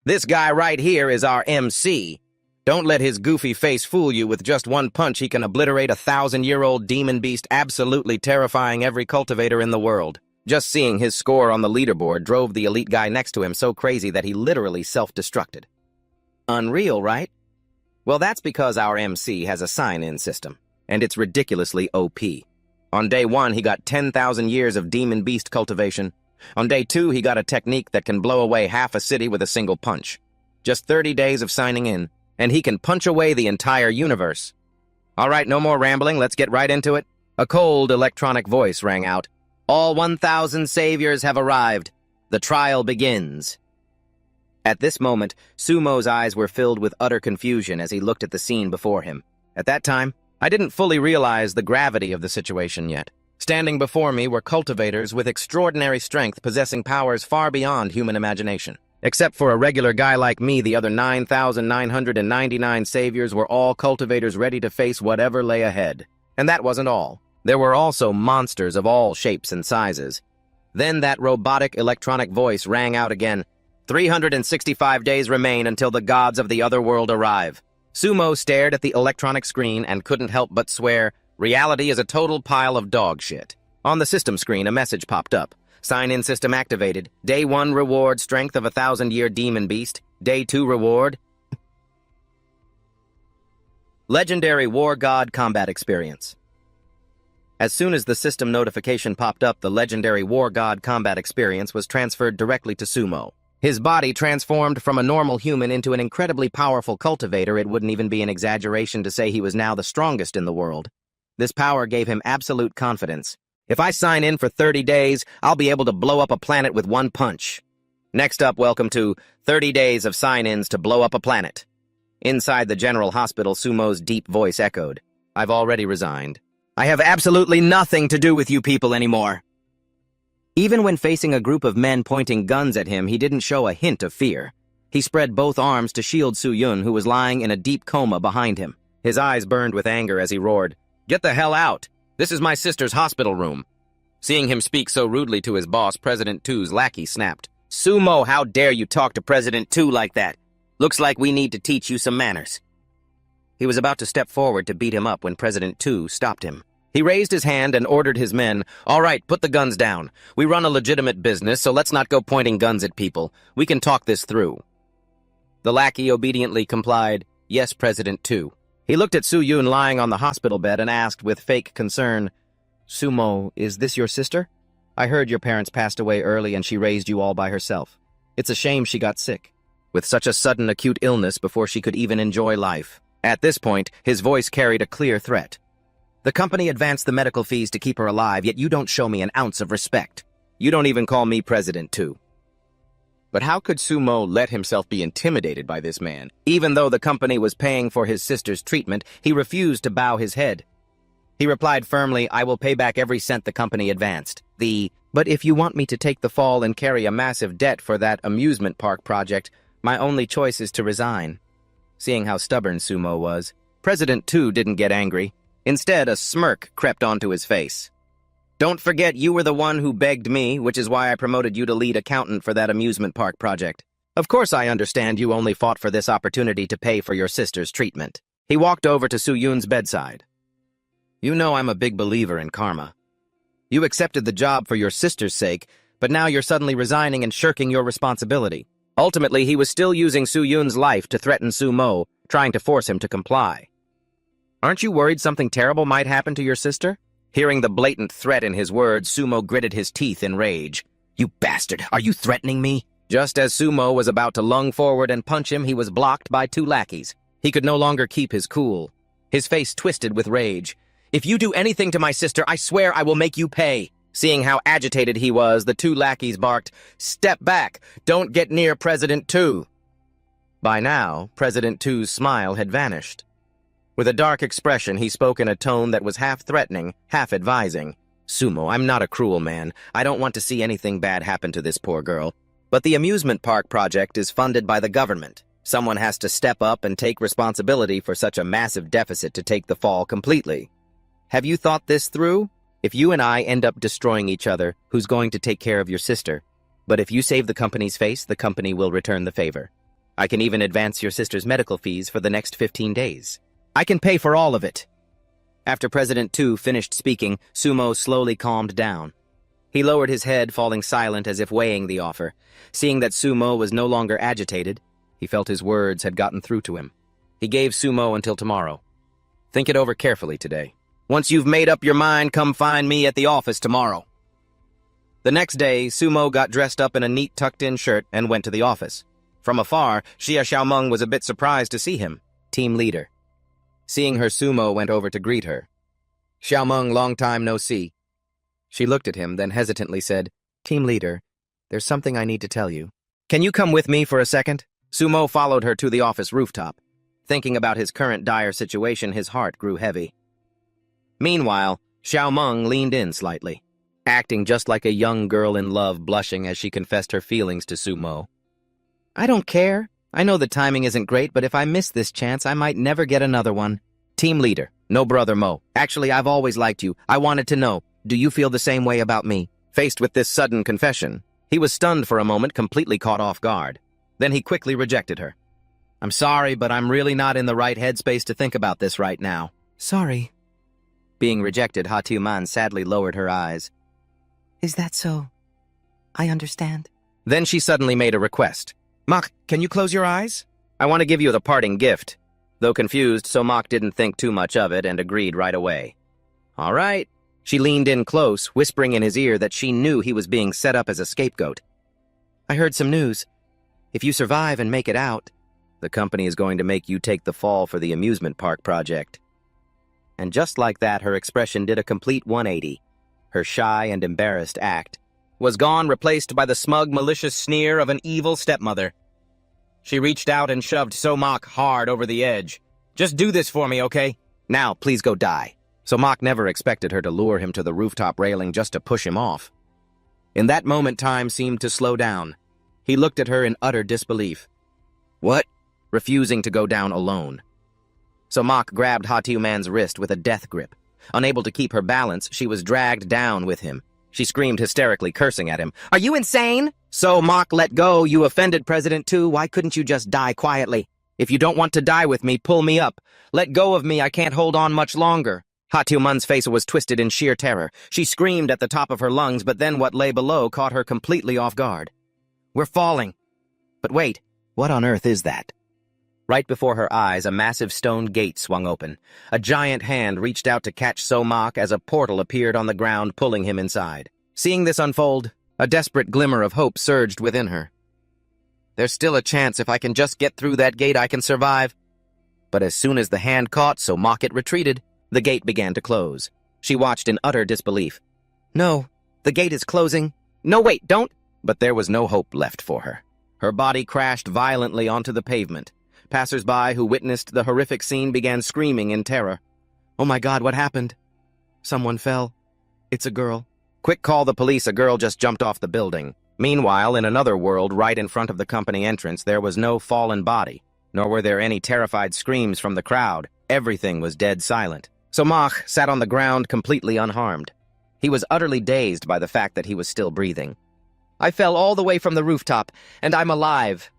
This guy right here is our MC. Don't let his goofy face fool you. With just one punch, he can obliterate a 1,000-year-old demon beast, absolutely terrifying every cultivator in the world. Just seeing his score on the leaderboard drove the elite guy next to him so crazy that he literally self-destructed. Unreal, right? Well, that's because our MC has a sign-in system, and it's ridiculously OP. On day 1, he got 10,000 years of demon beast cultivation. On day 2, he got a technique that can blow away half a city with a single punch. Just 30 days of signing in, and he can punch away the entire universe. All right, no more rambling, let's get right into it. A cold electronic voice rang out. All 1,000 saviors have arrived. The trial begins. At this moment, Sumo's eyes were filled with utter confusion as he looked at the scene before him. At that time, I didn't fully realize the gravity of the situation yet. Standing before me were cultivators with extraordinary strength possessing powers far beyond human imagination. Except for a regular guy like me, the other 9,999 saviors were all cultivators ready to face whatever lay ahead. And that wasn't all. There were also monsters of all shapes and sizes. Then that robotic electronic voice rang out again. 365 days remain until the gods of the other world arrive. Sumo stared at the electronic screen and couldn't help but swear, reality is a total pile of dog shit. On the system screen, a message popped up. Sign-in system activated. Day 1 reward, strength of a 1,000-year demon beast. Day 2 reward, legendary war god combat experience. As soon as the system notification popped up, the legendary war god combat experience was transferred directly to Sumo. His body transformed from a normal human into an incredibly powerful cultivator. It wouldn't even be an exaggeration to say he was now the strongest in the world. This power gave him absolute confidence. If I sign in for 30 days, I'll be able to blow up a planet with one punch. Next up, welcome to 30 days of sign-ins to blow up a planet. Inside the general hospital, Sumo's deep voice echoed. I've already resigned. I have absolutely nothing to do with you people anymore. Even when facing a group of men pointing guns at him, he didn't show a hint of fear. He spread both arms to shield Su-yun, who was lying in a deep coma behind him. His eyes burned with anger as he roared, "Get the hell out! This is my sister's hospital room." Seeing him speak so rudely to his boss, President 2's lackey snapped. "Sumo, how dare you talk to President 2 like that? Looks like we need to teach you some manners." He was about to step forward to beat him up when President 2 stopped him. He raised his hand and ordered his men, "All right, put the guns down. We run a legitimate business, so let's not go pointing guns at people. We can talk this through." The lackey obediently complied, "Yes, President 2. He looked at Su-yun lying on the hospital bed and asked with fake concern, "Sumo, is this your sister? I heard your parents passed away early and she raised you all by herself. It's a shame she got sick, with such a sudden acute illness before she could even enjoy life." At this point, his voice carried a clear threat. "The company advanced the medical fees to keep her alive, yet you don't show me an ounce of respect. You don't even call me President 2. But how could Sumo let himself be intimidated by this man? Even though the company was paying for his sister's treatment, he refused to bow his head. He replied firmly, "I will pay back every cent the company advanced. But if you want me to take the fall and carry a massive debt for that amusement park project, my only choice is to resign." Seeing how stubborn Sumo was, President 2 didn't get angry. Instead, a smirk crept onto his face. "Don't forget you were the one who begged me, which is why I promoted you to lead accountant for that amusement park project. Of course I understand you only fought for this opportunity to pay for your sister's treatment." He walked over to Su-yun's bedside. "You know I'm a big believer in karma. You accepted the job for your sister's sake, but now you're suddenly resigning and shirking your responsibility." Ultimately, he was still using Su-yun's life to threaten Sumo, trying to force him to comply. "Aren't you worried something terrible might happen to your sister?" Hearing the blatant threat in his words, Sumo gritted his teeth in rage. "You bastard, are you threatening me?" Just as Sumo was about to lung forward and punch him, he was blocked by 2 lackeys. He could no longer keep his cool. His face twisted with rage. "If you do anything to my sister, I swear I will make you pay." Seeing how agitated he was, the 2 lackeys barked, "Step back! Don't get near President 2! By now, President 2's smile had vanished. With a dark expression, he spoke in a tone that was half threatening, half advising. "Sumo, I'm not a cruel man. I don't want to see anything bad happen to this poor girl. But the amusement park project is funded by the government. Someone has to step up and take responsibility for such a massive deficit to take the fall completely. Have you thought this through? If you and I end up destroying each other, who's going to take care of your sister? But if you save the company's face, the company will return the favor. I can even advance your sister's medical fees for the next 15 days. I can pay for all of it. After President Tu finished speaking, Sumo slowly calmed down. He lowered his head, falling silent as if weighing the offer. Seeing that Sumo was no longer agitated, he felt his words had gotten through to him. He gave Sumo until tomorrow. Think it over carefully today. Once you've made up your mind, come find me at the office tomorrow. The next day, Sumo got dressed up in a neat tucked-in shirt and went to the office. From afar, Xia Xiaomeng was a bit surprised to see him, team leader. Seeing her, Sumo went over to greet her. Xiaomeng, long time no see. She looked at him, then hesitantly said, Team leader, there's something I need to tell you. Can you come with me for a second? Sumo followed her to the office rooftop. Thinking about his current dire situation, his heart grew heavy. Meanwhile, Xiaomeng leaned in slightly, acting just like a young girl in love, blushing as she confessed her feelings to Sumo. I don't care. I know the timing isn't great, but if I miss this chance, I might never get another one. Team leader, no brother Mo. Actually, I've always liked you. I wanted to know, do you feel the same way about me? Faced with this sudden confession, he was stunned for a moment, completely caught off guard. Then he quickly rejected her. I'm sorry, but I'm really not in the right headspace to think about this right now. Sorry. Being rejected, Ha-Tu-Man sadly lowered her eyes. Is that so? I understand. Then she suddenly made a request. Mok, can you close your eyes? I want to give you the parting gift. Though confused, so Mok didn't think too much of it and agreed right away. All right. She leaned in close, whispering in his ear that she knew he was being set up as a scapegoat. I heard some news. If you survive and make it out, the company is going to make you take the fall for the amusement park project. And just like that, her expression did a complete 180. Her shy and embarrassed act was gone, replaced by the smug, malicious sneer of an evil stepmother. She reached out and shoved Somok hard over the edge. Just do this for me, okay? Now, please go die. Somok never expected her to lure him to the rooftop railing just to push him off. In that moment, time seemed to slow down. He looked at her in utter disbelief. What? Refusing to go down alone. Somok grabbed Ha-Tu-Man's wrist with a death grip. Unable to keep her balance, she was dragged down with him. She screamed hysterically, cursing at him. Are you insane? So, Mok, let go. You offended President Tu. Why couldn't you just die quietly? If you don't want to die with me, pull me up. Let go of me. I can't hold on much longer. Ha-Tu-Man's face was twisted in sheer terror. She screamed at the top of her lungs, but then what lay below caught her completely off guard. We're falling. But wait, what on earth is that? Right before her eyes, a massive stone gate swung open. A giant hand reached out to catch Somok as a portal appeared on the ground, pulling him inside. Seeing this unfold, a desperate glimmer of hope surged within her. There's still a chance. If I can just get through that gate, I can survive. But as soon as the hand caught Somok, it retreated. The gate began to close. She watched in utter disbelief. No, the gate is closing. No, wait, don't. But there was no hope left for her. Her body crashed violently onto the pavement. Passers-by who witnessed the horrific scene began screaming in terror. Oh my God, what happened? Someone fell. It's a girl. Quick, call the police. A girl just jumped off the building. Meanwhile, in another world, right in front of the company entrance, there was no fallen body, nor were there any terrified screams from the crowd. Everything was dead silent. Somok sat on the ground completely unharmed. He was utterly dazed by the fact that he was still breathing. I fell all the way from the rooftop, and I'm alive.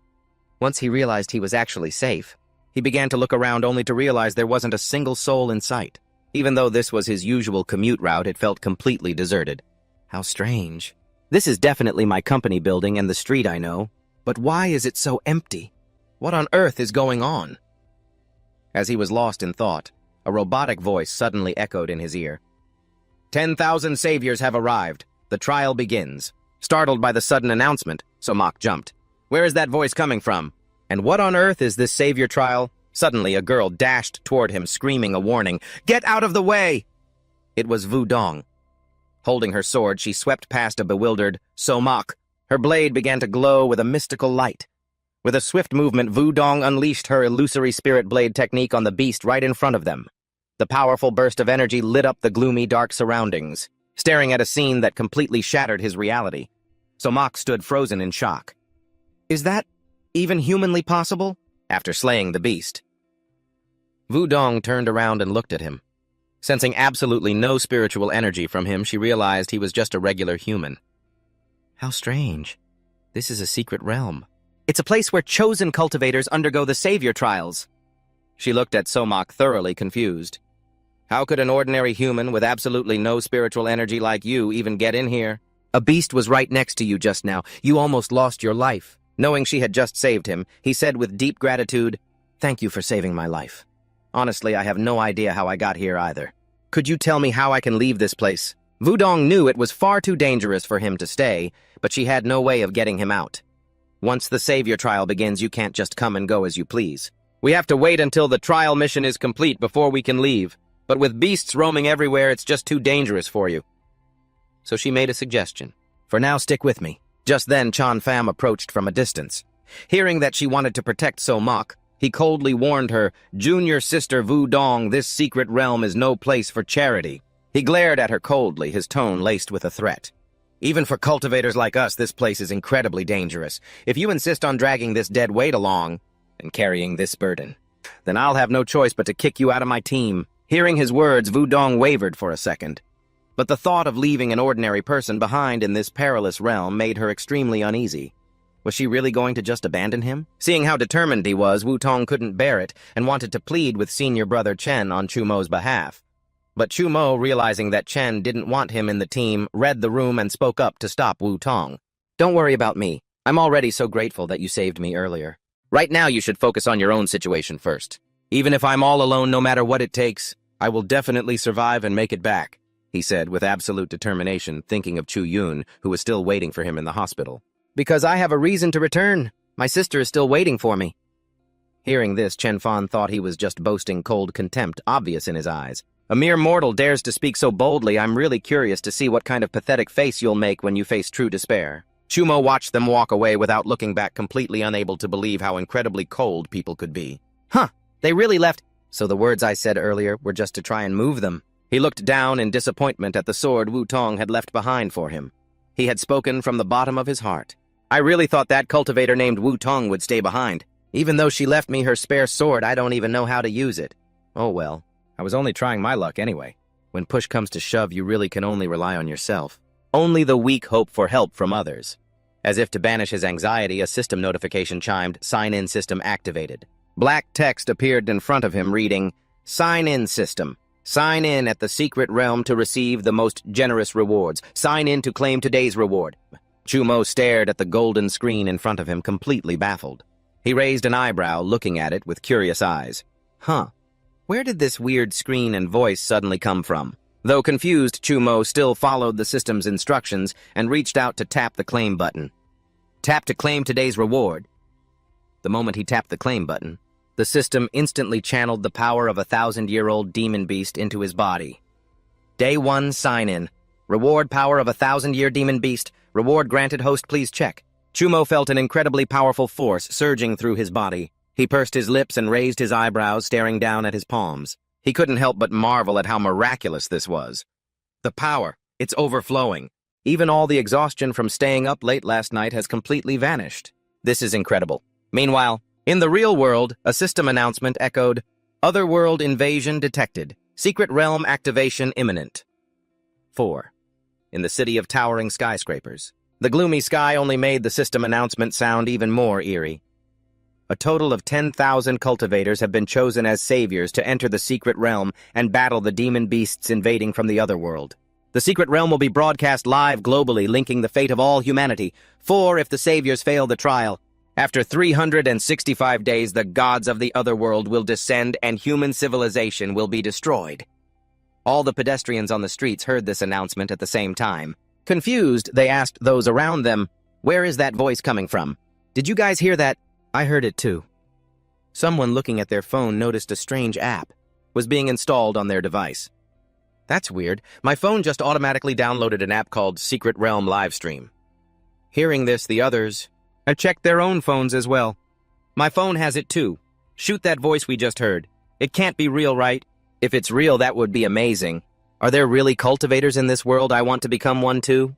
Once he realized he was actually safe, he began to look around only to realize there wasn't a single soul in sight. Even though this was his usual commute route, it felt completely deserted. How strange. This is definitely my company building and the street I know, but why is it so empty? What on earth is going on? As he was lost in thought, a robotic voice suddenly echoed in his ear. 10,000 saviors have arrived. The trial begins. Startled by the sudden announcement, Somok jumped. Where is that voice coming from? And what on earth is this savior trial? Suddenly, a girl dashed toward him, screaming a warning. Get out of the way! It was Wudong. Holding her sword, she swept past a bewildered Somok. Her blade began to glow with a mystical light. With a swift movement, Wudong unleashed her illusory spirit blade technique on the beast right in front of them. The powerful burst of energy lit up the gloomy, dark surroundings, staring at a scene that completely shattered his reality. Somok stood frozen in shock. Is that even humanly possible? After slaying the beast, Wudong turned around and looked at him. Sensing absolutely no spiritual energy from him, she realized he was just a regular human. How strange. This is a secret realm. It's a place where chosen cultivators undergo the savior trials. She looked at Somak, thoroughly confused. How could an ordinary human with absolutely no spiritual energy like you even get in here? A beast was right next to you just now. You almost lost your life. Knowing she had just saved him, he said with deep gratitude, "Thank you for saving my life. Honestly, I have no idea how I got here either. Could you tell me how I can leave this place?" Wudong knew it was far too dangerous for him to stay, but she had no way of getting him out. Once the savior trial begins, you can't just come and go as you please. We have to wait until the trial mission is complete before we can leave. But with beasts roaming everywhere, it's just too dangerous for you. So she made a suggestion. For now, stick with me. Just then, Chan Pham approached from a distance. Hearing that she wanted to protect Somak, he coldly warned her, "Junior sister Wudong, this secret realm is no place for charity." He glared at her coldly, his tone laced with a threat. "Even for cultivators like us, this place is incredibly dangerous. If you insist on dragging this dead weight along and carrying this burden, then I'll have no choice but to kick you out of my team." Hearing his words, Wudong wavered for a second. But the thought of leaving an ordinary person behind in this perilous realm made her extremely uneasy. Was she really going to just abandon him? Seeing how determined he was, Wutong couldn't bear it and wanted to plead with senior brother Chen on Chumo's behalf. But Chumo, realizing that Chen didn't want him in the team, read the room and spoke up to stop Wutong. "Don't worry about me. I'm already so grateful that you saved me earlier. Right now you should focus on your own situation first. Even if I'm all alone, no matter what it takes, I will definitely survive and make it back," he said with absolute determination, thinking of Chu Yun, who was still waiting for him in the hospital. "Because I have a reason to return. My sister is still waiting for me." Hearing this, Chen Fan thought he was just boasting cold contempt, obvious in his eyes. "A mere mortal dares to speak so boldly. I'm really curious to see what kind of pathetic face you'll make when you face true despair." Chumo watched them walk away without looking back, completely unable to believe how incredibly cold people could be. "Huh, they really left. So the words I said earlier were just to try and move them." He looked down in disappointment at the sword Wutong had left behind for him. He had spoken from the bottom of his heart. "I really thought that cultivator named Wutong would stay behind. Even though she left me her spare sword, I don't even know how to use it. Oh well, I was only trying my luck anyway. When push comes to shove, you really can only rely on yourself. Only the weak hope for help from others." As if to banish his anxiety, a system notification chimed, "Sign-in system activated." Black text appeared in front of him reading, "Sign-in system. Sign in at the secret realm to receive the most generous rewards. Sign in to claim today's reward." Chumo stared at the golden screen in front of him, completely baffled. He raised an eyebrow, looking at it with curious eyes. Huh. Where did this weird screen and voice suddenly come from? Though confused, Chumo still followed the system's instructions and reached out to tap the claim button. Tap to claim today's reward. The moment he tapped the claim button, the system instantly channeled the power of a 1,000-year-old demon beast into his body. Day 1 sign-in. Reward power of a 1,000-year demon beast. Reward granted, host please check. Chumo felt an incredibly powerful force surging through his body. He pursed his lips and raised his eyebrows, staring down at his palms. He couldn't help but marvel at how miraculous this was. The power, it's overflowing. Even all the exhaustion from staying up late last night has completely vanished. This is incredible. Meanwhile, in the real world, a system announcement echoed, "Otherworld invasion detected. Secret realm activation imminent." 4. In the city of towering skyscrapers. The gloomy sky only made the system announcement sound even more eerie. A total of 10,000 cultivators have been chosen as saviors to enter the secret realm and battle the demon beasts invading from the otherworld. The secret realm will be broadcast live globally, linking the fate of all humanity. 4. If the saviors fail the trial. After 365 days, the gods of the otherworld will descend and human civilization will be destroyed. All the pedestrians on the streets heard this announcement at the same time. Confused, they asked those around them, "Where is that voice coming from? Did you guys hear that?" "I heard it too." Someone looking at their phone noticed a strange app was being installed on their device. "That's weird. My phone just automatically downloaded an app called Secret Realm Livestream." Hearing this, the others checked their own phones as well. "My phone has it too. Shoot that voice we just heard. It can't be real, right? If it's real, that would be amazing. Are there really cultivators in this world? I want to become one too."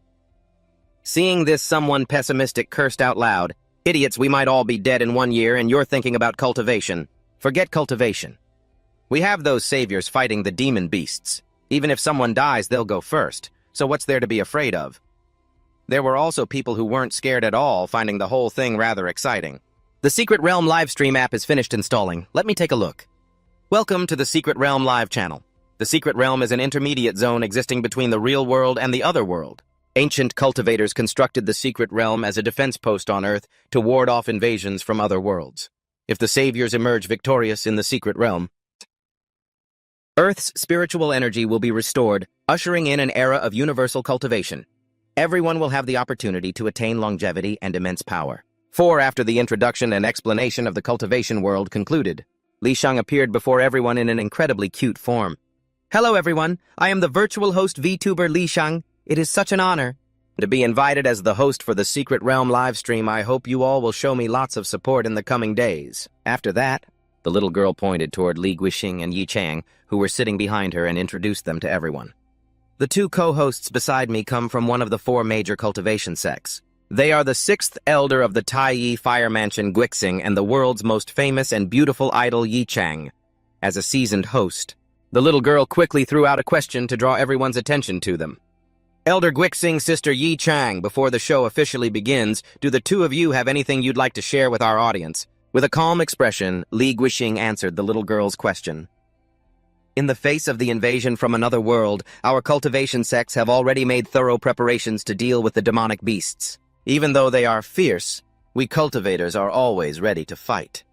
Seeing this, someone pessimistic cursed out loud, "Idiots, we might all be dead in 1 year and you're thinking about cultivation. Forget cultivation. We have those saviors fighting the demon beasts. Even if someone dies, they'll go first. So what's there to be afraid of?" There were also people who weren't scared at all, finding the whole thing rather exciting. The Secret Realm livestream app is finished installing. Let me take a look. Welcome to the Secret Realm live channel. The Secret Realm is an intermediate zone existing between the real world and the other world. Ancient cultivators constructed the Secret Realm as a defense post on Earth to ward off invasions from other worlds. If the saviors emerge victorious in the Secret Realm, Earth's spiritual energy will be restored, ushering in an era of universal cultivation. Everyone will have the opportunity to attain longevity and immense power. After the introduction and explanation of the cultivation world concluded, Li Shang appeared before everyone in an incredibly cute form. Hello everyone, I am the virtual host VTuber Li Shang. It is such an honor to be invited as the host for the Secret Realm livestream. I hope you all will show me lots of support in the coming days. After that, the little girl pointed toward Li Guixing and Yi Chang, who were sitting behind her, and introduced them to everyone. The two co-hosts beside me come from one of the 4 major cultivation sects. They are the 6th elder of the Taiyi Fire Mansion Guixing and the world's most famous and beautiful idol Yi Chang. As a seasoned host, the little girl quickly threw out a question to draw everyone's attention to them. Elder Guixing, Sister Yi Chang, before the show officially begins, do the two of you have anything you'd like to share with our audience? With a calm expression, Li Guixing answered the little girl's question. In the face of the invasion from another world, our cultivation sects have already made thorough preparations to deal with the demonic beasts. Even though they are fierce, we cultivators are always ready to fight.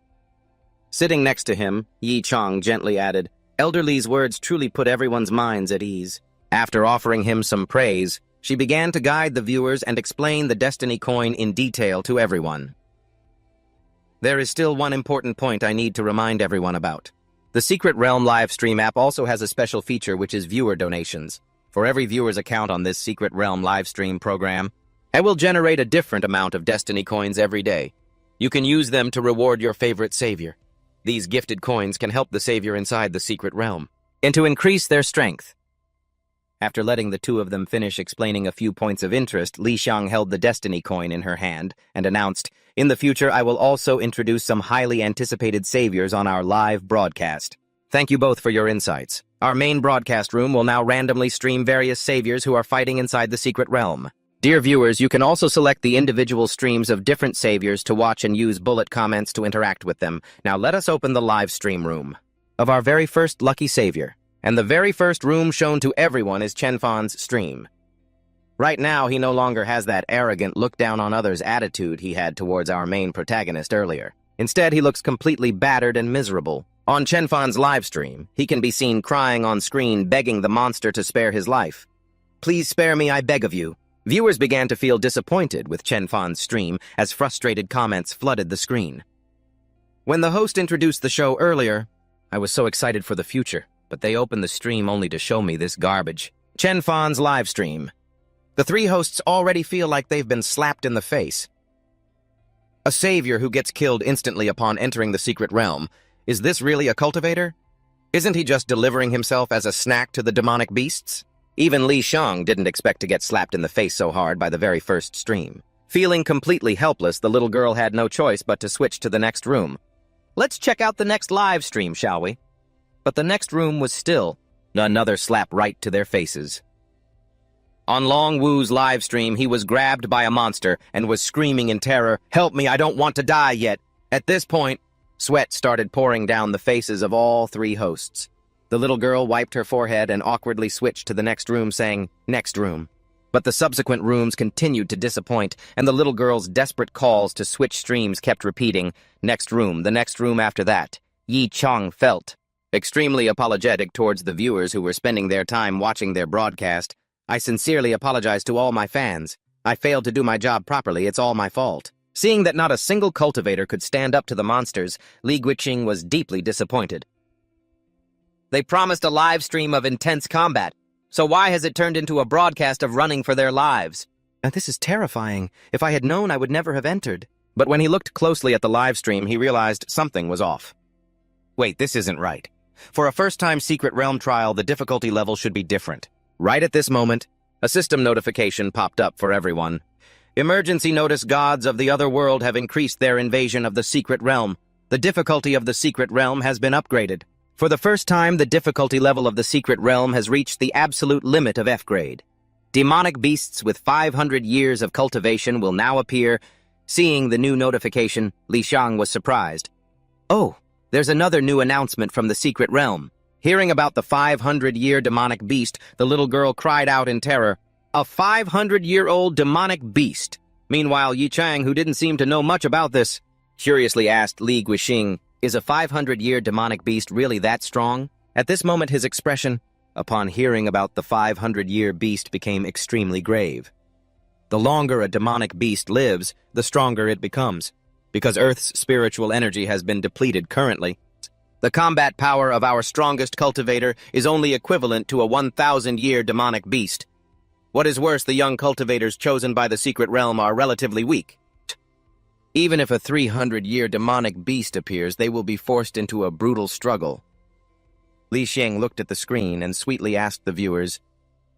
Sitting next to him, Yi Chang gently added, Elder Li's words truly put everyone's minds at ease. After offering him some praise, she began to guide the viewers and explain the Destiny coin in detail to everyone. There is still one important point I need to remind everyone about. The Secret Realm livestream app also has a special feature, which is viewer donations. For every viewer's account on this Secret Realm livestream program, I will generate a different amount of Destiny coins every day. You can use them to reward your favorite savior. These gifted coins can help the savior inside the Secret Realm, and to increase their strength. After letting the two of them finish explaining a few points of interest, Li Shang held the Destiny coin in her hand and announced, in the future I will also introduce some highly anticipated saviors on our live broadcast. Thank you both for your insights. Our main broadcast room will now randomly stream various saviors who are fighting inside the Secret Realm. Dear viewers, you can also select the individual streams of different saviors to watch and use bullet comments to interact with them. Now let us open the live stream room of our very first lucky savior. And the very first room shown to everyone is Chenfan's stream. Right now, he no longer has that arrogant look-down-on-others attitude he had towards our main protagonist earlier. Instead, he looks completely battered and miserable. On Chenfan's livestream, he can be seen crying on screen, begging the monster to spare his life. Please spare me, I beg of you. Viewers began to feel disappointed with Chenfan's stream as frustrated comments flooded the screen. When the host introduced the show earlier, I was so excited for the future. But they opened the stream only to show me this garbage. Chenfan's live stream. The 3 hosts already feel like they've been slapped in the face. A savior who gets killed instantly upon entering the Secret Realm. Is this really a cultivator? Isn't he just delivering himself as a snack to the demonic beasts? Even Li Shang didn't expect to get slapped in the face so hard by the very first stream. Feeling completely helpless, the little girl had no choice but to switch to the next room. Let's check out the next live stream, shall we? But the next room was still another slap right to their faces. On Long Wu's live stream, he was grabbed by a monster and was screaming in terror, "Help me, I don't want to die yet." At this point, sweat started pouring down the faces of all 3 hosts. The little girl wiped her forehead and awkwardly switched to the next room, saying, "Next room." But the subsequent rooms continued to disappoint, and the little girl's desperate calls to switch streams kept repeating, "Next room, the next room after that." Yi Chang felt extremely apologetic towards the viewers who were spending their time watching their broadcast. I sincerely apologize to all my fans. I failed to do my job properly, it's all my fault. Seeing that not a single cultivator could stand up to the monsters, Li Guixing was deeply disappointed. They promised a live stream of intense combat, so why has it turned into a broadcast of running for their lives? Now, this is terrifying. If I had known, I would never have entered. But when he looked closely at the live stream, he realized something was off. Wait, this isn't right. For a first-time Secret Realm trial, the difficulty level should be different. Right at this moment, a system notification popped up for everyone. Emergency notice: gods of the other world have increased their invasion of the Secret Realm. The difficulty of the Secret Realm has been upgraded. For the first time, the difficulty level of the Secret Realm has reached the absolute limit of F grade. Demonic beasts with 500 years of cultivation will now appear. Seeing the new notification, Li Xiang was surprised. Oh, there's another new announcement from the secret realm. Hearing about the 500-year demonic beast, the little girl cried out in terror. A 500-year-old demonic beast. Meanwhile, Yi Chang, who didn't seem to know much about this, curiously asked Li Guixing, is a 500-year demonic beast really that strong? At this moment, his expression, upon hearing about the 500-year beast, became extremely grave. The longer a demonic beast lives, the stronger it becomes, because Earth's spiritual energy has been depleted currently. The combat power of our strongest cultivator is only equivalent to a 1,000-year demonic beast. What is worse, the young cultivators chosen by the secret realm are relatively weak. Even if a 300-year demonic beast appears, they will be forced into a brutal struggle. Li Xiang looked at the screen and sweetly asked the viewers,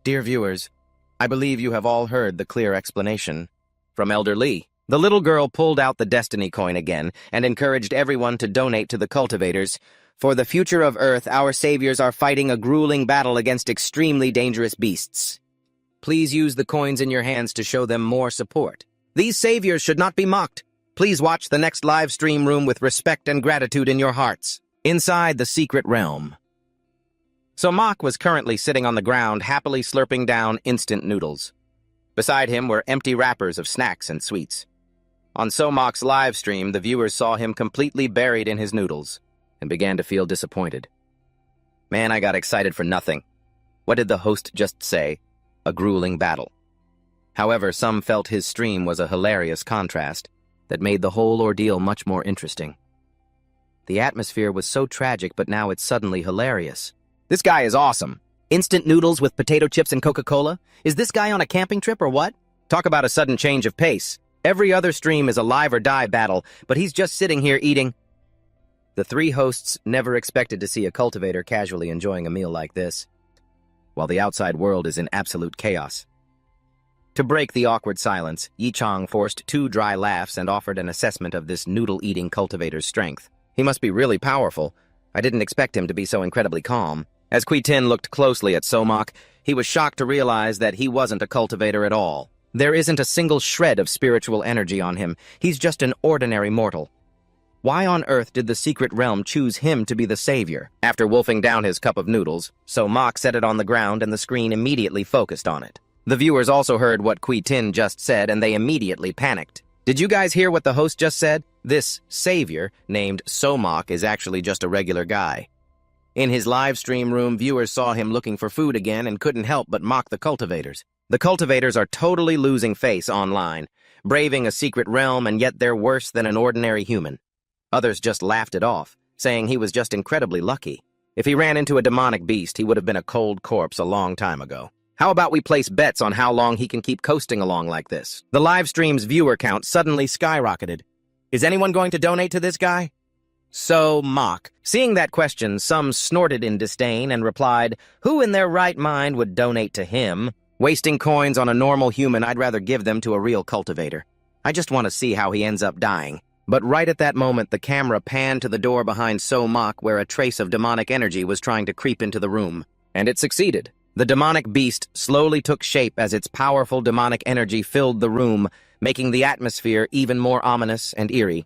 "Dear viewers, I believe you have all heard the clear explanation from Elder Li." The little girl pulled out the destiny coin again and encouraged everyone to donate to the cultivators. For the future of Earth, our saviors are fighting a grueling battle against extremely dangerous beasts. Please use the coins in your hands to show them more support. These saviors should not be mocked. Please watch the next live stream room with respect and gratitude in your hearts. Inside the secret realm. Somak was currently sitting on the ground, happily slurping down instant noodles. Beside him were empty wrappers of snacks and sweets. On Somak's live stream, the viewers saw him completely buried in his noodles and began to feel disappointed. Man, I got excited for nothing. What did the host just say? A grueling battle. However, some felt his stream was a hilarious contrast that made the whole ordeal much more interesting. The atmosphere was so tragic, but now it's suddenly hilarious. This guy is awesome. Instant noodles with potato chips and Coca-Cola? Is this guy on a camping trip or what? Talk about a sudden change of pace. Every other stream is a live or die battle, but he's just sitting here eating. The three hosts never expected to see a cultivator casually enjoying a meal like this, while the outside world is in absolute chaos. To break the awkward silence, Yi Chang forced 2 dry laughs and offered an assessment of this noodle-eating cultivator's strength. He must be really powerful. I didn't expect him to be so incredibly calm. As Kui Tin looked closely at Somak, he was shocked to realize that he wasn't a cultivator at all. There isn't a single shred of spiritual energy on him. He's just an ordinary mortal. Why on earth did the secret realm choose him to be the savior? After wolfing down his cup of noodles, Somak set it on the ground and the screen immediately focused on it. The viewers also heard what Kui Tin just said and they immediately panicked. Did you guys hear what the host just said? This savior, named Somak, is actually just a regular guy. In his live stream room, viewers saw him looking for food again and couldn't help but mock the cultivators. The cultivators are totally losing face online, braving a secret realm, and yet they're worse than an ordinary human. Others just laughed it off, saying he was just incredibly lucky. If he ran into a demonic beast, he would have been a cold corpse a long time ago. How about we place bets on how long he can keep coasting along like this? The live stream's viewer count suddenly skyrocketed. Is anyone going to donate to this guy? So mock. Seeing that question, some snorted in disdain and replied, who in their right mind would donate to him? Wasting coins on a normal human, I'd rather give them to a real cultivator. I just want to see how he ends up dying. But right at that moment, the camera panned to the door behind So Mock, where a trace of demonic energy was trying to creep into the room. And it succeeded. The demonic beast slowly took shape as its powerful demonic energy filled the room, making the atmosphere even more ominous and eerie.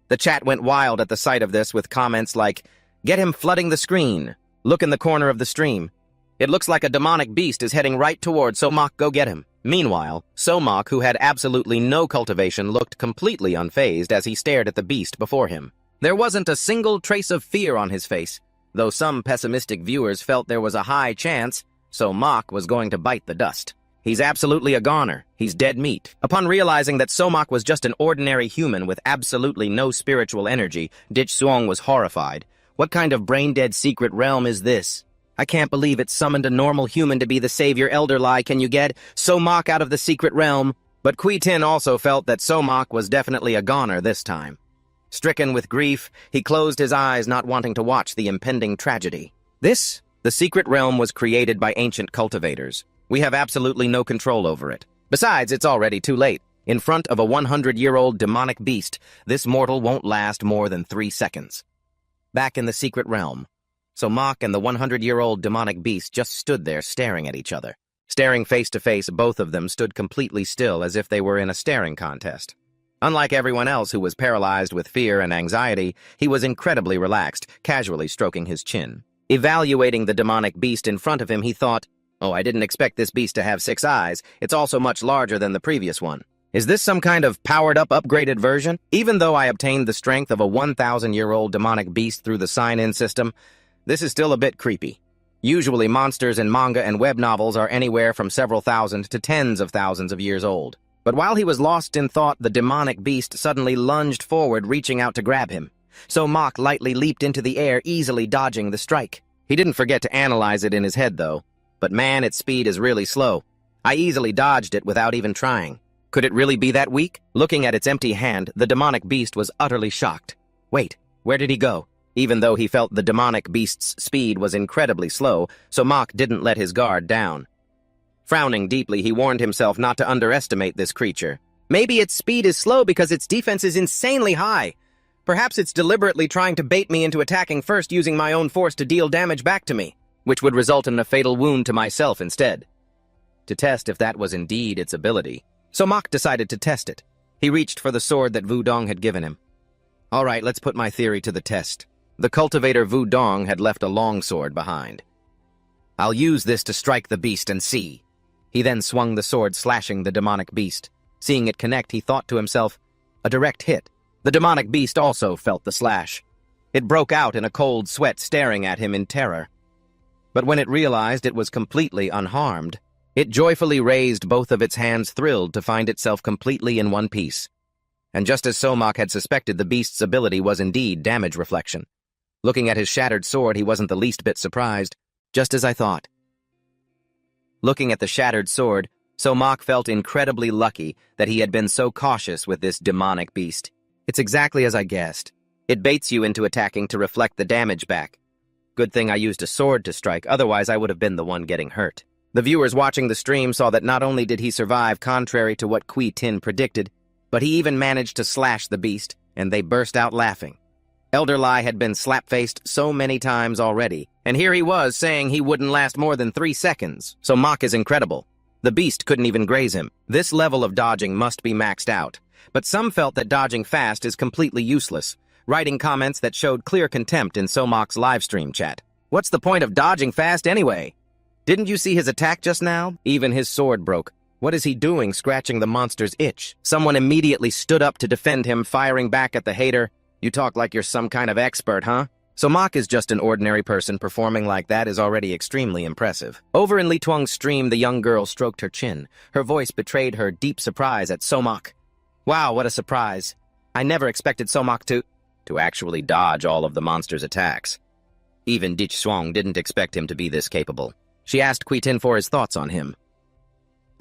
The chat went wild at the sight of this, with comments like, "Get him flooding the screen. Look in the corner of the stream. It looks like a demonic beast is heading right toward Somak, go get him." Meanwhile, Somak, who had absolutely no cultivation, looked completely unfazed as he stared at the beast before him. There wasn't a single trace of fear on his face, though some pessimistic viewers felt there was a high chance Somak was going to bite the dust. He's absolutely a goner. He's dead meat. Upon realizing that Somak was just an ordinary human with absolutely no spiritual energy, Dich Suong was horrified. What kind of brain-dead secret realm is this? I can't believe it summoned a normal human to be the savior. Elder Lai, can you get Somak out of the secret realm? But Kui Tin also felt that Somak was definitely a goner this time. Stricken with grief, he closed his eyes, not wanting to watch the impending tragedy. The secret realm was created by ancient cultivators. We have absolutely no control over it. Besides, it's already too late. In front of a 100-year-old demonic beast, this mortal won't last more than 3 seconds. Back in the secret realm, Somak and the 100-year-old demonic beast just stood there staring at each other. Staring face to face, both of them stood completely still as if they were in a staring contest. Unlike everyone else who was paralyzed with fear and anxiety, he was incredibly relaxed, casually stroking his chin. Evaluating the demonic beast in front of him, he thought, "Oh, I didn't expect this beast to have 6 eyes. It's also much larger than the previous one. Is this some kind of powered-up, upgraded version? Even though I obtained the strength of a 1,000-year-old demonic beast through the sign-in system, this is still a bit creepy. Usually, monsters in manga and web novels are anywhere from several thousand to tens of thousands of years old." But while he was lost in thought, the demonic beast suddenly lunged forward, reaching out to grab him. So Mach lightly leaped into the air, easily dodging the strike. He didn't forget to analyze it in his head, though. But man, its speed is really slow. I easily dodged it without even trying. Could it really be that weak? Looking at its empty hand, the demonic beast was utterly shocked. Wait, where did he go? Even though he felt the demonic beast's speed was incredibly slow, so Mach didn't let his guard down. Frowning deeply, he warned himself not to underestimate this creature. Maybe its speed is slow because its defense is insanely high. Perhaps it's deliberately trying to bait me into attacking first, using my own force to deal damage back to me, which would result in a fatal wound to myself instead. To test if that was indeed its ability, so Mach decided to test it. He reached for the sword that Wudong had given him. All right, let's put my theory to the test. The cultivator Wudong had left a long sword behind. I'll use this to strike the beast and see. He then swung the sword, slashing the demonic beast. Seeing it connect, he thought to himself, a direct hit. The demonic beast also felt the slash. It broke out in a cold sweat, staring at him in terror. But when it realized it was completely unharmed, it joyfully raised both of its hands, thrilled to find itself completely in one piece. And just as Somak had suspected, the beast's ability was indeed damage reflection. Looking at his shattered sword, he wasn't the least bit surprised, just as I thought. Looking at the shattered sword, Somak felt incredibly lucky that he had been so cautious with this demonic beast. It's exactly as I guessed. It baits you into attacking to reflect the damage back. Good thing I used a sword to strike, otherwise I would have been the one getting hurt. The viewers watching the stream saw that not only did he survive contrary to what Kui Tin predicted, but he even managed to slash the beast, and they burst out laughing. Elder Lai had been slap-faced so many times already, and here he was saying he wouldn't last more than 3 seconds, so Mach is incredible. The beast couldn't even graze him. This level of dodging must be maxed out, but some felt that dodging fast is completely useless, writing comments that showed clear contempt in Somok's livestream chat. What's the point of dodging fast anyway? Didn't you see his attack just now? Even his sword broke. What is he doing, scratching the monster's itch? Someone immediately stood up to defend him, firing back at the hater. You talk like you're some kind of expert, huh? So Mach is just an ordinary person. Performing like that is already extremely impressive. Over in Li Tuang's stream, the young girl stroked her chin. Her voice betrayed her deep surprise at Somak. Wow, what a surprise. I never expected Somak to actually dodge all of the monster's attacks. Even Dich Xuang didn't expect him to be this capable. She asked Kui Tin for his thoughts on him.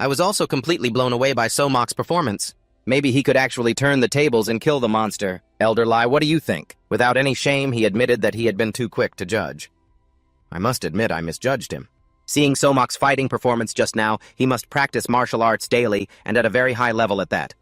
I was also completely blown away by Somak's performance. Maybe he could actually turn the tables and kill the monster. Elder Lai, what do you think? Without any shame, he admitted that he had been too quick to judge. I must admit I misjudged him. Seeing Somak's fighting performance just now, he must practice martial arts daily and at a very high level at that.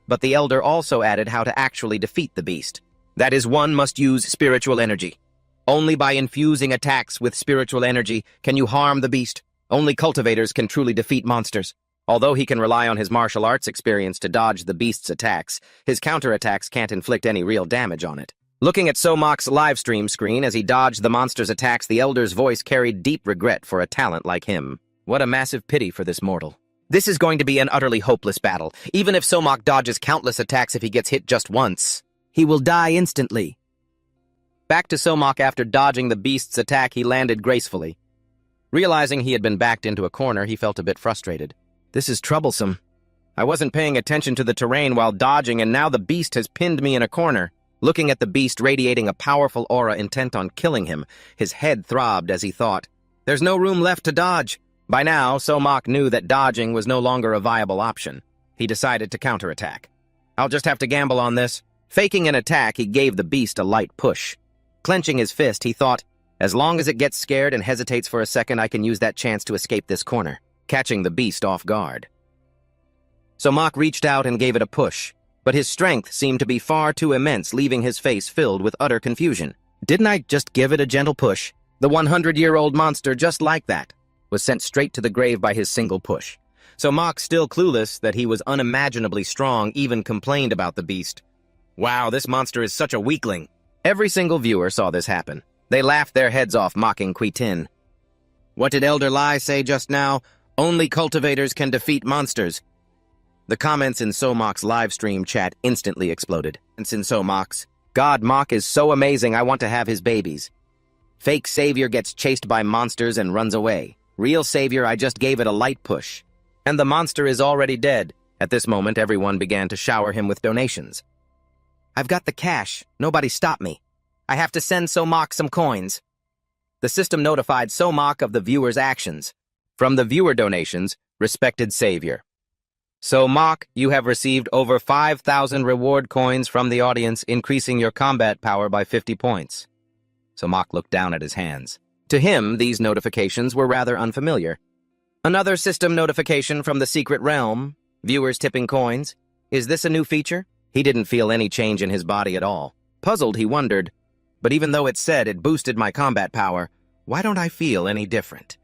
But the Elder also added how to actually defeat the beast. That is, one must use spiritual energy. Only by infusing attacks with spiritual energy can you harm the beast. Only cultivators can truly defeat monsters. Although he can rely on his martial arts experience to dodge the beast's attacks, his counterattacks can't inflict any real damage on it. Looking at Somak's livestream screen as he dodged the monster's attacks, the Elder's voice carried deep regret for a talent like him. What a massive pity for this mortal. This is going to be an utterly hopeless battle. Even if Somak dodges countless attacks, if he gets hit just once, he will die instantly. Back to Somak, after dodging the beast's attack, he landed gracefully. Realizing he had been backed into a corner, he felt a bit frustrated. This is troublesome. I wasn't paying attention to the terrain while dodging, and now the beast has pinned me in a corner. Looking at the beast radiating a powerful aura intent on killing him, his head throbbed as he thought, there's no room left to dodge. By now, Somak knew that dodging was no longer a viable option. He decided to counterattack. I'll just have to gamble on this. Faking an attack, he gave the beast a light push. Clenching his fist, he thought, as long as it gets scared and hesitates for a second, I can use that chance to escape this corner, catching the beast off guard. So Mach reached out and gave it a push, but his strength seemed to be far too immense, leaving his face filled with utter confusion. Didn't I just give it a gentle push? The 100-year-old monster just like that. was sent straight to the grave by his single push. So Mock, still clueless that he was unimaginably strong, even complained about the beast. "Wow, this monster is such a weakling." Every single viewer saw this happen. They laughed their heads off, mocking Quitin. "What did Elder Lai say just now? Only cultivators can defeat monsters." The comments in Somock's livestream chat instantly exploded. In Somock's, "God, Mock is so amazing, I want to have his babies. Fake savior gets chased by monsters and runs away. Real savior, I just gave it a light push. And the monster is already dead." At this moment, everyone began to shower him with donations. "I've got the cash. Nobody stop me. I have to send Somock some coins." The system notified Somock of the viewer's actions. From the viewer donations, respected savior. "Somock, you have received over 5,000 reward coins from the audience, increasing your combat power by 50 points. Somock looked down at his hands. To him, these notifications were rather unfamiliar. Another system notification from the secret realm. Viewers tipping coins. Is this a new feature? He didn't feel any change in his body at all. Puzzled, he wondered, but even though it said it boosted my combat power, why don't I feel any different?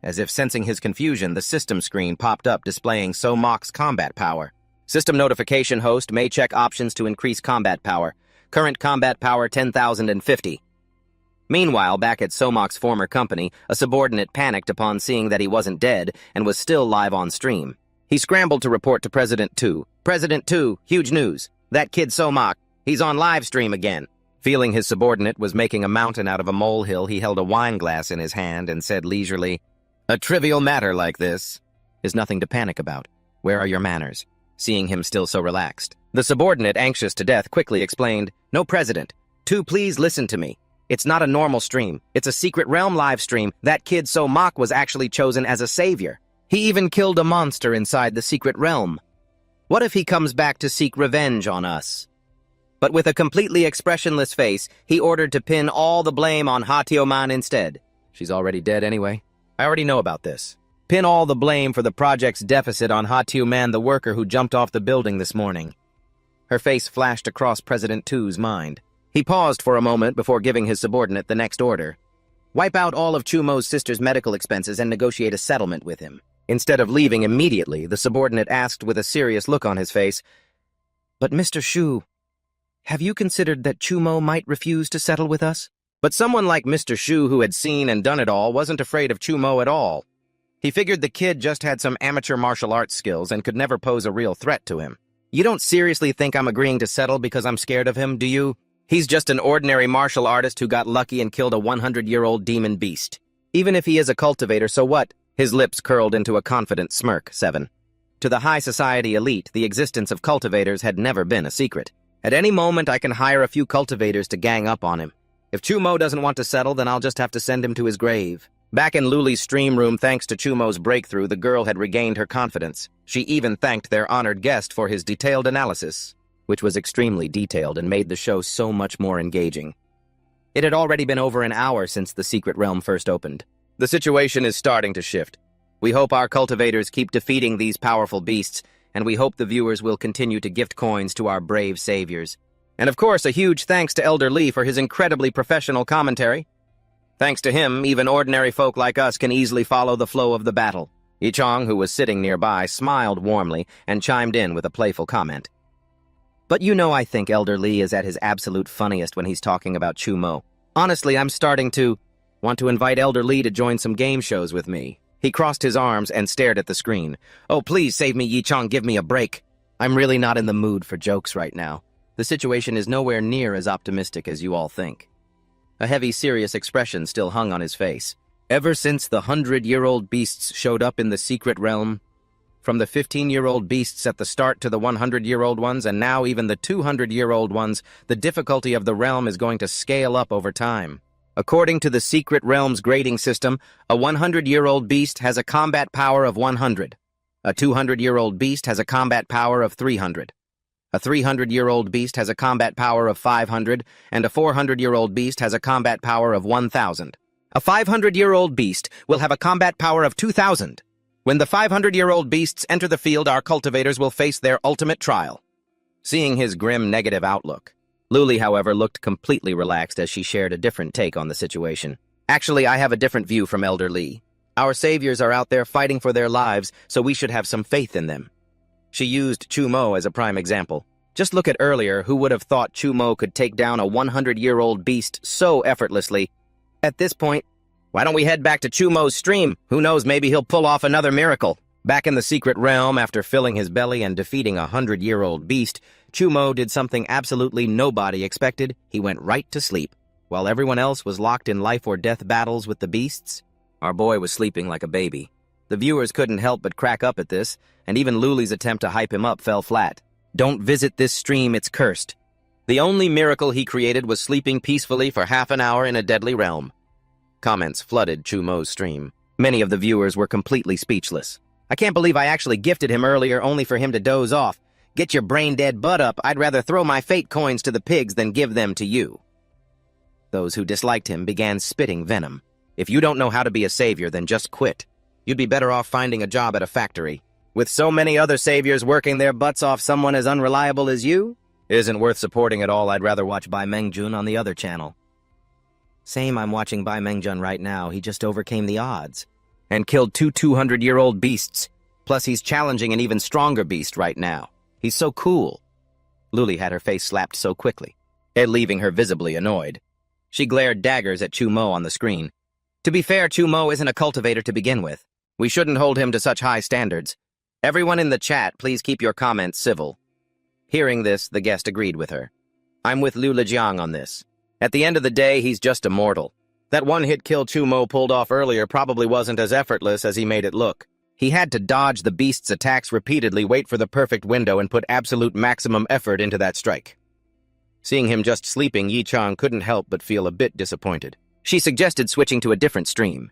As if sensing his confusion, the system screen popped up displaying Somock's combat power. System notification host may check options to increase combat power. Current combat power 10,050. Meanwhile, back at Somock's former company, a subordinate panicked upon seeing that he wasn't dead and was still live on stream. He scrambled to report to President 2. "President 2, huge news. That kid Somock, he's on live stream again." Feeling his subordinate was making a mountain out of a molehill, he held a wine glass in his hand and said leisurely, "A trivial matter like this is nothing to panic about. Where are your manners?" Seeing him still so relaxed. The subordinate, anxious to death, quickly explained, "No, President. 2, please listen to me. It's not a normal stream. It's a secret realm live stream. That kid Somock was actually chosen as a savior. He even killed a monster inside the secret realm. What if he comes back to seek revenge on us?" But with a completely expressionless face, he ordered to pin all the blame on Hatioman instead. "She's already dead anyway. I already know about this. Pin all the blame for the project's deficit on Hatioman, the worker who jumped off the building this morning." Her face flashed across President 2's mind. He paused for a moment before giving his subordinate the next order. "Wipe out all of Chumo's sister's medical expenses and negotiate a settlement with him." Instead of leaving immediately, the subordinate asked with a serious look on his face, "But Mr. Shu, have you considered that Chumo might refuse to settle with us?" But someone like Mr. Shu, who had seen and done it all, wasn't afraid of Chumo at all. He figured the kid just had some amateur martial arts skills and could never pose a real threat to him. "You don't seriously think I'm agreeing to settle because I'm scared of him, do you? He's just an ordinary martial artist who got lucky and killed a 100-year-old demon beast. Even if he is a cultivator, so what?" His lips curled into a confident smirk. 7. To the high society elite, the existence of cultivators had never been a secret. "At any moment, I can hire a few cultivators to gang up on him. If Chumo doesn't want to settle, then I'll just have to send him to his grave." Back in Luli's stream room, thanks to Chumo's breakthrough, the girl had regained her confidence. She even thanked their honored guest for his detailed analysis, which was extremely detailed and made the show so much more engaging. It had already been over an hour since the secret realm first opened. The situation is starting to shift. We hope our cultivators keep defeating these powerful beasts, and we hope the viewers will continue to gift coins to our brave saviors. And of course, a huge thanks to Elder Lee for his incredibly professional commentary. Thanks to him, even ordinary folk like us can easily follow the flow of the battle. Yichong, who was sitting nearby, smiled warmly and chimed in with a playful comment. "But you know I think Elder Lee is at his absolute funniest when he's talking about Chumo. Honestly, I'm starting to want to invite Elder Lee to join some game shows with me." He crossed his arms and stared at the screen. "Oh, please save me, Yichong, give me a break. I'm really not in the mood for jokes right now. The situation is nowhere near as optimistic as you all think." A heavy, serious expression still hung on his face. Ever since the 100-year-old beasts showed up in the secret realm, from the 15-year-old beasts at the start to the 100-year-old ones, and now even the 200-year-old ones, the difficulty of the realm is going to scale up over time. According to the secret realm's grading system, a 100-year-old beast has a combat power of 100. A 200-year-old beast has a combat power of 300. A 300-year-old beast has a combat power of 500, and a 400-year-old beast has a combat power of 1,000. A 500-year-old beast will have a combat power of 2,000. When the 500-year-old beasts enter the field, our cultivators will face their ultimate trial. Seeing his grim, negative outlook, Luli, however, looked completely relaxed as she shared a different take on the situation. "Actually, I have a different view from Elder Lee. Our saviors are out there fighting for their lives, so we should have some faith in them. She used Chumo as a prime example. Just look at earlier, who would have thought Chumo could take down a 100-year-old beast so effortlessly? At this point, why don't we head back to Chumo's stream? Who knows, maybe he'll pull off another miracle. Back in the secret realm, after filling his belly and defeating a 100-year-old beast, Chumo did something absolutely nobody expected. He went right to sleep. While everyone else was locked in life-or-death battles with the beasts, our boy was sleeping like a baby. The viewers couldn't help but crack up at this, and even Luli's attempt to hype him up fell flat. Don't visit this stream, it's cursed. The only miracle he created was sleeping peacefully for half an hour in a deadly realm. Comments flooded Chumo's stream. Many of the viewers were completely speechless. I can't believe I actually gifted him earlier only for him to doze off. Get your brain-dead butt up. I'd rather throw my fate coins to the pigs than give them to you. Those who disliked him began spitting venom. If you don't know how to be a savior, then just quit. You'd be better off finding a job at a factory. With so many other saviors working their butts off, someone as unreliable as you isn't worth supporting at all. I'd rather watch Bai Mengjun on the other channel. Same, I'm watching Bai Mengjun right now. He just overcame the odds and killed two 200-year-old beasts. Plus, he's challenging an even stronger beast right now. He's so cool. Luli had her face slapped so quickly, leaving her visibly annoyed. She glared daggers at Chumo on the screen. To be fair, Chumo isn't a cultivator to begin with. We shouldn't hold him to such high standards. Everyone in the chat, please keep your comments civil. Hearing this, the guest agreed with her. I'm with Liu Lijiang on this. At the end of the day, he's just a mortal. That one-hit kill Chumo pulled off earlier probably wasn't as effortless as he made it look. He had to dodge the beast's attacks repeatedly, wait for the perfect window, and put absolute maximum effort into that strike. Seeing him just sleeping, Yi Chang couldn't help but feel a bit disappointed. She suggested switching to a different stream.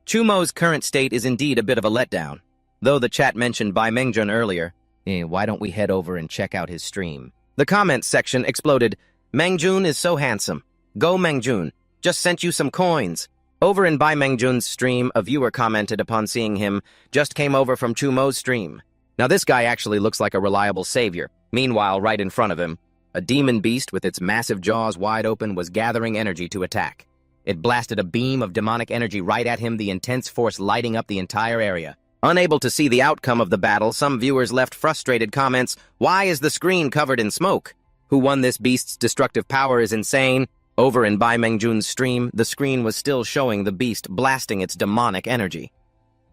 Chumo's current state is indeed a bit of a letdown. Though the chat mentioned Bai Mengjun earlier, why don't we head over and check out his stream? The comments section exploded. Mengjun is so handsome. Go Mengjun. Just sent you some coins. Over in Bai Mengjun's stream, a viewer commented upon seeing him, just came over from Chumo's stream. Now this guy actually looks like a reliable savior. Meanwhile, right in front of him, a demon beast with its massive jaws wide open was gathering energy to attack. It blasted a beam of demonic energy right at him, the intense force lighting up the entire area. Unable to see the outcome of the battle, some viewers left frustrated comments. Why is the screen covered in smoke? Who won this beast's destructive power is insane. Over in Bai Mengjun's stream, the screen was still showing the beast blasting its demonic energy.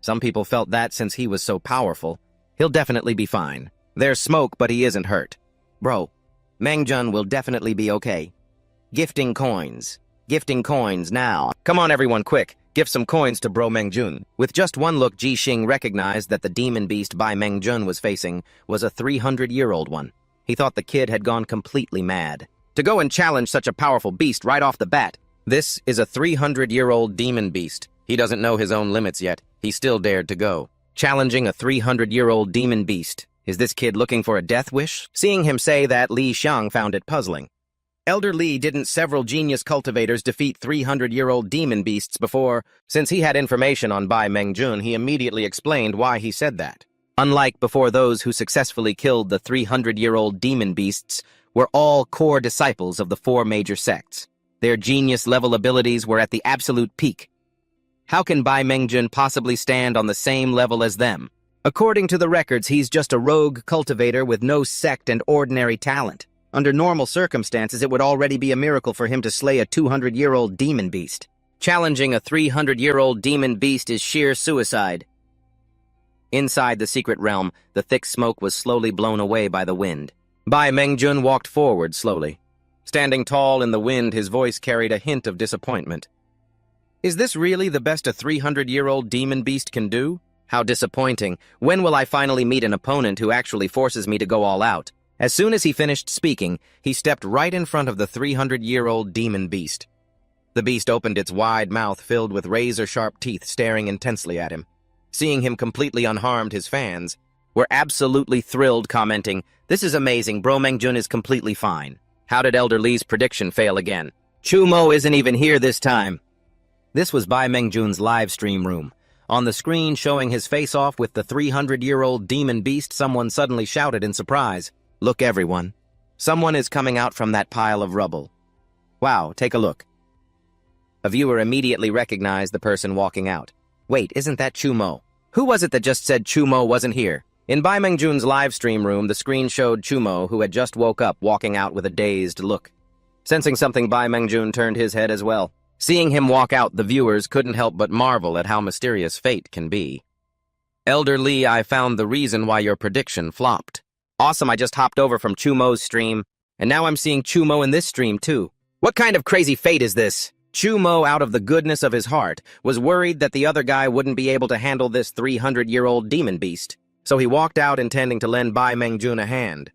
Some people felt that since he was so powerful, he'll definitely be fine. There's smoke, but he isn't hurt. Bro, Mengjun will definitely be okay. Gifting coins. Gifting coins now. Come on everyone, quick. Gift some coins to Bro Mengjun. With just one look, Ji Xing recognized that the demon beast Bai Mengjun was facing was a 300-year-old one. He thought the kid had gone completely mad. To go and challenge such a powerful beast right off the bat. This is a 300-year-old demon beast. He doesn't know his own limits yet. He still dared to go. Challenging a 300-year-old demon beast. Is this kid looking for a death wish? Seeing him say that, Li Xiang found it puzzling. Elder Li, didn't several genius cultivators defeat 300-year-old demon beasts before? Since he had information on Bai Mengjun, he immediately explained why he said that. Unlike before, those who successfully killed the 300-year-old demon beasts were all core disciples of the four major sects. Their genius-level abilities were at the absolute peak. How can Bai Mengjun possibly stand on the same level as them? According to the records, he's just a rogue cultivator with no sect and ordinary talent. Under normal circumstances, it would already be a miracle for him to slay a 200-year-old demon beast. Challenging a 300-year-old demon beast is sheer suicide. Inside the secret realm, the thick smoke was slowly blown away by the wind. Bai Mengjun walked forward slowly. Standing tall in the wind, his voice carried a hint of disappointment. Is this really the best a 300-year-old demon beast can do? How disappointing. When will I finally meet an opponent who actually forces me to go all out? As soon as he finished speaking, he stepped right in front of the 300-year-old demon beast. The beast opened its wide mouth filled with razor-sharp teeth, staring intensely at him. Seeing him completely unharmed, his fans were absolutely thrilled, commenting, "This is amazing, Bro Mengjun is completely fine. How did Elder Li's prediction fail again? Chumo isn't even here this time." This was Bai Mengjun's live stream room. On the screen showing his face-off with the 300-year-old demon beast, someone suddenly shouted in surprise, "Look everyone. Someone is coming out from that pile of rubble. Wow, take a look." A viewer immediately recognized the person walking out. Wait, isn't that Chumo? Who was it that just said Chumo wasn't here? In Bai Mengjun's live stream room, the screen showed Chumo, who had just woke up, walking out with a dazed look. Sensing something, Bai Mengjun turned his head as well. Seeing him walk out, the viewers couldn't help but marvel at how mysterious fate can be. Elder Lee, I found the reason why your prediction flopped. Awesome, I just hopped over from Chumo's stream, and now I'm seeing Chumo in this stream too. What kind of crazy fate is this? Chumo, out of the goodness of his heart, was worried that the other guy wouldn't be able to handle this 300-year-old demon beast, so he walked out intending to lend Bai Mengjun a hand.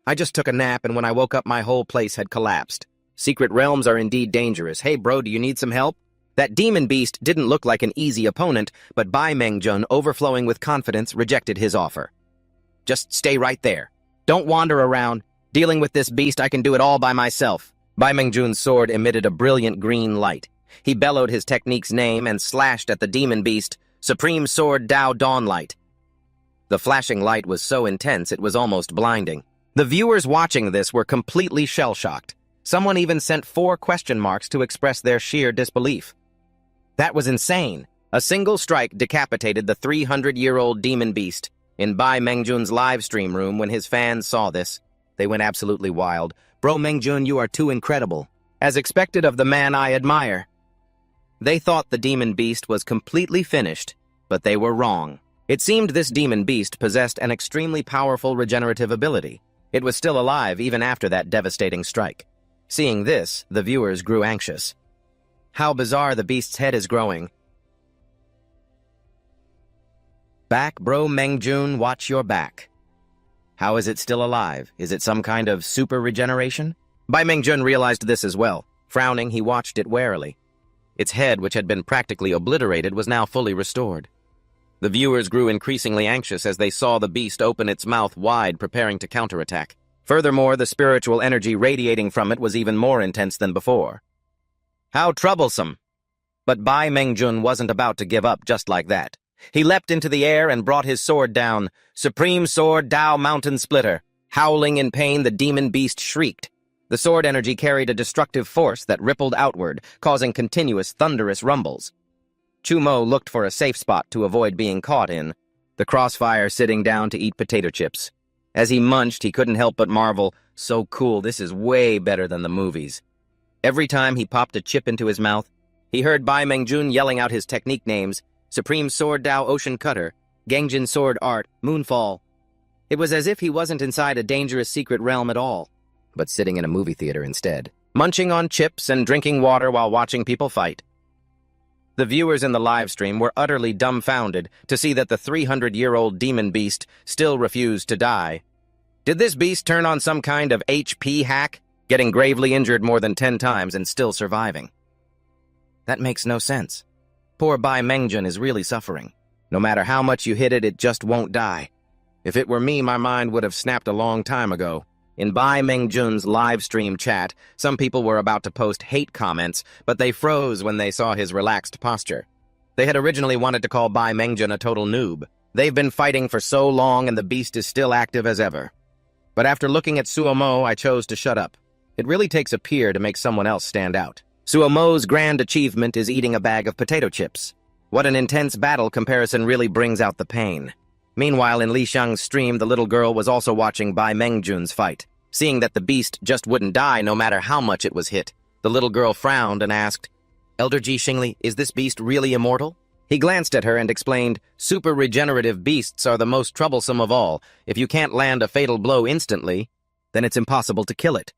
I just took a nap, and when I woke up, my whole place had collapsed. Secret realms are indeed dangerous. Hey, bro, do you need some help? That demon beast didn't look like an easy opponent, but Bai Mengjun, overflowing with confidence, rejected his offer. Just stay right there. Don't wander around. Dealing with this beast, I can do it all by myself. Bai Mengjun's sword emitted a brilliant green light. He bellowed his technique's name and slashed at the demon beast, Supreme Sword Dao Dawnlight. The flashing light was so intense it was almost blinding. The viewers watching this were completely shell-shocked. Someone even sent 4 question marks to express their sheer disbelief. That was insane. A single strike decapitated the 300-year-old demon beast. In Bai Mengjun's live stream room, when his fans saw this, they went absolutely wild. Bro Mengjun, you are too incredible. As expected of the man I admire. They thought the demon beast was completely finished, but they were wrong. It seemed this demon beast possessed an extremely powerful regenerative ability. It was still alive even after that devastating strike. Seeing this, the viewers grew anxious. How bizarre the beast's head is growing. Back, bro Mengjun, watch your back. How is it still alive? Is it some kind of super regeneration? Bai Mengjun realized this as well. Frowning, he watched it warily. Its head, which had been practically obliterated, was now fully restored. The viewers grew increasingly anxious as they saw the beast open its mouth wide, preparing to counterattack. Furthermore, the spiritual energy radiating from it was even more intense than before. How troublesome! But Bai Mengjun wasn't about to give up just like that. He leapt into the air and brought his sword down, Supreme Sword Dao Mountain Splitter. Howling in pain, the demon beast shrieked. The sword energy carried a destructive force that rippled outward, causing continuous thunderous rumbles. Chumo looked for a safe spot to avoid being caught in, the crossfire sitting down to eat potato chips. As he munched, he couldn't help but marvel, so cool, this is way better than the movies. Every time he popped a chip into his mouth, he heard Bai Mengjun yelling out his technique names, Supreme Sword Dao Ocean Cutter, Gangjin Sword Art, Moonfall. It was as if he wasn't inside a dangerous secret realm at all, but sitting in a movie theater instead, munching on chips and drinking water while watching people fight. The viewers in the live stream were utterly dumbfounded to see that the 300-year-old demon beast still refused to die. Did this beast turn on some kind of HP hack, getting gravely injured more than 10 times and still surviving? That makes no sense. Poor Bai Mengjun is really suffering. No matter how much you hit it, it just won't die. If it were me, my mind would have snapped a long time ago. In Bai Mengjun's live stream chat, some people were about to post hate comments, but they froze when they saw his relaxed posture. They had originally wanted to call Bai Mengjun a total noob. They've been fighting for so long and the beast is still active as ever. But after looking at Suomo, I chose to shut up. It really takes a peer to make someone else stand out. Suomo's grand achievement is eating a bag of potato chips. What an intense battle comparison really brings out the pain. Meanwhile, in Li Xiang's stream, the little girl was also watching Bai Mengjun's fight. Seeing that the beast just wouldn't die no matter how much it was hit, the little girl frowned and asked, Elder Ji Xingli, is this beast really immortal? He glanced at her and explained, super regenerative beasts are the most troublesome of all. If you can't land a fatal blow instantly, then it's impossible to kill it.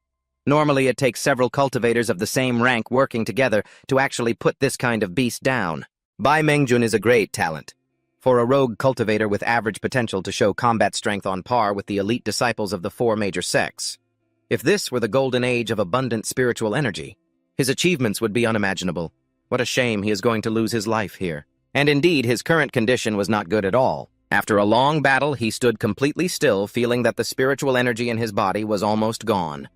Normally, it takes several cultivators of the same rank working together to actually put this kind of beast down. Bai Mengjun is a great talent. For a rogue cultivator with average potential to show combat strength on par with the elite disciples of the 4 major sects. If this were the golden age of abundant spiritual energy, his achievements would be unimaginable. What a shame he is going to lose his life here. And indeed, his current condition was not good at all. After a long battle, he stood completely still, feeling that the spiritual energy in his body was almost gone.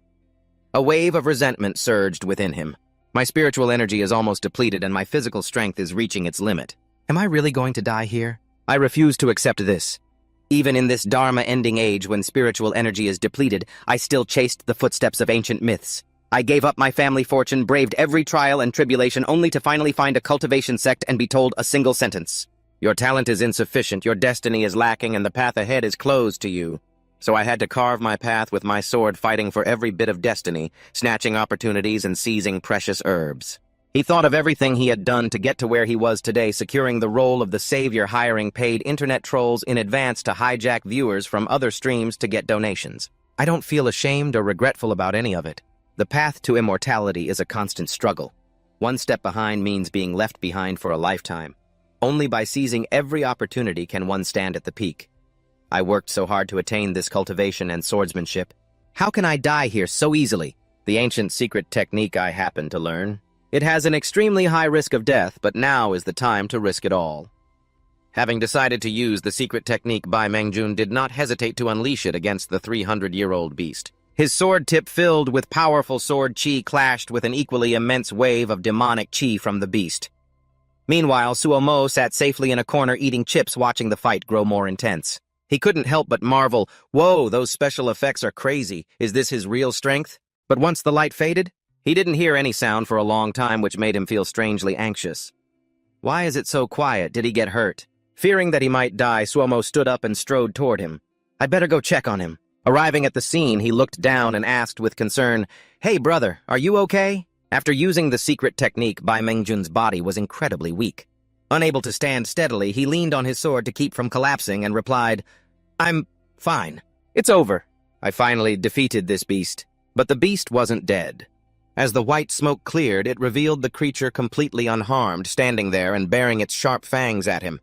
A wave of resentment surged within him. My spiritual energy is almost depleted and my physical strength is reaching its limit. Am I really going to die here? I refuse to accept this. Even in this Dharma-ending age when spiritual energy is depleted, I still chased the footsteps of ancient myths. I gave up my family fortune, braved every trial and tribulation only to finally find a cultivation sect and be told a single sentence. Your talent is insufficient, your destiny is lacking, and the path ahead is closed to you. So I had to carve my path with my sword, fighting for every bit of destiny, snatching opportunities and seizing precious herbs. He thought of everything he had done to get to where he was today, securing the role of the savior, hiring paid internet trolls in advance to hijack viewers from other streams to get donations. I don't feel ashamed or regretful about any of it. The path to immortality is a constant struggle. One step behind means being left behind for a lifetime. Only by seizing every opportunity can one stand at the peak. I worked so hard to attain this cultivation and swordsmanship. How can I die here so easily? The ancient secret technique I happened to learn. It has an extremely high risk of death, but now is the time to risk it all. Having decided to use the secret technique, Bai Mengjun did not hesitate to unleash it against the 300-year-old beast. His sword tip, filled with powerful sword chi, clashed with an equally immense wave of demonic chi from the beast. Meanwhile, Suomo sat safely in a corner eating chips, watching the fight grow more intense. He couldn't help but marvel, "Whoa, those special effects are crazy. Is this his real strength?" But once the light faded, he didn't hear any sound for a long time, which made him feel strangely anxious. Why is it so quiet? Did he get hurt? Fearing that he might die, Suomo stood up and strode toward him. "I'd better go check on him." Arriving at the scene, he looked down and asked with concern, "Hey, brother, are you okay?" After using the secret technique, Bai Mengjun's body was incredibly weak. Unable to stand steadily, he leaned on his sword to keep from collapsing and replied, "I'm fine. It's over. I finally defeated this beast." But the beast wasn't dead. As the white smoke cleared, it revealed the creature completely unharmed, standing there and baring its sharp fangs at him.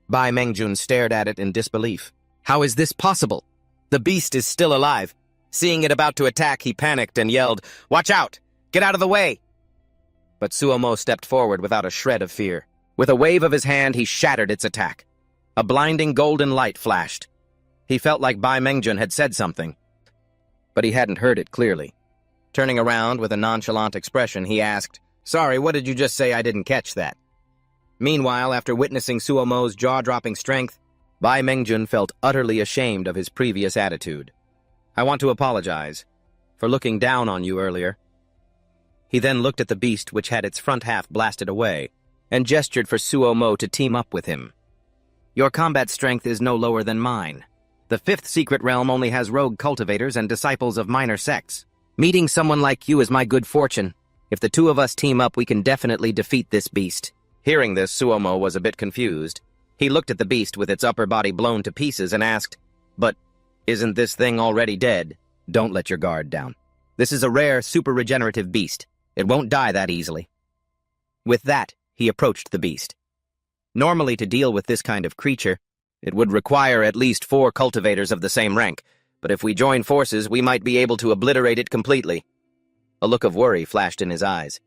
Bai Mengjun stared at it in disbelief. How is this possible? The beast is still alive. Seeing it about to attack, he panicked and yelled, "Watch out! Get out of the way!" But Suomo stepped forward without a shred of fear. With a wave of his hand, he shattered its attack. A blinding golden light flashed. He felt like Bai Mengjun had said something, but he hadn't heard it clearly. Turning around with a nonchalant expression, he asked, "Sorry, what did you just say? I didn't catch that." Meanwhile, after witnessing Suomo's jaw-dropping strength, Bai Mengjun felt utterly ashamed of his previous attitude. "I want to apologize for looking down on you earlier." He then looked at the beast, which had its front half blasted away, and gestured for Suomo to team up with him. "Your combat strength is no lower than mine. The 5th secret realm only has rogue cultivators and disciples of minor sects. Meeting someone like you is my good fortune. If the two of us team up, we can definitely defeat this beast." Hearing this, Suomo was a bit confused. He looked at the beast with its upper body blown to pieces and asked, "But isn't this thing already dead?" "Don't let your guard down. This is a rare, super-regenerative beast. It won't die that easily." With that, he approached the beast. Normally, to deal with this kind of creature, it would require at least 4 cultivators of the same rank, but if we join forces, we might be able to obliterate it completely. A look of worry flashed in his eyes.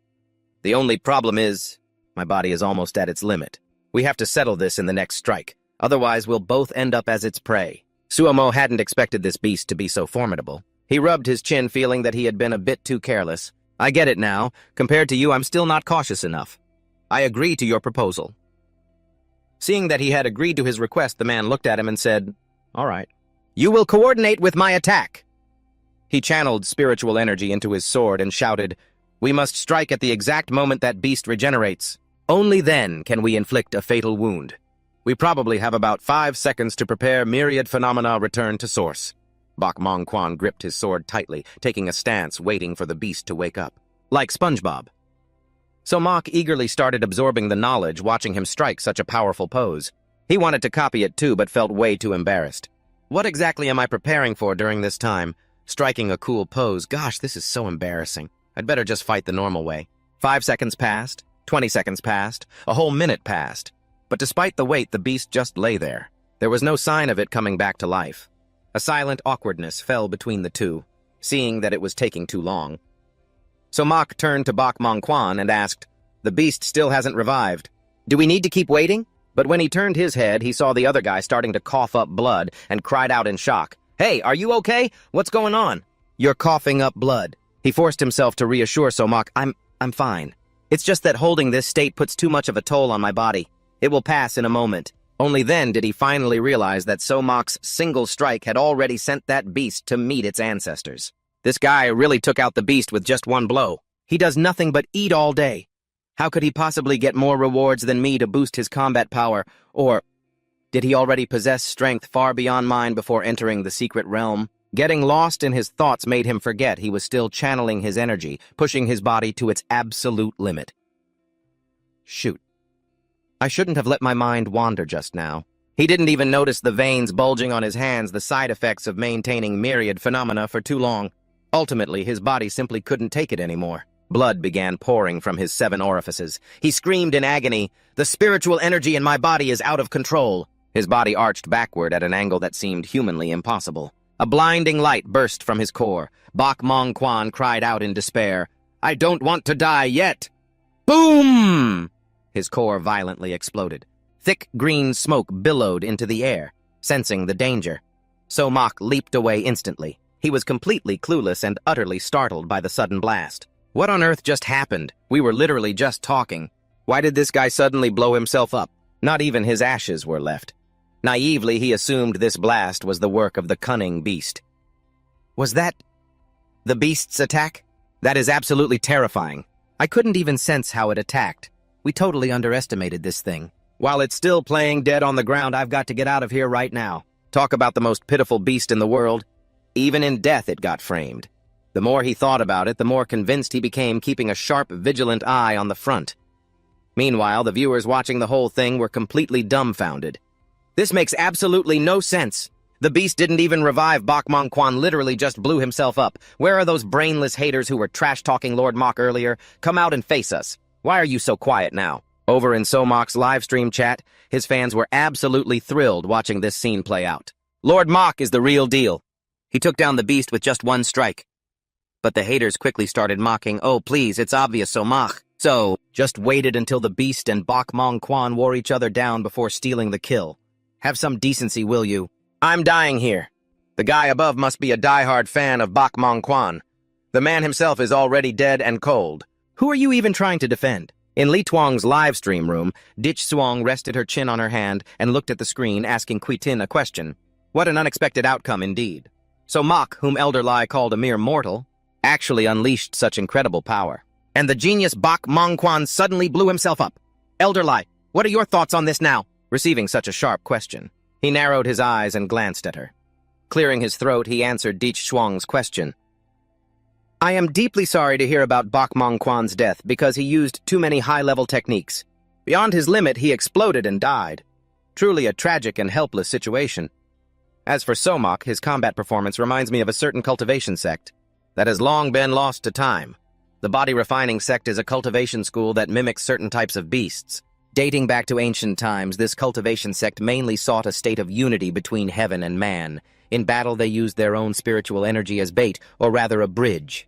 "The only problem is, my body is almost at its limit. We have to settle this in the next strike, otherwise we'll both end up as its prey." Suomo hadn't expected this beast to be so formidable. He rubbed his chin, feeling that he had been a bit too careless. "I get it now. Compared to you, I'm still not cautious enough. I agree to your proposal." Seeing that he had agreed to his request, the man looked at him and said, "All right. You will coordinate with my attack." He channeled spiritual energy into his sword and shouted, "We must strike at the exact moment that beast regenerates. Only then can we inflict a fatal wound. We probably have about 5 seconds to prepare. Myriad phenomena return to source." Bak Mongquan gripped his sword tightly, taking a stance, waiting for the beast to wake up. Like SpongeBob. So Mok eagerly started absorbing the knowledge, watching him strike such a powerful pose. He wanted to copy it too, but felt way too embarrassed. What exactly am I preparing for during this time? Striking a cool pose. Gosh, this is so embarrassing. I'd better just fight the normal way. 5 seconds passed. 20 seconds passed. A whole minute passed. But despite the wait, the beast just lay there. There was no sign of it coming back to life. A silent awkwardness fell between the two, seeing that it was taking too long. So Mok turned to Bak Mongquan and asked, "The beast still hasn't revived. Do we need to keep waiting?" But when he turned his head, he saw the other guy starting to cough up blood and cried out in shock. "Hey, are you okay? What's going on?" "You're coughing up blood." He forced himself to reassure Somak, I'm fine. It's just that holding this state puts too much of a toll on my body. It will pass in a moment." Only then did he finally realize that Somak's single strike had already sent that beast to meet its ancestors. This guy really took out the beast with just one blow. He does nothing but eat all day. How could he possibly get more rewards than me to boost his combat power? Or did he already possess strength far beyond mine before entering the secret realm? Getting lost in his thoughts made him forget he was still channeling his energy, pushing his body to its absolute limit. Shoot. I shouldn't have let my mind wander just now. He didn't even notice the veins bulging on his hands, the side effects of maintaining myriad phenomena for too long. Ultimately, his body simply couldn't take it anymore. Blood began pouring from his 7 orifices. He screamed in agony, "The spiritual energy in my body is out of control." His body arched backward at an angle that seemed humanly impossible. A blinding light burst from his core. Bak Mong Quan cried out in despair, "I don't want to die yet!" Boom! His core violently exploded. Thick green smoke billowed into the air, sensing the danger. Somak leaped away instantly. He was completely clueless and utterly startled by the sudden blast. What on earth just happened? We were literally just talking. Why did this guy suddenly blow himself up? Not even his ashes were left. Naively, he assumed this blast was the work of the cunning beast. Was that the beast's attack? That is absolutely terrifying. I couldn't even sense how it attacked. We totally underestimated this thing. While it's still playing dead on the ground, I've got to get out of here right now. Talk about the most pitiful beast in the world. Even in death, it got framed. The more he thought about it, the more convinced he became, keeping a sharp, vigilant eye on the front. Meanwhile, the viewers watching the whole thing were completely dumbfounded. This makes absolutely no sense. The beast didn't even revive. Bak Mong Quan literally just blew himself up. Where are those brainless haters who were trash-talking Lord Mok earlier? Come out and face us. Why are you so quiet now? Over in Somok's livestream chat, his fans were absolutely thrilled watching this scene play out. Lord Mok is the real deal. He took down the beast with just one strike. But the haters quickly started mocking, "Oh, please, it's obvious, Somok." So, just waited until the beast and Bak Mong Quan wore each other down before stealing the kill. Have some decency, will you? I'm dying here. The guy above must be a diehard fan of Bak Mong Quan. The man himself is already dead and cold. Who are you even trying to defend? In Li Tuong's live stream room, Dich Suong rested her chin on her hand and looked at the screen, asking Quitin a question. What an unexpected outcome indeed. So Mok, whom Elder Lai called a mere mortal, actually unleashed such incredible power. And the genius Bak Mong Quan suddenly blew himself up. Elder Lai, what are your thoughts on this now? Receiving such a sharp question, he narrowed his eyes and glanced at her. Clearing his throat, he answered Dich Suong's question. I am deeply sorry to hear about Bak Mong Quan's death because he used too many high-level techniques. Beyond his limit, he exploded and died. Truly a tragic and helpless situation. As for Somok, his combat performance reminds me of a certain cultivation sect that has long been lost to time. The body refining sect is a cultivation school that mimics certain types of beasts. Dating back to ancient times, this cultivation sect mainly sought a state of unity between heaven and man. In battle, they used their own spiritual energy as bait, or rather a bridge,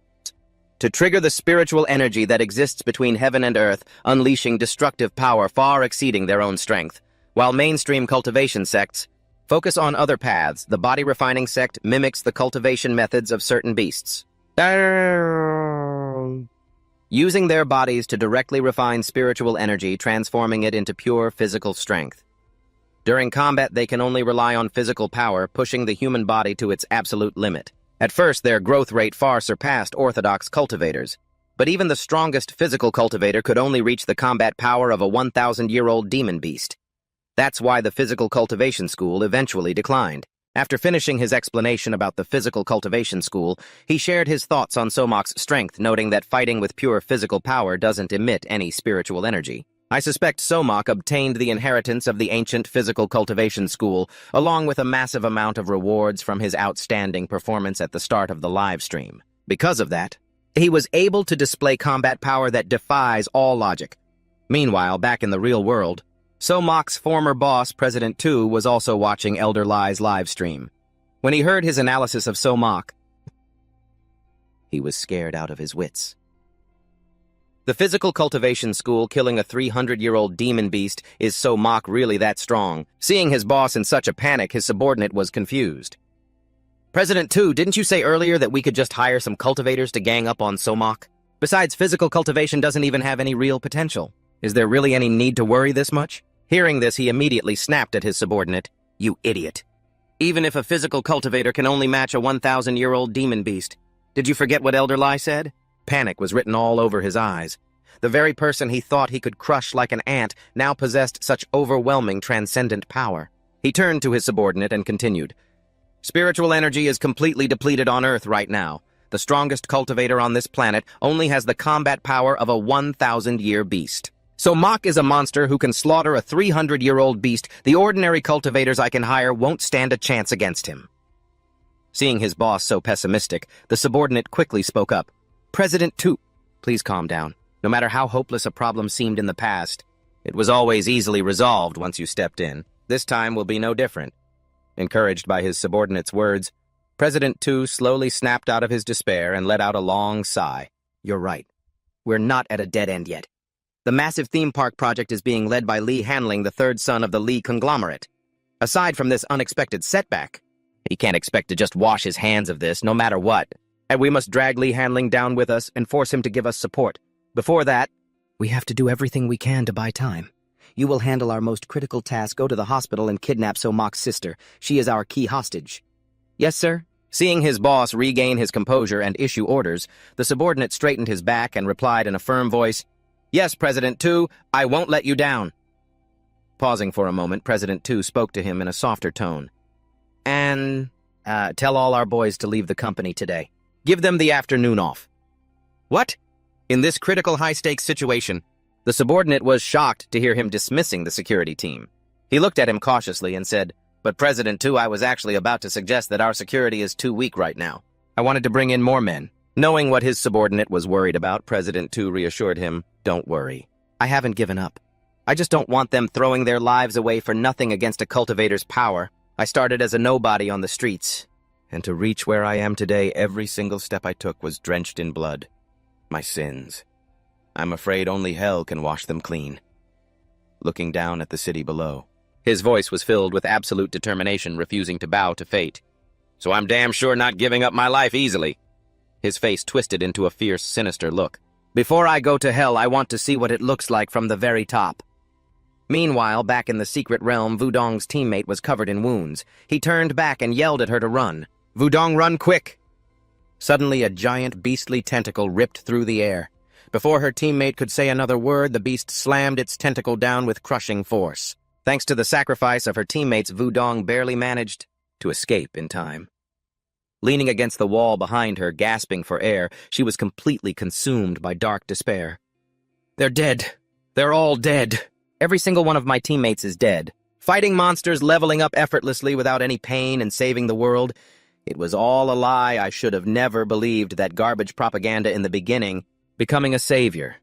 to trigger the spiritual energy that exists between heaven and earth, unleashing destructive power far exceeding their own strength. While mainstream cultivation sects focus on other paths, the body refining sect mimics the cultivation methods of certain beasts, using their bodies to directly refine spiritual energy, transforming it into pure physical strength. During combat, they can only rely on physical power, pushing the human body to its absolute limit. At first, their growth rate far surpassed orthodox cultivators, but even the strongest physical cultivator could only reach the combat power of a 1,000-year-old demon beast. That's why the physical cultivation school eventually declined. After finishing his explanation about the physical cultivation school, he shared his thoughts on Somok's strength, noting that fighting with pure physical power doesn't emit any spiritual energy. I suspect Somok obtained the inheritance of the ancient physical cultivation school, along with a massive amount of rewards from his outstanding performance at the start of the live stream. Because of that, he was able to display combat power that defies all logic. Meanwhile, back in the real world, Somok's former boss, President Tu, was also watching Elder Lai's live stream. When he heard his analysis of Somok, he was scared out of his wits. The physical cultivation school killing a 300-year-old demon beast, is Somok really that strong? Seeing his boss in such a panic, his subordinate was confused. President Tu, didn't you say earlier that we could just hire some cultivators to gang up on Somok? Besides, physical cultivation doesn't even have any real potential. Is there really any need to worry this much? Hearing this, he immediately snapped at his subordinate. You idiot. Even if a physical cultivator can only match a 1,000-year-old demon beast, Did you forget what Elder Lai said? Panic was written all over his eyes. The very person he thought he could crush like an ant now possessed such overwhelming transcendent power. He turned to his subordinate and continued. Spiritual energy is completely depleted on Earth right now. The strongest cultivator on this planet only has the combat power of a 1,000-year beast. So Mach is a monster who can slaughter a 300-year-old beast. The ordinary cultivators I can hire won't stand a chance against him. Seeing his boss so pessimistic, the subordinate quickly spoke up. President Tu, please calm down. No matter how hopeless a problem seemed in the past, it was always easily resolved once you stepped in. This time will be no different. Encouraged by his subordinate's words, President Tu slowly snapped out of his despair and let out a long sigh. You're right. We're not at a dead end yet. The massive theme park project is being led by Lee Hanling, the third son of the Lee conglomerate. Aside from this unexpected setback, he can't expect to just wash his hands of this, no matter what. And we must drag Lee Hanling down with us and force him to give us support. Before that, we have to do everything we can to buy time. You will handle our most critical task, go to the hospital and kidnap Somak's sister. She is our key hostage. Yes, sir? Seeing his boss regain his composure and issue orders, the subordinate straightened his back and replied in a firm voice, Yes, President Tu, I won't let you down. Pausing for a moment, President Tu spoke to him in a softer tone. And, tell all our boys to leave the company today. Give them the afternoon off. What? In this critical high-stakes situation, the subordinate was shocked to hear him dismissing the security team. He looked at him cautiously and said, But President Tu, I was actually about to suggest that our security is too weak right now. I wanted to bring in more men. Knowing what his subordinate was worried about, President Tu reassured him, Don't worry. I haven't given up. I just don't want them throwing their lives away for nothing against a cultivator's power. I started as a nobody on the streets, and to reach where I am today, every single step I took was drenched in blood. My sins. I'm afraid only hell can wash them clean. Looking down at the city below, his voice was filled with absolute determination, refusing to bow to fate. So I'm damn sure not giving up my life easily. His face twisted into a fierce, sinister look. Before I go to hell, I want to see what it looks like from the very top. Meanwhile, back in the secret realm, Wudong's teammate was covered in wounds. He turned back and yelled at her to run. Wudong, run quick! Suddenly, a giant, beastly tentacle ripped through the air. Before her teammate could say another word, the beast slammed its tentacle down with crushing force. Thanks to the sacrifice of her teammates, Wudong barely managed to escape in time. Leaning against the wall behind her, gasping for air, she was completely consumed by dark despair. They're dead. They're all dead. Every single one of my teammates is dead. Fighting monsters, leveling up effortlessly without any pain and saving the world. It was all a lie. I should have never believed that garbage propaganda in the beginning. Becoming a savior.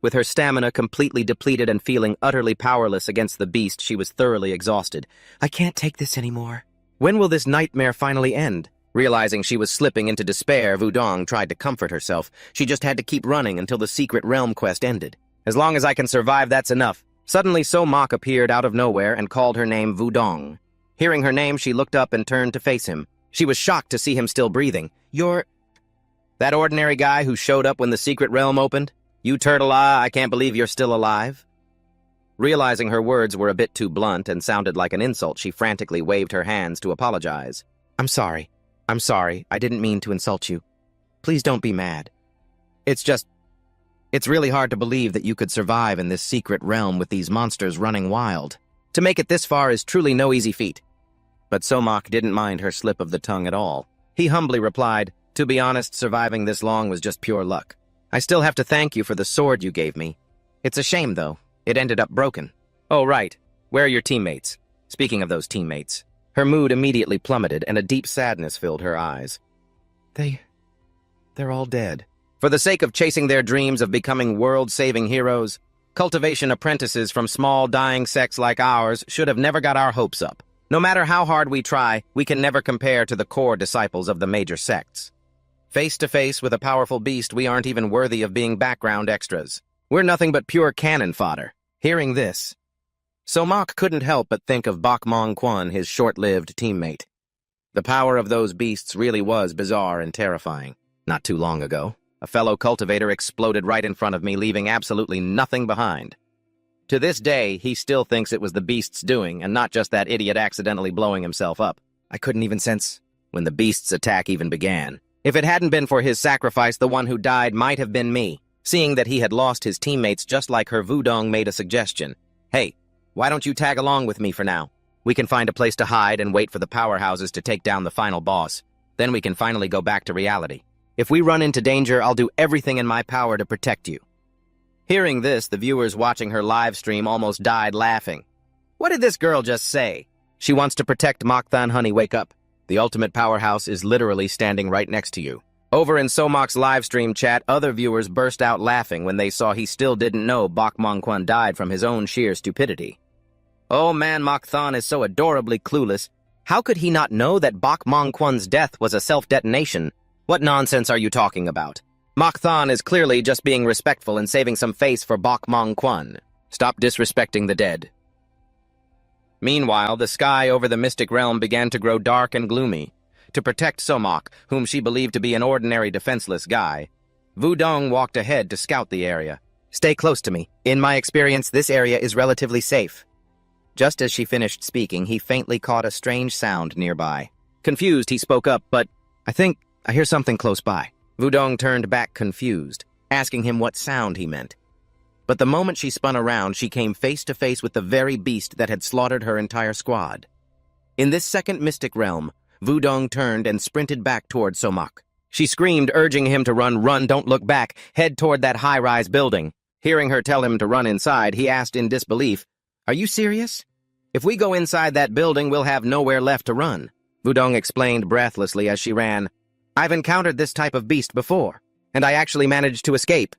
With her stamina completely depleted and feeling utterly powerless against the beast, she was thoroughly exhausted. I can't take this anymore. When will this nightmare finally end? Realizing she was slipping into despair, Wudong tried to comfort herself. She just had to keep running until the secret realm quest ended. As long as I can survive, that's enough. Suddenly, Somak appeared out of nowhere and called her name Wudong. Hearing her name, she looked up and turned to face him. She was shocked to see him still breathing. You're... that ordinary guy who showed up when the secret realm opened? You turtle, I can't believe you're still alive. Realizing her words were a bit too blunt and sounded like an insult, she frantically waved her hands to apologize. I'm sorry. I didn't mean to insult you. Please don't be mad. It's really hard to believe that you could survive in this secret realm with these monsters running wild. To make it this far is truly no easy feat. But Somak didn't mind her slip of the tongue at all. He humbly replied, To be honest, surviving this long was just pure luck. I still have to thank you for the sword you gave me. It's a shame, though. It ended up broken. Oh, right. Where are your teammates? Speaking of those teammates. Her mood immediately plummeted, and a deep sadness filled her eyes. They're all dead. For the sake of chasing their dreams of becoming world-saving heroes, cultivation apprentices from small, dying sects like ours should have never got our hopes up. No matter how hard we try, we can never compare to the core disciples of the major sects. Face to face with a powerful beast, we aren't even worthy of being background extras. We're nothing but pure cannon fodder. Hearing this, Somak couldn't help but think of Bak Mong Quan, his short-lived teammate. The power of those beasts really was bizarre and terrifying. Not too long ago, a fellow cultivator exploded right in front of me, leaving absolutely nothing behind. To this day, he still thinks it was the beast's doing, and not just that idiot accidentally blowing himself up. I couldn't even sense when the beast's attack even began. If it hadn't been for his sacrifice, the one who died might have been me. Seeing that he had lost his teammates just like her, Wudong made a suggestion. Hey, why don't you tag along with me for now? We can find a place to hide and wait for the powerhouses to take down the final boss. Then we can finally go back to reality. If we run into danger, I'll do everything in my power to protect you. Hearing this, the viewers watching her live stream almost died laughing. What did this girl just say? She wants to protect Mokthon. Honey, wake up. The ultimate powerhouse is literally standing right next to you. Over in Somok's live stream chat, other viewers burst out laughing when they saw he still didn't know Bok Mongquan died from his own sheer stupidity. Oh man, Mokthon is so adorably clueless. How could he not know that Bok Mongquan's death was a self-detonation? What nonsense are you talking about? Mokthon is clearly just being respectful and saving some face for Bok Mongquan. Stop disrespecting the dead. Meanwhile, the sky over the Mystic Realm began to grow dark and gloomy. To protect Somok, whom she believed to be an ordinary defenseless guy, Wudong walked ahead to scout the area. Stay close to me. In my experience, this area is relatively safe. Just as she finished speaking, he faintly caught a strange sound nearby. Confused, he spoke up, but I think I hear something close by. Wudong turned back confused, asking him what sound he meant. But the moment she spun around, she came face to face with the very beast that had slaughtered her entire squad. In this second Mystic Realm, Wudong turned and sprinted back toward Somok. She screamed, urging him to run, don't look back, head toward that high-rise building. Hearing her tell him to run inside, he asked in disbelief, Are you serious? If we go inside that building, we'll have nowhere left to run. Wudong explained breathlessly as she ran, I've encountered this type of beast before, and I actually managed to escape.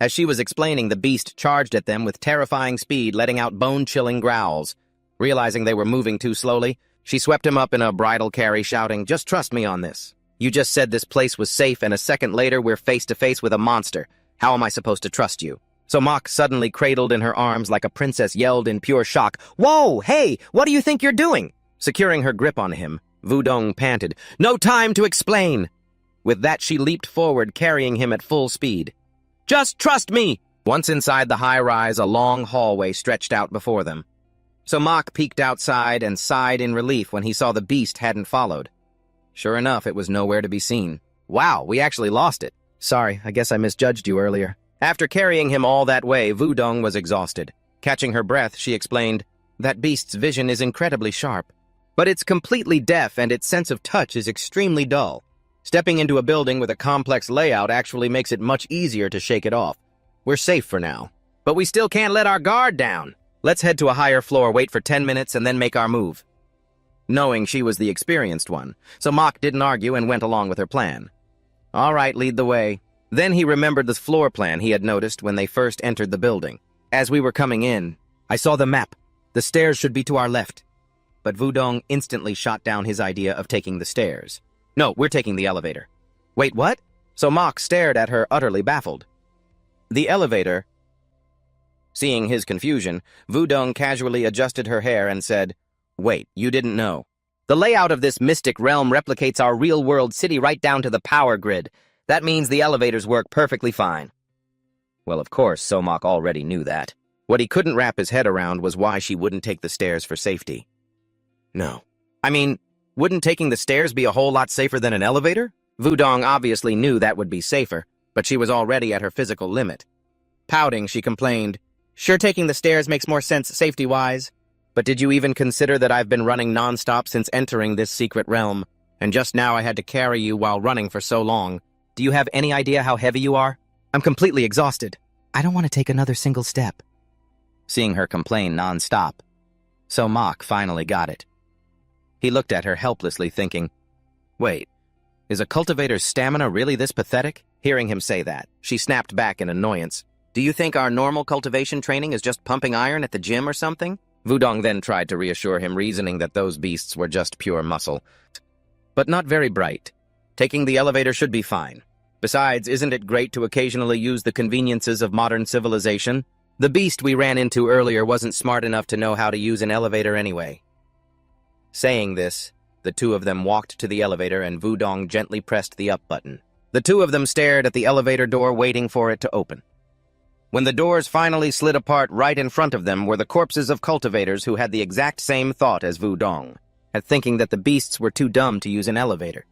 As she was explaining, the beast charged at them with terrifying speed, letting out bone-chilling growls. Realizing they were moving too slowly, she swept him up in a bridal carry, shouting, Just trust me on this. You just said this place was safe, and a second later we're face to face with a monster. How am I supposed to trust you? Somok, suddenly cradled in her arms like a princess, yelled in pure shock, Whoa! Hey! What do you think you're doing? Securing her grip on him, Wudong panted, No time to explain! With that, she leaped forward, carrying him at full speed. Just trust me! Once inside the high-rise, a long hallway stretched out before them. Somok peeked outside and sighed in relief when he saw the beast hadn't followed. Sure enough, it was nowhere to be seen. Wow, we actually lost it. Sorry, I guess I misjudged you earlier. After carrying him all that way, Wudong was exhausted. Catching her breath, she explained, That beast's vision is incredibly sharp, but it's completely deaf and its sense of touch is extremely dull. Stepping into a building with a complex layout actually makes it much easier to shake it off. We're safe for now, but we still can't let our guard down. Let's head to a higher floor, wait for 10 minutes, and then make our move. Knowing she was the experienced one, Somok didn't argue and went along with her plan. All right, lead the way. Then he remembered the floor plan he had noticed when they first entered the building. As we were coming in, I saw the map. The stairs should be to our left. But Wudong instantly shot down his idea of taking the stairs. No, we're taking the elevator. Wait, what? Somok stared at her, utterly baffled. The elevator. Seeing his confusion, Wudong casually adjusted her hair and said, Wait, you didn't know. The layout of this mystic realm replicates our real-world city right down to the power grid. That means the elevators work perfectly fine. Well, of course, Somok already knew that. What he couldn't wrap his head around was why she wouldn't take the stairs for safety. No. I mean, wouldn't taking the stairs be a whole lot safer than an elevator? Wudong obviously knew that would be safer, but she was already at her physical limit. Pouting, she complained, Sure, taking the stairs makes more sense safety-wise. But did you even consider that I've been running non-stop since entering this secret realm, and just now I had to carry you while running for so long? Do you have any idea how heavy you are? I'm completely exhausted. I don't want to take another single step. Seeing her complain non-stop, Somok finally got it. He looked at her helplessly, thinking, Wait, is a cultivator's stamina really this pathetic? Hearing him say that, she snapped back in annoyance. Do you think our normal cultivation training is just pumping iron at the gym or something? Wudong then tried to reassure him, reasoning that those beasts were just pure muscle. But not very bright. Taking the elevator should be fine. Besides, isn't it great to occasionally use the conveniences of modern civilization? The beast we ran into earlier wasn't smart enough to know how to use an elevator anyway. Saying this, the two of them walked to the elevator and Wudong gently pressed the up button. The two of them stared at the elevator door, waiting for it to open. When the doors finally slid apart, right in front of them were the corpses of cultivators who had the exact same thought as Wudong, at thinking that the beasts were too dumb to use an elevator.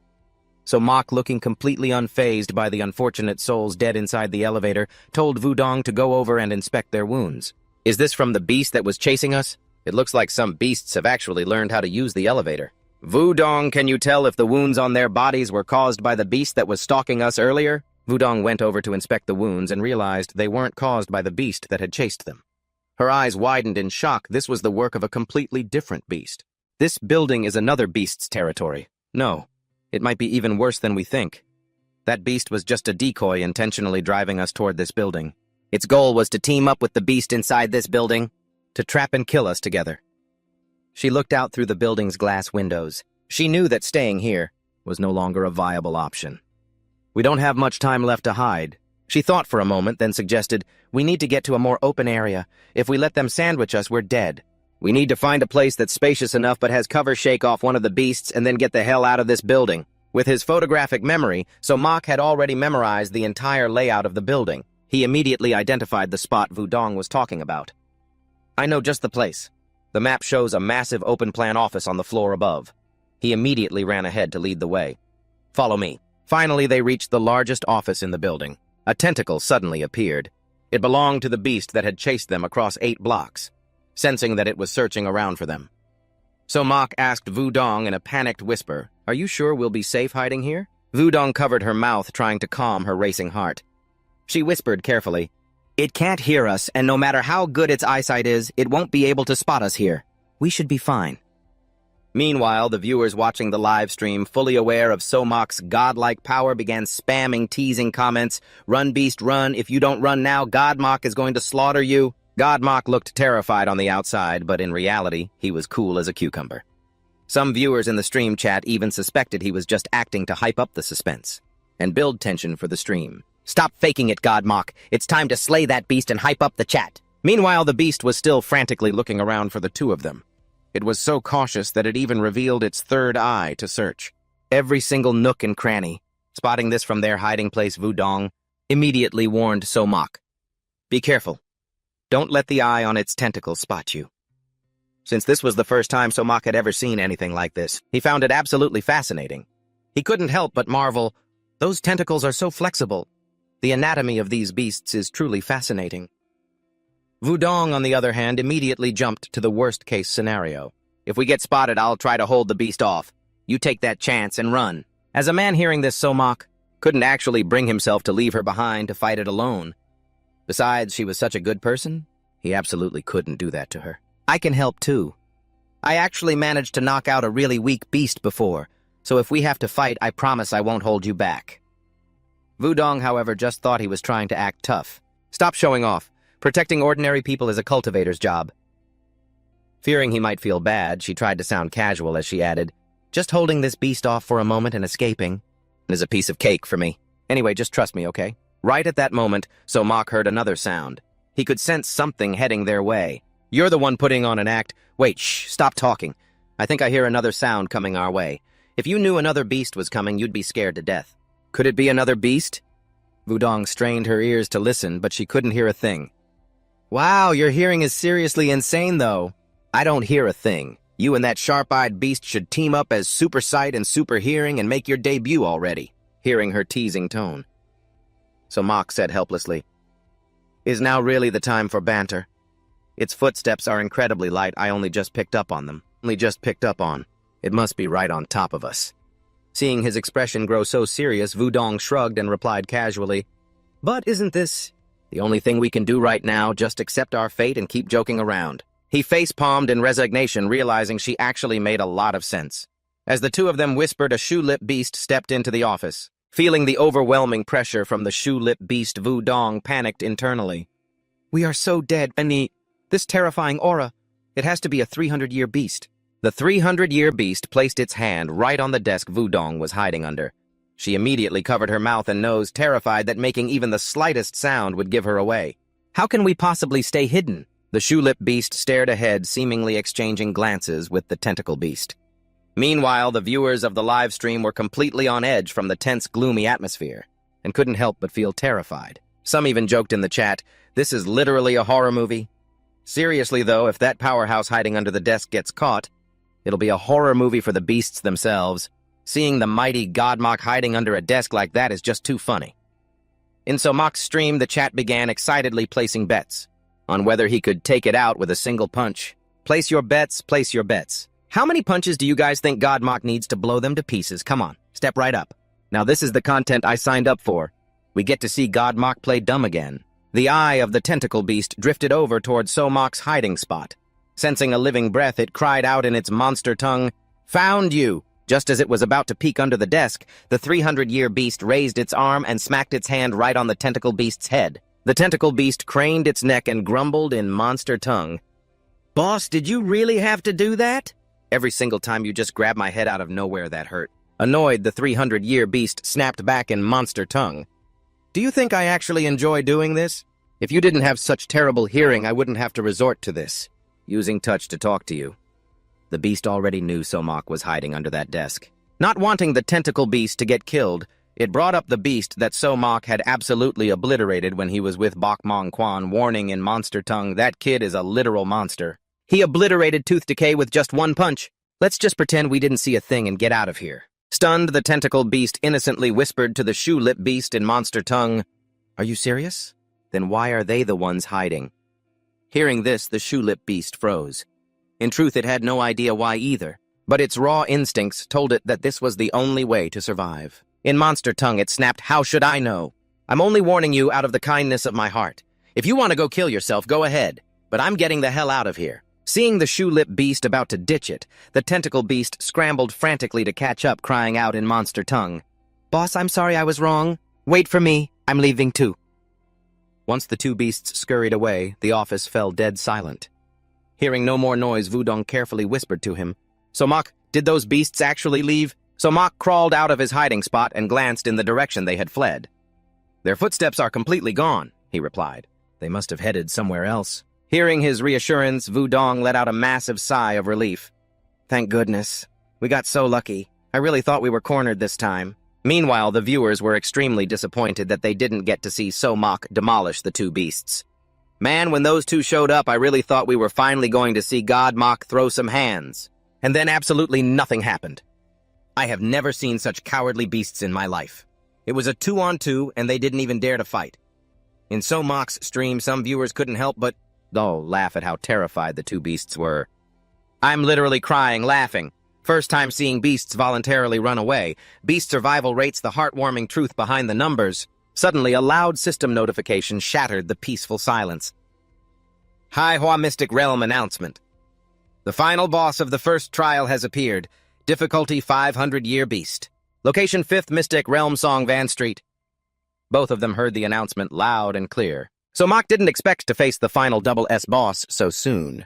So Mok, looking completely unfazed by the unfortunate souls dead inside the elevator, told Wudong to go over and inspect their wounds. Is this from the beast that was chasing us? It looks like some beasts have actually learned how to use the elevator. Wudong, can you tell if the wounds on their bodies were caused by the beast that was stalking us earlier? Wudong went over to inspect the wounds and realized they weren't caused by the beast that had chased them. Her eyes widened in shock. This was the work of a completely different beast. This building is another beast's territory. No, it might be even worse than we think. That beast was just a decoy intentionally driving us toward this building. Its goal was to team up with the beast inside this building, to trap and kill us together. She looked out through the building's glass windows. She knew that staying here was no longer a viable option. We don't have much time left to hide. She thought for a moment, then suggested, we need to get to a more open area. If we let them sandwich us, we're dead. We need to find a place that's spacious enough but has cover shake off one of the beasts and then get the hell out of this building. With his photographic memory, so Mok had already memorized the entire layout of the building. He immediately identified the spot Wudong was talking about. I know just the place. The map shows a massive open-plan office on the floor above. He immediately ran ahead to lead the way. Follow me. Finally, they reached the largest office in the building. A tentacle suddenly appeared. It belonged to the beast that had chased them across 8 blocks, sensing that it was searching around for them. So Mok asked Wudong in a panicked whisper, "Are you sure we'll be safe hiding here?" Wudong covered her mouth, trying to calm her racing heart. She whispered carefully, "It can't hear us, and no matter how good its eyesight is, it won't be able to spot us here. We should be fine." Meanwhile, the viewers watching the live stream, fully aware of Somok's godlike power, began spamming teasing comments. "Run, beast, run. If you don't run now, Godmok is going to slaughter you." Godmok looked terrified on the outside, but in reality, he was cool as a cucumber. Some viewers in the stream chat even suspected he was just acting to hype up the suspense and build tension for the stream. "Stop faking it, Godmok. It's time to slay that beast and hype up the chat." Meanwhile, the beast was still frantically looking around for the two of them. It was so cautious that it even revealed its third eye to search every single nook and cranny. Spotting this from their hiding place, Wudong immediately warned Somok, "Be careful. Don't let the eye on its tentacles spot you." Since this was the first time Somok had ever seen anything like this, he found it absolutely fascinating. He couldn't help but marvel, "Those tentacles are so flexible. The anatomy of these beasts is truly fascinating." Wudong, on the other hand, immediately jumped to the worst-case scenario. "If we get spotted, I'll try to hold the beast off. You take that chance and run." As a man hearing this, Somok couldn't actually bring himself to leave her behind to fight it alone. Besides, she was such a good person, he absolutely couldn't do that to her. "I can help too. I actually managed to knock out a really weak beast before, so if we have to fight, I promise I won't hold you back." Wudong, however, just thought he was trying to act tough. "Stop showing off. Protecting ordinary people is a cultivator's job." Fearing he might feel bad, she tried to sound casual as she added, "Just holding this beast off for a moment and escaping is a piece of cake for me. Anyway, just trust me, okay?" Right at that moment, Somok heard another sound. He could sense something heading their way. "You're the one putting on an act. Wait, shh, stop talking. I think I hear another sound coming our way. If you knew another beast was coming, you'd be scared to death." "Could it be another beast?" Wudong strained her ears to listen, but she couldn't hear a thing. "Wow, your hearing is seriously insane, though." "I don't hear a thing. You and that sharp-eyed beast should team up as Super Sight and Super Hearing and make your debut already," hearing her teasing tone. So Mok said helplessly, "Is now really the time for banter? Its footsteps are incredibly light. I only just picked up on them. It must be right on top of us." Seeing his expression grow so serious, Wudong shrugged and replied casually, "But isn't this the only thing we can do right now? Just accept our fate and keep joking around." He face-palmed in resignation, realizing she actually made a lot of sense. As the two of them whispered, a shoe-lip beast stepped into the office. Feeling the overwhelming pressure from the shoe-lip beast, Wudong panicked internally. "We are so dead, and this terrifying aura, it has to be a 300-year beast." The 300-year beast placed its hand right on the desk Wudong was hiding under. She immediately covered her mouth and nose, terrified that making even the slightest sound would give her away. "How can we possibly stay hidden?" The shoe-lip beast stared ahead, seemingly exchanging glances with the tentacle beast. Meanwhile, the viewers of the live stream were completely on edge from the tense, gloomy atmosphere, and couldn't help but feel terrified. Some even joked in the chat, "This is literally a horror movie." Seriously, though, if that powerhouse hiding under the desk gets caught, it'll be a horror movie for the beasts themselves. Seeing the mighty Godmok hiding under a desk like that is just too funny. In Somok's stream, the chat began excitedly placing bets on whether he could take it out with a single punch. Place your bets, place your bets. How many punches do you guys think Godmok needs to blow them to pieces? Come on, step right up. Now this is the content I signed up for. We get to see Godmok play dumb again. The eye of the tentacle beast drifted over toward Somok's hiding spot. Sensing a living breath, it cried out in its monster tongue, "Found you!" Just as it was about to peek under the desk, the 300-year beast raised its arm and smacked its hand right on the tentacle beast's head. The tentacle beast craned its neck and grumbled in monster tongue, "Boss, did you really have to do that? Every single time you just grab my head out of nowhere, that hurt." Annoyed, the 300-year beast snapped back in monster tongue, "Do you think I actually enjoy doing this? If you didn't have such terrible hearing, I wouldn't have to resort to this. Using touch to talk to you." The beast already knew Somok was hiding under that desk. Not wanting the tentacle beast to get killed, it brought up the beast that Somok had absolutely obliterated when he was with Bok Mong Quan, warning in monster tongue, "That kid is a literal monster. He obliterated Tooth Decay with just one punch. Let's just pretend we didn't see a thing and get out of here." Stunned, the tentacle beast innocently whispered to the shoe-lip beast in monster tongue, "Are you serious? Then why are they the ones hiding?" Hearing this, the shoe-lip beast froze. In truth, it had no idea why either, but its raw instincts told it that this was the only way to survive. In monster tongue, it snapped, "How should I know? I'm only warning you out of the kindness of my heart. If you want to go kill yourself, go ahead, but I'm getting the hell out of here." Seeing the shoe-lip beast about to ditch it, the tentacle beast scrambled frantically to catch up, crying out in monster tongue, "Boss, I'm sorry I was wrong. Wait for me. I'm leaving too." Once the two beasts scurried away, the office fell dead silent. Hearing no more noise, Wudong carefully whispered to him, "Somok, did those beasts actually leave?" Somok crawled out of his hiding spot and glanced in the direction they had fled. "Their footsteps are completely gone," he replied. "They must have headed somewhere else." Hearing his reassurance, Wudong let out a massive sigh of relief. "Thank goodness. We got so lucky. I really thought we were cornered this time." Meanwhile, the viewers were extremely disappointed that they didn't get to see Somok demolish the two beasts. "Man, when those two showed up, I really thought we were finally going to see Godmok throw some hands. And then absolutely nothing happened. I have never seen such cowardly beasts in my life. It was a 2-on-2, and they didn't even dare to fight." In Somok's stream, some viewers couldn't help but laugh at how terrified the two beasts were. "I'm literally crying, laughing. First time seeing beasts voluntarily run away. Beast survival rates the heartwarming truth behind the numbers." Suddenly, a loud system notification shattered the peaceful silence. Haihua Mystic Realm announcement. The final boss of the first trial has appeared. Difficulty 500-year beast. Location 5th Mystic Realm Song Van Street. Both of them heard the announcement loud and clear. Somok didn't expect to face the final double S boss so soon.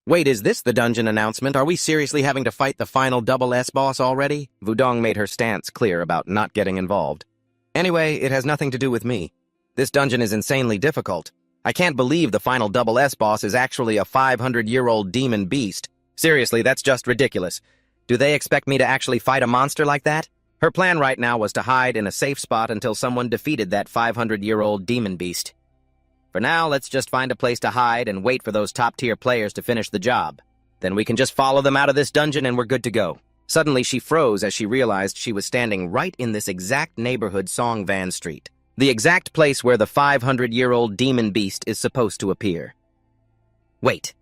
"Wait, is this the dungeon announcement? Are we seriously having to fight the final double S boss already?" Wudong made her stance clear about not getting involved. "Anyway, it has nothing to do with me. This dungeon is insanely difficult. I can't believe the final double S boss is actually a 500-year-old demon beast. Seriously, that's just ridiculous. Do they expect me to actually fight a monster like that?" Her plan right now was to hide in a safe spot until someone defeated that 500-year-old demon beast. For now, let's just find a place to hide and wait for those top-tier players to finish the job. Then we can just follow them out of this dungeon and we're good to go. Suddenly, she froze as she realized she was standing right in this exact neighborhood Song Van Street, the exact place where the 500-year-old demon beast is supposed to appear. Wait,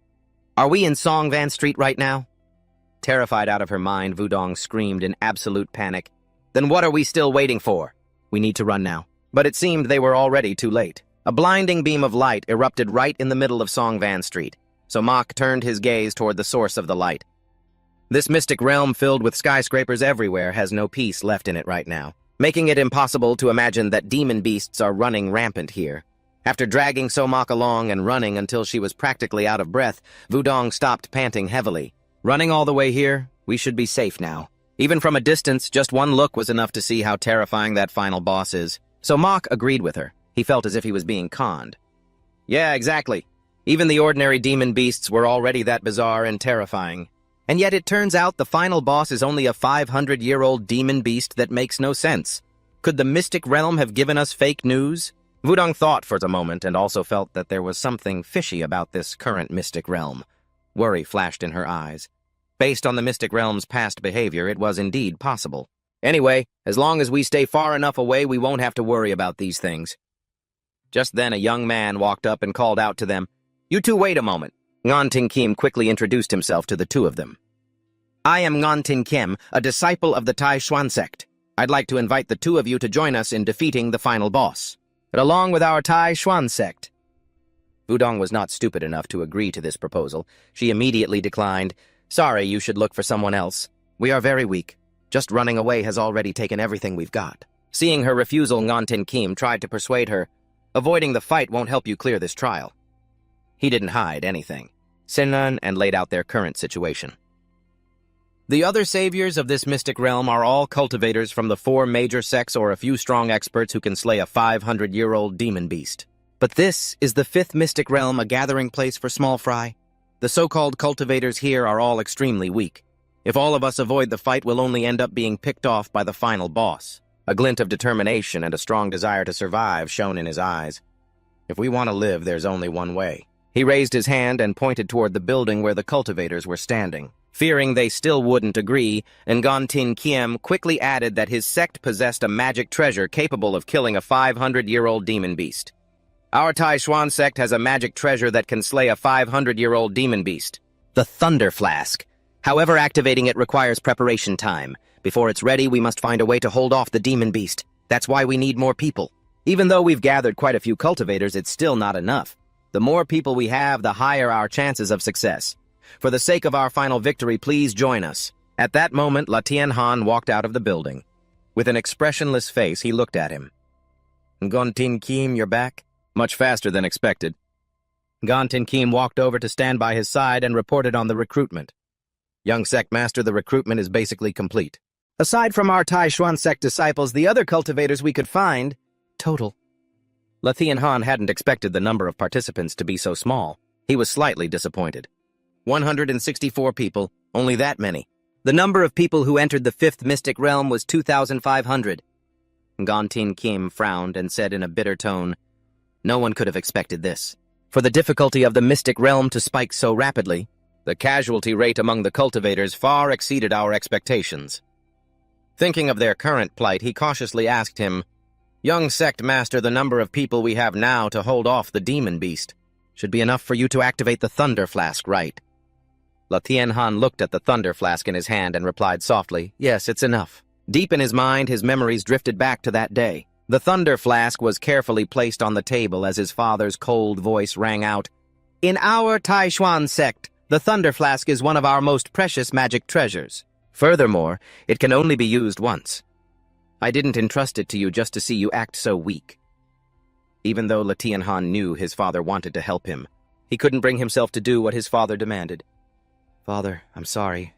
are we in Song Van Street right now? Terrified out of her mind, Wudong screamed in absolute panic. Then what are we still waiting for? We need to run now. But it seemed they were already too late. A blinding beam of light erupted right in the middle of Song Van Street. Somok turned his gaze toward the source of the light. This mystic realm filled with skyscrapers everywhere has no peace left in it right now, making it impossible to imagine that demon beasts are running rampant here. After dragging Somok along and running until she was practically out of breath, Wudong stopped, panting heavily. Running all the way here, we should be safe now. Even from a distance, just one look was enough to see how terrifying that final boss is. Somok agreed with her. He felt as if he was being conned. Yeah, exactly. Even the ordinary demon beasts were already that bizarre and terrifying. And yet it turns out the final boss is only a 500-year-old demon beast that makes no sense. Could the mystic realm have given us fake news? Wudong thought for a moment and also felt that there was something fishy about this current mystic realm. Worry flashed in her eyes. Based on the mystic realm's past behavior, it was indeed possible. Anyway, as long as we stay far enough away, we won't have to worry about these things. Just then, a young man walked up and called out to them, "You two wait a moment." Ngan Tin Kim quickly introduced himself to the two of them. "I am Ngan Tin Kim, a disciple of the Tai Xuan sect. I'd like to invite the two of you to join us in defeating the final boss, but along with our Tai Xuan sect." Wudong was not stupid enough to agree to this proposal. She immediately declined. "Sorry, you should look for someone else. We are very weak. Just running away has already taken everything we've got." Seeing her refusal, Ngan Tin Kim tried to persuade her, "Avoiding the fight won't help you clear this trial." He didn't hide anything. Senran and laid out their current situation. The other saviors of this mystic realm are all cultivators from the 4 major sects or a few strong experts who can slay a 500-year-old demon beast. But this is the 5th mystic realm, a gathering place for small fry. The so-called cultivators here are all extremely weak. If all of us avoid the fight, we'll only end up being picked off by the final boss. A glint of determination and a strong desire to survive shone in his eyes. If we want to live, there's only one way. He raised his hand and pointed toward the building where the cultivators were standing. Fearing they still wouldn't agree, Ngan Tin Kim quickly added that his sect possessed a magic treasure capable of killing a 500-year-old demon beast. Our Tai Xuan sect has a magic treasure that can slay a 500-year-old demon beast. The Thunder Flask. However, activating it requires preparation time. Before it's ready, we must find a way to hold off the demon beast. That's why we need more people. Even though we've gathered quite a few cultivators, it's still not enough. The more people we have, the higher our chances of success. For the sake of our final victory, please join us." At that moment, La Tianhan walked out of the building. With an expressionless face, he looked at him. "Ngan Tin Kim, you're back?" Much faster than expected. Ngan Tin Kim walked over to stand by his side and reported on the recruitment. "Young sect master, the recruitment is basically complete. Aside from our Tai Xuan sect disciples, the other cultivators we could find, total." La Tianhan hadn't expected the number of participants to be so small. He was slightly disappointed. 164 people, only that many. The number of people who entered the 5th mystic realm was 2,500. Ngan Tin Kim frowned and said in a bitter tone, "No one could have expected this. For the difficulty of the mystic realm to spike so rapidly, the casualty rate among the cultivators far exceeded our expectations." Thinking of their current plight, he cautiously asked him, "Young sect master, the number of people we have now to hold off the demon beast should be enough for you to activate the Thunder Flask, right?" La Tianhan looked at the Thunder Flask in his hand and replied softly, "Yes, it's enough." Deep in his mind, his memories drifted back to that day. The Thunder Flask was carefully placed on the table as his father's cold voice rang out, "In our Tai Xuan sect, the Thunder Flask is one of our most precious magic treasures. Furthermore, it can only be used once. I didn't entrust it to you just to see you act so weak." Even though La Tianhan knew his father wanted to help him, he couldn't bring himself to do what his father demanded. "Father, I'm sorry.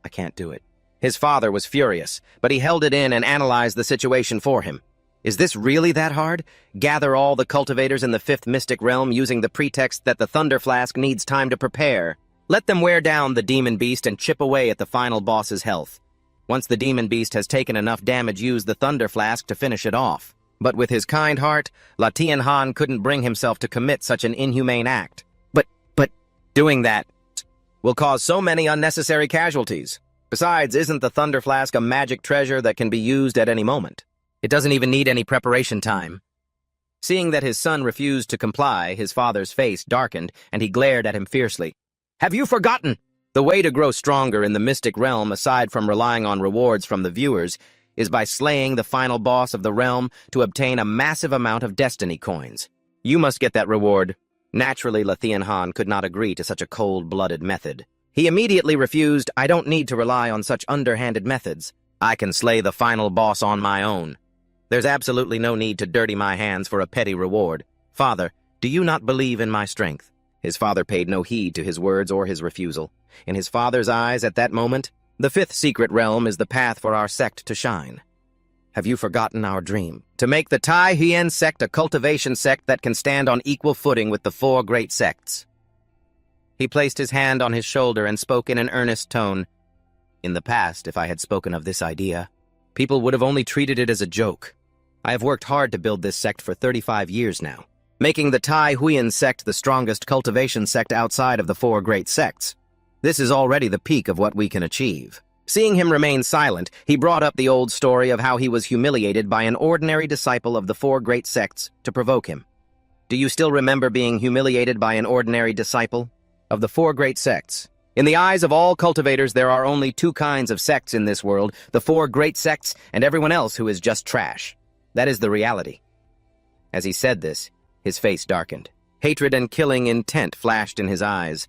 I can't do it." His father was furious, but he held it in and analyzed the situation for him. Is this really that hard? Gather all the cultivators in the 5th mystic realm using the pretext that the Thunder Flask needs time to prepare. Let them wear down the demon beast and chip away at the final boss's health. Once the demon beast has taken enough damage, use the Thunder Flask to finish it off. But with his kind heart, La Tianhan couldn't bring himself to commit such an inhumane act. But doing that will cause so many unnecessary casualties. Besides, isn't the Thunder Flask a magic treasure that can be used at any moment? It doesn't even need any preparation time. Seeing that his son refused to comply, his father's face darkened, and he glared at him fiercely. "Have you forgotten? The way to grow stronger in the mystic realm, aside from relying on rewards from the viewers, is by slaying the final boss of the realm to obtain a massive amount of destiny coins. You must get that reward." Naturally, La Tianhan could not agree to such a cold-blooded method. He immediately refused. "I don't need to rely on such underhanded methods. I can slay the final boss on my own. There's absolutely no need to dirty my hands for a petty reward. Father, do you not believe in my strength?" His father paid no heed to his words or his refusal. In his father's eyes at that moment, the 5th secret realm is the path for our sect to shine. Have you forgotten our dream? To make the Tai Hien sect a cultivation sect that can stand on equal footing with the 4 great sects. He placed his hand on his shoulder and spoke in an earnest tone. "In the past, if I had spoken of this idea, people would have only treated it as a joke. I have worked hard to build this sect for 35 years now, making the Tai Huiyan sect the strongest cultivation sect outside of the 4 great sects. This is already the peak of what we can achieve. Seeing him remain silent, he brought up the old story of how he was humiliated by an ordinary disciple of the four great sects to provoke him. Do you still remember being humiliated by an ordinary disciple of the four great sects? In the eyes of all cultivators, there are only two kinds of sects in this world, the four great sects and everyone else who is just trash. That is the reality. As he said this, his face darkened. Hatred and killing intent flashed in his eyes.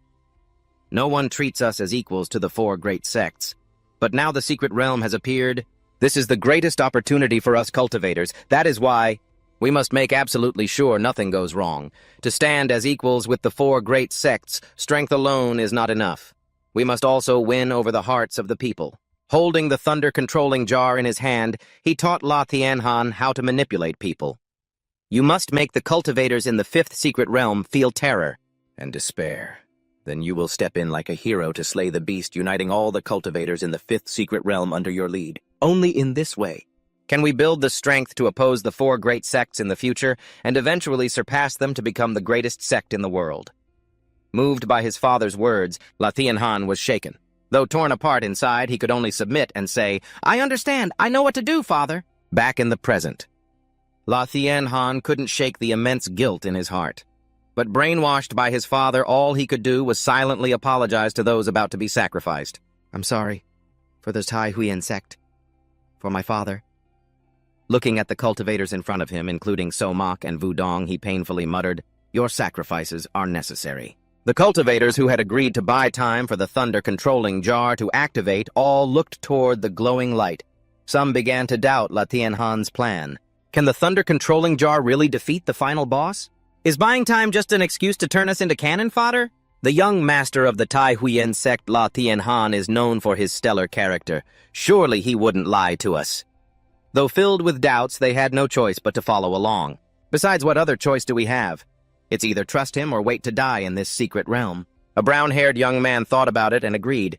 No one treats us as equals to the four great sects. But now the secret realm has appeared. This is the greatest opportunity for us cultivators. That is why we must make absolutely sure nothing goes wrong. To stand as equals with the four great sects, strength alone is not enough. We must also win over the hearts of the people. Holding the thunder-controlling jar in his hand, he taught La Tianhan how to manipulate people. You must make the cultivators in the fifth secret realm feel terror and despair. Then you will step in like a hero to slay the beast, uniting all the cultivators in the fifth secret realm under your lead. Only in this way can we build the strength to oppose the four great sects in the future and eventually surpass them to become the greatest sect in the world. Moved by his father's words, La Tianhan was shaken. Though torn apart inside, he could only submit and say, "I understand. I know what to do, father." Back in the present, La Tianhan couldn't shake the immense guilt in his heart. But brainwashed by his father, all he could do was silently apologize to those about to be sacrificed. "I'm sorry for the Tai Huiyan sect, for my father." Looking at the cultivators in front of him, including Somak and Wudong, he painfully muttered, "Your sacrifices are necessary." The cultivators who had agreed to buy time for the thunder-controlling jar to activate all looked toward the glowing light. Some began to doubt La Tianhan's plan. Can the thunder-controlling jar really defeat the final boss? Is buying time just an excuse to turn us into cannon fodder? The young master of the Tai Huiyan sect, La Tianhan, is known for his stellar character. Surely he wouldn't lie to us. Though filled with doubts, they had no choice but to follow along. Besides, what other choice do we have? It's either trust him or wait to die in this secret realm. A brown-haired young man thought about it and agreed.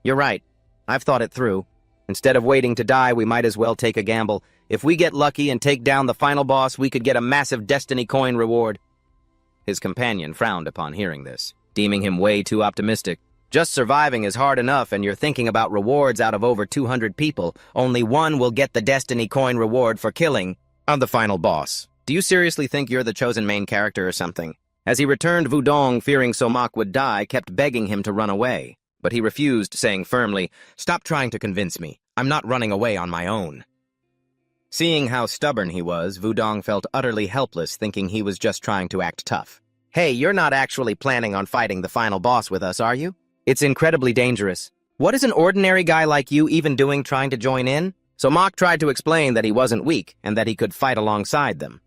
"You're right. I've thought it through. Instead of waiting to die, we might as well take a gamble. If we get lucky and take down the final boss, we could get a massive destiny coin reward." His companion frowned upon hearing this, deeming him way too optimistic. Just surviving is hard enough, and you're thinking about rewards out of over 200 people. Only one will get the destiny coin reward for killing the final boss. Do you seriously think you're the chosen main character or something? As he returned, Wudong, fearing Somak would die, kept begging him to run away. But he refused, saying firmly, "Stop trying to convince me. I'm not running away on my own." Seeing how stubborn he was, Wudong felt utterly helpless, thinking he was just trying to act tough. "Hey, you're not actually planning on fighting the final boss with us, are you? It's incredibly dangerous. What is an ordinary guy like you even doing trying to join in?" Somak tried to explain that he wasn't weak and that he could fight alongside them.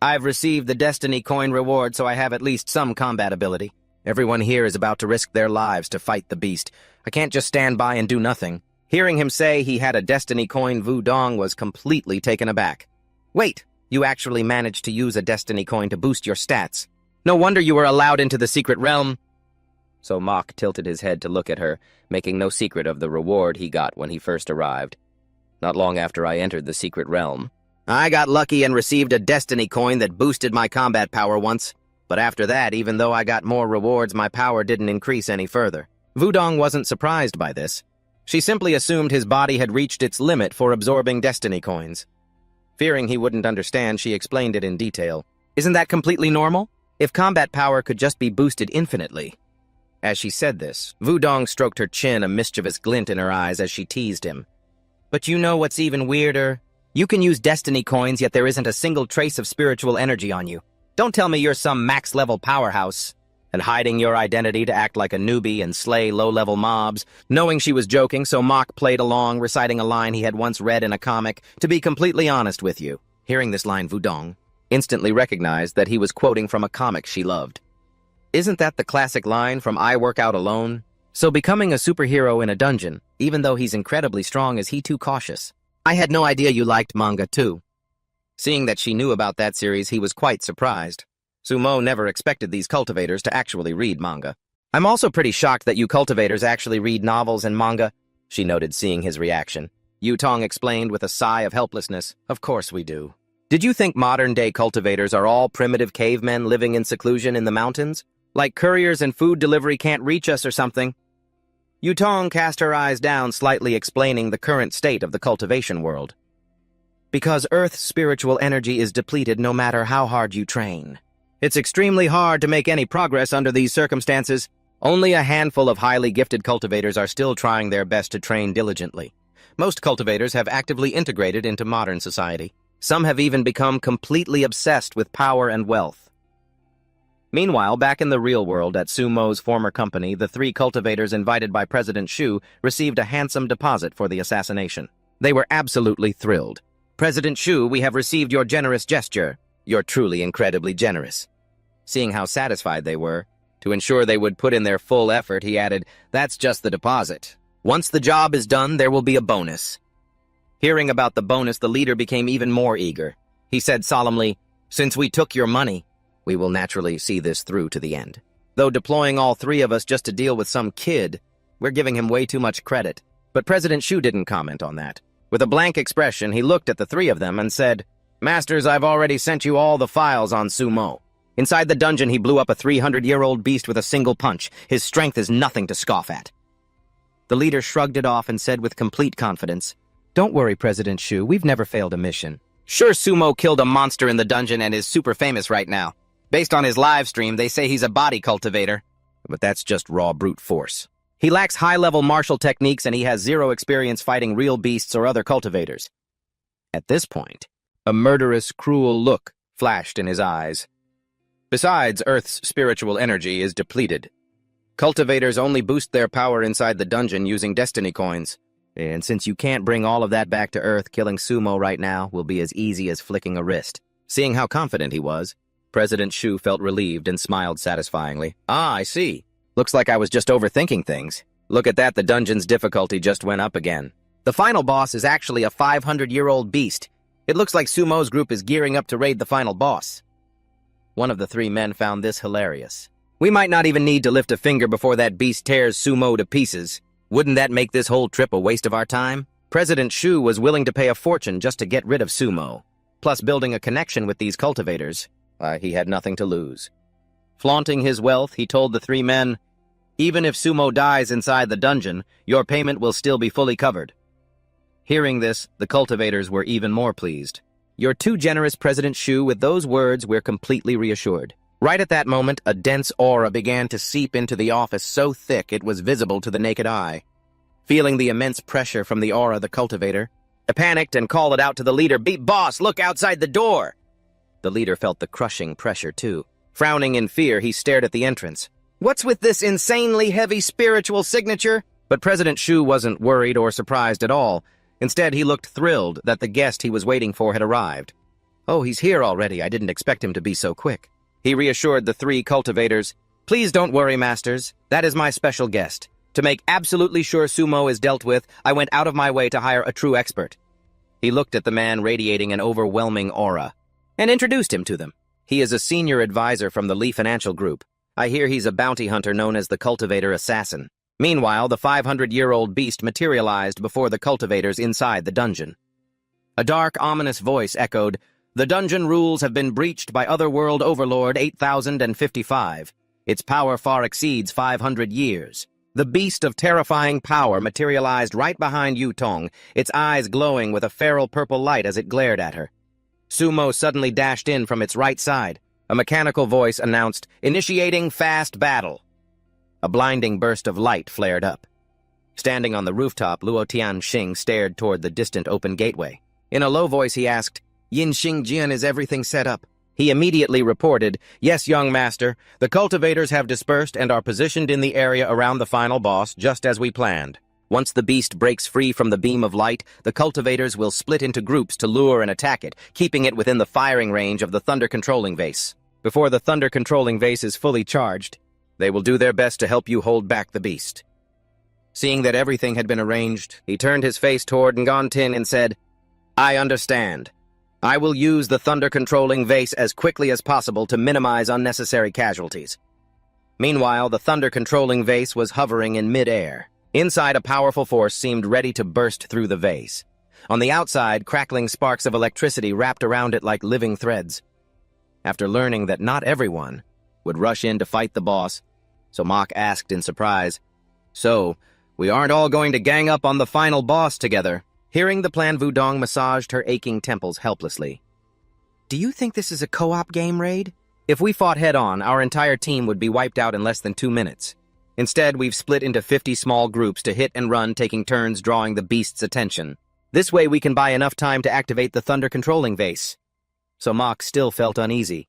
"I've received the destiny coin reward, so I have at least some combat ability. Everyone here is about to risk their lives to fight the beast. I can't just stand by and do nothing." Hearing him say he had a destiny coin, Wudong was completely taken aback. "Wait, you actually managed to use a destiny coin to boost your stats. No wonder you were allowed into the secret realm." So Mok tilted his head to look at her, making no secret of the reward he got when he first arrived. "Not long after I entered the secret realm, I got lucky and received a destiny coin that boosted my combat power once. But after that, even though I got more rewards, my power didn't increase any further." Wudong wasn't surprised by this. She simply assumed his body had reached its limit for absorbing destiny coins. Fearing he wouldn't understand, she explained it in detail. "Isn't that completely normal? If combat power could just be boosted infinitely." As she said this, Wudong stroked her chin, a mischievous glint in her eyes as she teased him. "But you know what's even weirder? You can use destiny coins, yet there isn't a single trace of spiritual energy on you. Don't tell me you're some max-level powerhouse." And hiding your identity to act like a newbie and slay low-level mobs. Knowing she was joking, so Mok played along, reciting a line he had once read in a comic. "To be completely honest with you." Hearing this line, Wudong instantly recognized that he was quoting from a comic she loved. Isn't that the classic line from I Work Out Alone? So becoming a superhero in a dungeon, even though he's incredibly strong, is he too cautious? I had no idea you liked manga too. Seeing that she knew about that series, he was quite surprised. Sumo never expected these cultivators to actually read manga. "I'm also pretty shocked that you cultivators actually read novels and manga," she noted, seeing his reaction. Yutong explained with a sigh of helplessness, "Of course we do. Did you think modern-day cultivators are all primitive cavemen living in seclusion in the mountains? Like couriers and food delivery can't reach us or something?" Yutong cast her eyes down, slightly explaining the current state of the cultivation world. Because Earth's spiritual energy is depleted no matter how hard you train. It's extremely hard to make any progress under these circumstances. Only a handful of highly gifted cultivators are still trying their best to train diligently. Most cultivators have actively integrated into modern society. Some have even become completely obsessed with power and wealth. Meanwhile, back in the real world at Sumo's former company, the 3 cultivators invited by President Shu received a handsome deposit for the assassination. They were absolutely thrilled. "President Shu, we have received your generous gesture. You're truly incredibly generous." Seeing how satisfied they were, to ensure they would put in their full effort, he added, "That's just the deposit. Once the job is done, there will be a bonus." Hearing about the bonus, the leader became even more eager. He said solemnly, "Since we took your money, we will naturally see this through to the end. Though deploying all 3 of us just to deal with some kid, we're giving him way too much credit." But President Shu didn't comment on that. With a blank expression, he looked at the 3 of them and said, "Masters, I've already sent you all the files on Sumo." Inside the dungeon, he blew up a 300-year-old beast with a single punch. His strength is nothing to scoff at. The leader shrugged it off and said with complete confidence, "Don't worry, President Shu, we've never failed a mission." Sure, Sumo killed a monster in the dungeon and is super famous right now. Based on his live stream, they say he's a body cultivator. But that's just raw brute force. He lacks high-level martial techniques and he has 0 experience fighting real beasts or other cultivators. At this point, a murderous, cruel look flashed in his eyes. Besides, Earth's spiritual energy is depleted. Cultivators only boost their power inside the dungeon using destiny coins. And since you can't bring all of that back to Earth, killing Sumo right now will be as easy as flicking a wrist. Seeing how confident he was, President Shu felt relieved and smiled satisfyingly. "Ah, I see. Looks like I was just overthinking things. Look at that, the dungeon's difficulty just went up again. The final boss is actually a 500-year-old beast. It looks like Sumo's group is gearing up to raid the final boss." One of the 3 men found this hilarious. "We might not even need to lift a finger before that beast tears Sumo to pieces. Wouldn't that make this whole trip a waste of our time?" President Shu was willing to pay a fortune just to get rid of Sumo. Plus, building a connection with these cultivators, he had nothing to lose. Flaunting his wealth, he told the 3 men, "Even if Sumo dies inside the dungeon, your payment will still be fully covered." Hearing this, the cultivators were even more pleased. "You're too generous, President Shu." With those words, we're completely reassured. Right at that moment, a dense aura began to seep into the office so thick it was visible to the naked eye. Feeling the immense pressure from the aura, the cultivator panicked and called it out to the leader, "Boss, look outside the door!" The leader felt the crushing pressure too. Frowning in fear, he stared at the entrance. "What's with this insanely heavy spiritual signature?" But President Shu wasn't worried or surprised at all. Instead, he looked thrilled that the guest he was waiting for had arrived. "Oh, he's here already. I didn't expect him to be so quick." He reassured the 3 cultivators, "Please don't worry, masters. That is my special guest. To make absolutely sure Sumo is dealt with, I went out of my way to hire a true expert." He looked at the man radiating an overwhelming aura and introduced him to them. "He is a senior advisor from the Lee Financial Group. I hear he's a bounty hunter known as the Cultivator Assassin." Meanwhile, the 500-year-old beast materialized before the cultivators inside the dungeon. A dark, ominous voice echoed, "The dungeon rules have been breached by Otherworld Overlord 8055. Its power far exceeds 500 years. The beast of terrifying power materialized right behind Yutong, its eyes glowing with a feral purple light as it glared at her. Sumo suddenly dashed in from its right side. A mechanical voice announced, "Initiating fast battle." A blinding burst of light flared up. Standing on the rooftop, Luo Tianxing stared toward the distant open gateway. In a low voice, he asked, "Yin Xingjian, is everything set up?" He immediately reported, "Yes, young master. The cultivators have dispersed and are positioned in the area around the final boss, just as we planned. Once the beast breaks free from the beam of light, the cultivators will split into groups to lure and attack it, keeping it within the firing range of the thunder-controlling vase. Before the thunder-controlling vase is fully charged, they will do their best to help you hold back the beast." Seeing that everything had been arranged, he turned his face toward Ngon Tin and said, "I understand. I will use the thunder-controlling vase as quickly as possible to minimize unnecessary casualties." Meanwhile, the thunder-controlling vase was hovering in mid-air. Inside, a powerful force seemed ready to burst through the vase. On the outside, crackling sparks of electricity wrapped around it like living threads. After learning that not everyone would rush in to fight the boss, so Mok asked in surprise, "So, We aren't all going to gang up on the final boss together. Hearing the plan, Wudong massaged her aching temples helplessly. Do you think this is a co-op game raid? If we fought head-on, our entire team would be wiped out in less than 2 minutes. Instead, we've split into 50 small groups to hit and run, taking turns drawing the beast's attention. This way we can buy enough time to activate the thunder controlling vase. So Mach still felt uneasy.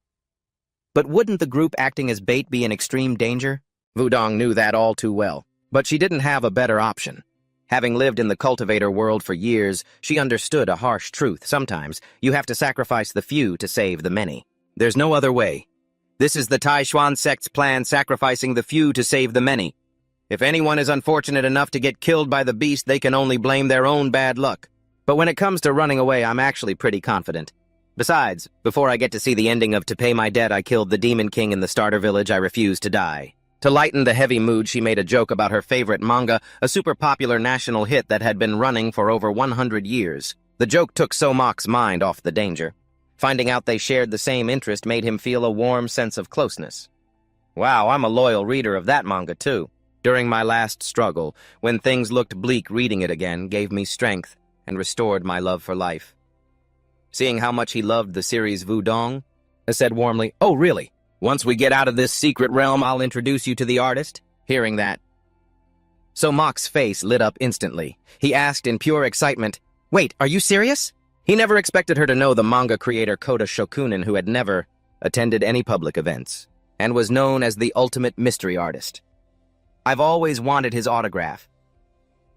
But wouldn't the group acting as bait be in extreme danger? Wudong knew that all too well, but she didn't have a better option. Having lived in the cultivator world for years, she understood a harsh truth. Sometimes, you have to sacrifice the few to save the many. There's no other way. This is the Taishuan sect's plan, sacrificing the few to save the many. If anyone is unfortunate enough to get killed by the beast, they can only blame their own bad luck. But when it comes to running away, I'm actually pretty confident. Besides, before I get to see the ending of To Pay My Debt, I killed the Demon King in the starter village. I refuse to die. To lighten the heavy mood, she made a joke about her favorite manga, a super popular national hit that had been running for over 100 years. The joke took Mach's mind off the danger. Finding out they shared the same interest made him feel a warm sense of closeness. Wow, I'm a loyal reader of that manga too. During my last struggle, when things looked bleak, reading it again gave me strength and restored my love for life. Seeing how much he loved the series, Wudong said warmly, "Oh, really? Once we get out of this secret realm, I'll introduce you to the artist." Hearing that, Mach's face lit up instantly. He asked in pure excitement, "Wait, are you serious?" He never expected her to know the manga creator Kota Shokunin, who had never attended any public events and was known as the ultimate mystery artist. I've always wanted his autograph.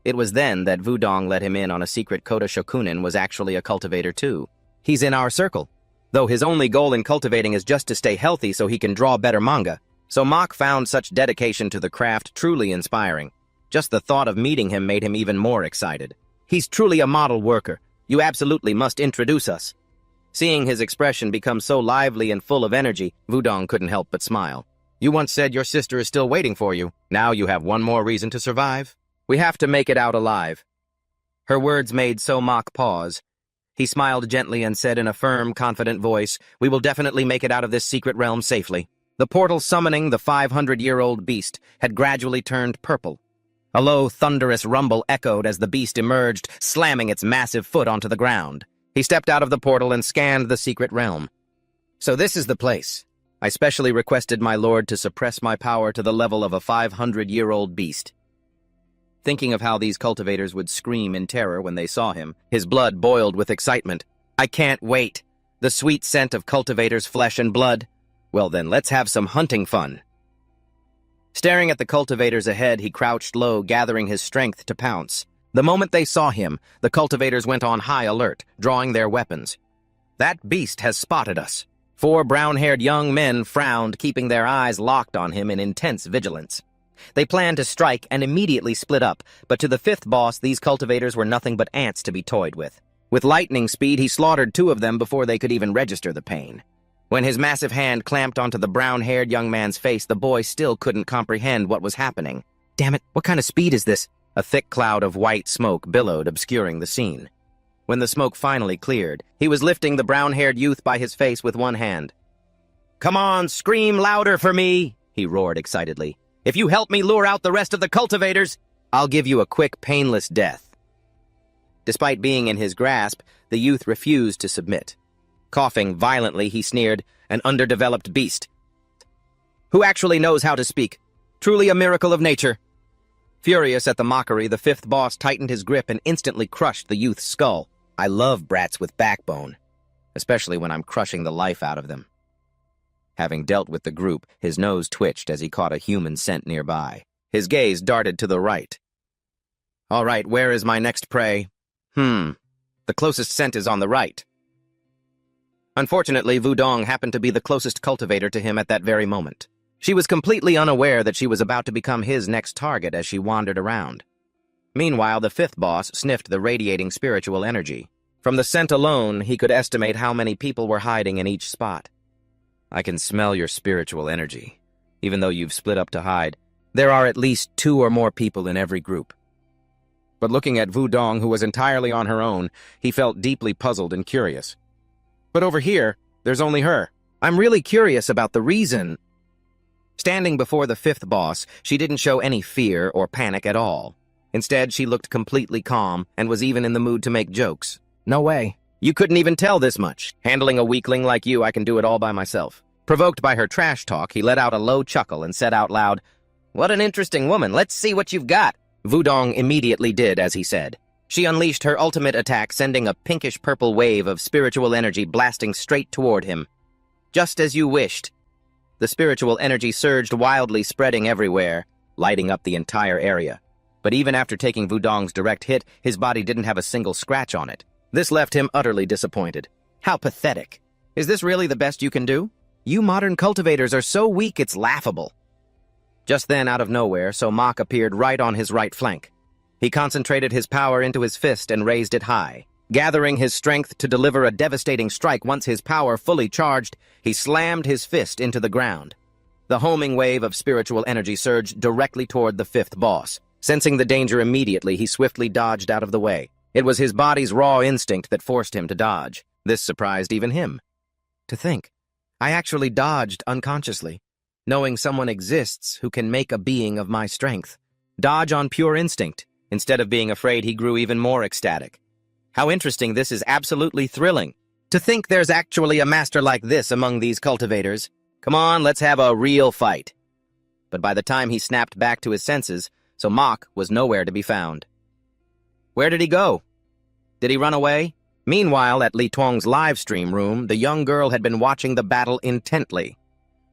It was then that Wudong let him in on a secret. Kota Shokunin was actually a cultivator too. He's in our circle, though his only goal in cultivating is just to stay healthy so he can draw better manga. So Mach found such dedication to the craft truly inspiring. Just the thought of meeting him made him even more excited. He's truly a model worker. You absolutely must introduce us. Seeing his expression become so lively and full of energy, Wudong couldn't help but smile. You once said your sister is still waiting for you. Now you have one more reason to survive. We have to make it out alive. Her words made Mach pause. He smiled gently and said in a firm, confident voice, "We will definitely make it out of this secret realm safely." The portal summoning the 500-year-old beast had gradually turned purple. A low, thunderous rumble echoed as the beast emerged, slamming its massive foot onto the ground. He stepped out of the portal and scanned the secret realm. So this is the place. I specially requested my lord to suppress my power to the level of a 500-year-old beast. Thinking of how these cultivators would scream in terror when they saw him, his blood boiled with excitement. I can't wait. The sweet scent of cultivators' flesh and blood. Well then, let's have some hunting fun. Staring at the cultivators ahead, he crouched low, gathering his strength to pounce. The moment they saw him, the cultivators went on high alert, drawing their weapons. That beast has spotted us. 4 brown-haired young men frowned, keeping their eyes locked on him in intense vigilance. They planned to strike and immediately split up, but to the 5th boss, these cultivators were nothing but ants to be toyed with. With lightning speed, he slaughtered 2 of them before they could even register the pain. When his massive hand clamped onto the brown-haired young man's face, the boy still couldn't comprehend what was happening. Damn it, what kind of speed is this? A thick cloud of white smoke billowed, obscuring the scene. When the smoke finally cleared, he was lifting the brown-haired youth by his face with one hand. "Come on, scream louder for me!" he roared excitedly. "If you help me lure out the rest of the cultivators, I'll give you a quick, painless death." Despite being in his grasp, the youth refused to submit. Coughing violently, he sneered, "An underdeveloped beast. Who actually knows how to speak? Truly a miracle of nature." Furious at the mockery, the 5th boss tightened his grip and instantly crushed the youth's skull. I love brats with backbone, especially when I'm crushing the life out of them. Having dealt with the group, his nose twitched as he caught a human scent nearby. His gaze darted to the right. All right, where is my next prey? The closest scent is on the right. Unfortunately, Wudong happened to be the closest cultivator to him at that very moment. She was completely unaware that she was about to become his next target as she wandered around. Meanwhile, the 5th boss sniffed the radiating spiritual energy. From the scent alone, he could estimate how many people were hiding in each spot. I can smell your spiritual energy. Even though you've split up to hide, there are at least 2 or more people in every group. But looking at Wudong, who was entirely on her own, he felt deeply puzzled and curious. But over here, there's only her. I'm really curious about the reason. Standing before the 5th boss, she didn't show any fear or panic at all. Instead, she looked completely calm and was even in the mood to make jokes. No way. You couldn't even tell this much. Handling a weakling like you, I can do it all by myself. Provoked by her trash talk, he let out a low chuckle and said out loud, "What an interesting woman. Let's see what you've got." Wudong immediately did as he said. She unleashed her ultimate attack, sending a pinkish-purple wave of spiritual energy blasting straight toward him. Just as you wished. The spiritual energy surged wildly, spreading everywhere, lighting up the entire area. But even after taking Wudong's direct hit, his body didn't have a single scratch on it. This left him utterly disappointed. How pathetic. Is this really the best you can do? You modern cultivators are so weak it's laughable. Just then, out of nowhere, Mok appeared right on his right flank. He concentrated his power into his fist and raised it high. Gathering his strength to deliver a devastating strike once his power fully charged, he slammed his fist into the ground. The homing wave of spiritual energy surged directly toward the fifth boss. Sensing the danger immediately, he swiftly dodged out of the way. It was his body's raw instinct that forced him to dodge. This surprised even him. To think, I actually dodged unconsciously, knowing someone exists who can make a being of my strength. Dodge on pure instinct. Instead of being afraid, he grew even more ecstatic. How interesting, this is absolutely thrilling. To think there's actually a master like this among these cultivators. Come on, let's have a real fight. But by the time he snapped back to his senses, Mok was nowhere to be found. Where did he go? Did he run away? Meanwhile, at Li Tuong's live stream room, the young girl had been watching the battle intently.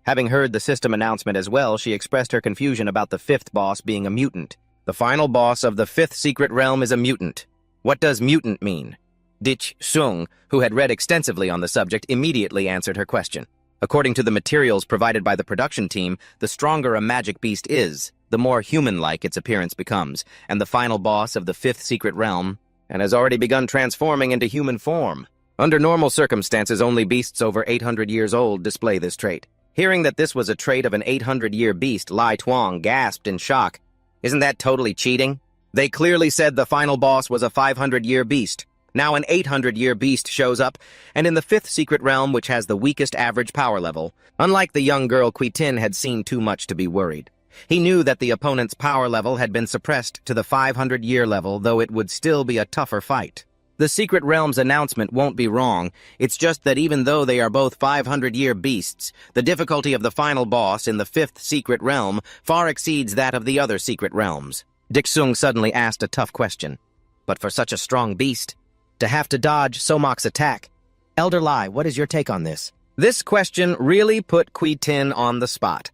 Having heard the system announcement as well, she expressed her confusion about the fifth boss being a mutant. The final boss of the fifth secret realm is a mutant. What does mutant mean? Dich Sung, who had read extensively on the subject, immediately answered her question. According to the materials provided by the production team, the stronger a magic beast is, the more human-like its appearance becomes, and the final boss of the fifth secret realm, and has already begun transforming into human form. Under normal circumstances, only beasts over 800 years old display this trait. Hearing that this was a trait of an 800-year beast, Li Tuong gasped in shock. Isn't that totally cheating? They clearly said the final boss was a 500-year beast. Now an 800-year beast shows up, and in the fifth secret realm, which has the weakest average power level, unlike the young girl, Qui Tin had seen too much to be worried. He knew that the opponent's power level had been suppressed to the 500-year level, though it would still be a tougher fight. The secret realm's announcement won't be wrong. It's just that even though they are both 500-year beasts, the difficulty of the final boss in the fifth secret realm far exceeds that of the other secret realms. Dixung suddenly asked a tough question. But for such a strong beast, to have to dodge Mok's attack. Elder Lai, what is your take on this? This question really put Qui Tin on the spot.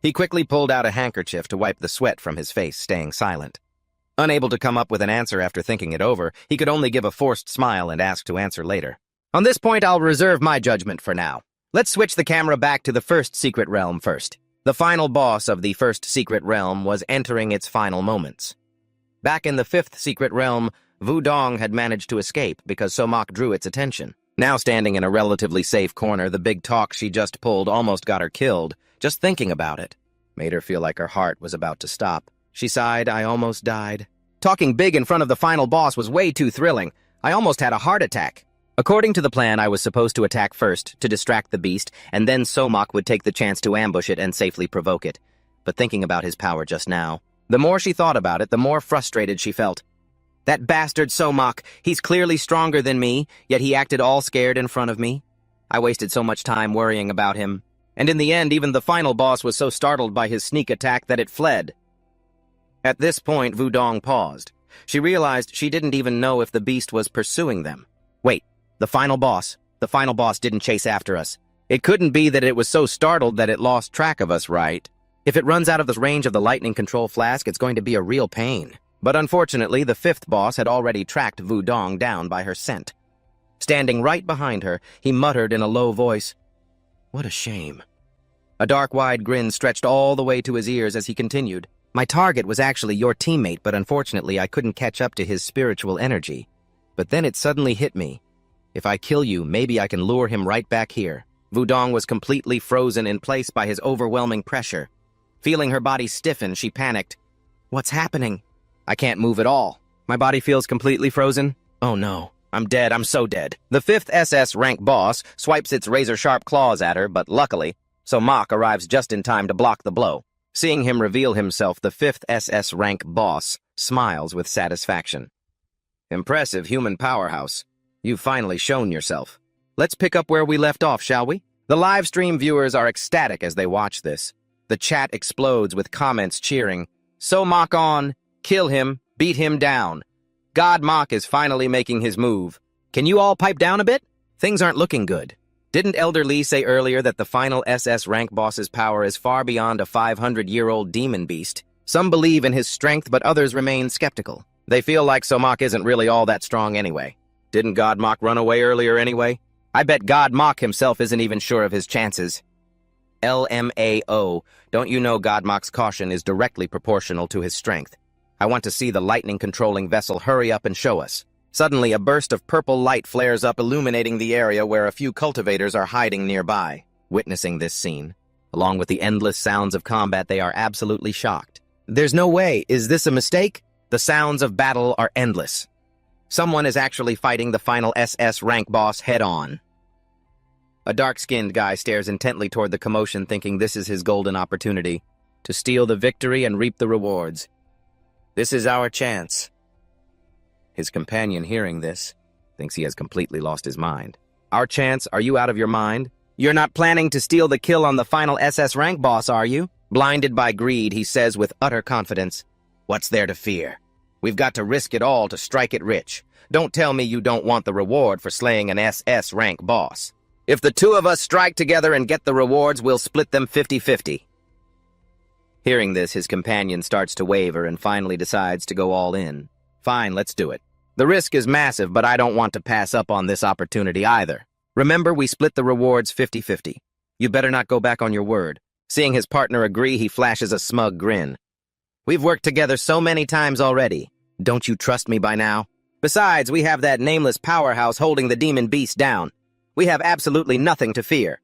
He quickly pulled out a handkerchief to wipe the sweat from his face, staying silent. Unable to come up with an answer after thinking it over, he could only give a forced smile and ask to answer later. On this point, I'll reserve my judgment for now. Let's switch the camera back to the first secret realm first. The final boss of the first secret realm was entering its final moments. Back in the fifth secret realm, Wudong had managed to escape because Mok drew its attention. Now standing in a relatively safe corner, the big talk she just pulled almost got her killed. Just thinking about it made her feel like her heart was about to stop. She sighed, I almost died. Talking big in front of the final boss was way too thrilling. I almost had a heart attack. According to the plan, I was supposed to attack first, to distract the beast, and then Mok would take the chance to ambush it and safely provoke it. But thinking about his power just now, the more she thought about it, the more frustrated she felt. That bastard Mok, he's clearly stronger than me, yet he acted all scared in front of me. I wasted so much time worrying about him. And in the end, even the final boss was so startled by his sneak attack that it fled. At this point, Wudong paused. She realized she didn't even know if the beast was pursuing them. Wait, the final boss didn't chase after us. It couldn't be that it was so startled that it lost track of us, right? If it runs out of the range of the lightning control flask, it's going to be a real pain. But unfortunately, the fifth boss had already tracked Wudong down by her scent. Standing right behind her, he muttered in a low voice, "What a shame." A dark, wide grin stretched all the way to his ears as he continued. My target was actually your teammate, but unfortunately I couldn't catch up to his spiritual energy. But then it suddenly hit me. If I kill you, maybe I can lure him right back here. Wudong was completely frozen in place by his overwhelming pressure. Feeling her body stiffen, she panicked. What's happening? I can't move at all. My body feels completely frozen. Oh no, I'm dead, I'm so dead. The 5th SS rank boss swipes its razor-sharp claws at her, but luckily, Mok arrives just in time to block the blow. Seeing him reveal himself, the 5th SS rank boss smiles with satisfaction. Impressive human powerhouse. You've finally shown yourself. Let's pick up where we left off, shall we? The live stream viewers are ecstatic as they watch this. The chat explodes with comments cheering, "So Mach on, kill him, beat him down. God Mach is finally making his move. Can you all pipe down a bit? Things aren't looking good." Didn't Elder Lee say earlier that the final SS rank boss's power is far beyond a 500-year-old demon beast? Some believe in his strength, but others remain skeptical. They feel like So Mach isn't really all that strong anyway. Didn't God Mach run away earlier anyway? I bet God Mach himself isn't even sure of his chances. LMAO, don't you know God Mach's caution is directly proportional to his strength? I want to see the lightning-controlling vessel hurry up and show us. Suddenly, a burst of purple light flares up, illuminating the area where a few cultivators are hiding nearby. Witnessing this scene, along with the endless sounds of combat, they are absolutely shocked. There's no way. Is this a mistake? The sounds of battle are endless. Someone is actually fighting the final SS rank boss head-on. A dark-skinned guy stares intently toward the commotion, thinking this is his golden opportunity to steal the victory and reap the rewards. This is our chance. His companion, hearing this, thinks he has completely lost his mind. Our chance? Are you out of your mind? You're not planning to steal the kill on the final SS rank boss, are you? Blinded by greed, he says with utter confidence, "What's there to fear? We've got to risk it all to strike it rich. Don't tell me you don't want the reward for slaying an SS rank boss. If the two of us strike together and get the rewards, we'll split them 50-50. Hearing this, his companion starts to waver and finally decides to go all in. Fine, let's do it. The risk is massive, but I don't want to pass up on this opportunity either. Remember, we split the rewards 50-50. You better not go back on your word. Seeing his partner agree, he flashes a smug grin. We've worked together so many times already. Don't you trust me by now? Besides, we have that nameless powerhouse holding the demon beast down. We have absolutely nothing to fear.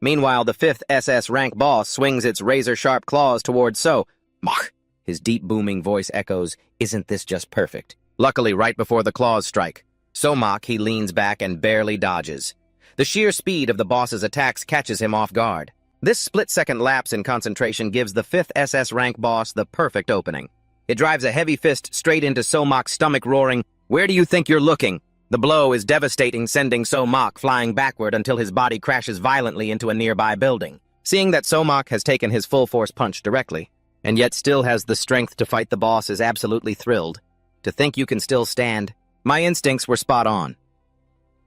Meanwhile, the 5th SS rank boss swings its razor-sharp claws towards So Mach. His deep booming voice echoes, "Isn't this just perfect?" Luckily, right before the claws strike, So Mach, he leans back and barely dodges. The sheer speed of the boss's attacks catches him off guard. This split-second lapse in concentration gives the 5th SS rank boss the perfect opening. It drives a heavy fist straight into So Mach's stomach, roaring, "Where do you think you're looking?" The blow is devastating, sending So Mach flying backward until his body crashes violently into a nearby building. Seeing that So Mach has taken his full-force punch directly, and yet still has the strength to fight the boss, is absolutely thrilled. To think you can still stand. My instincts were spot on.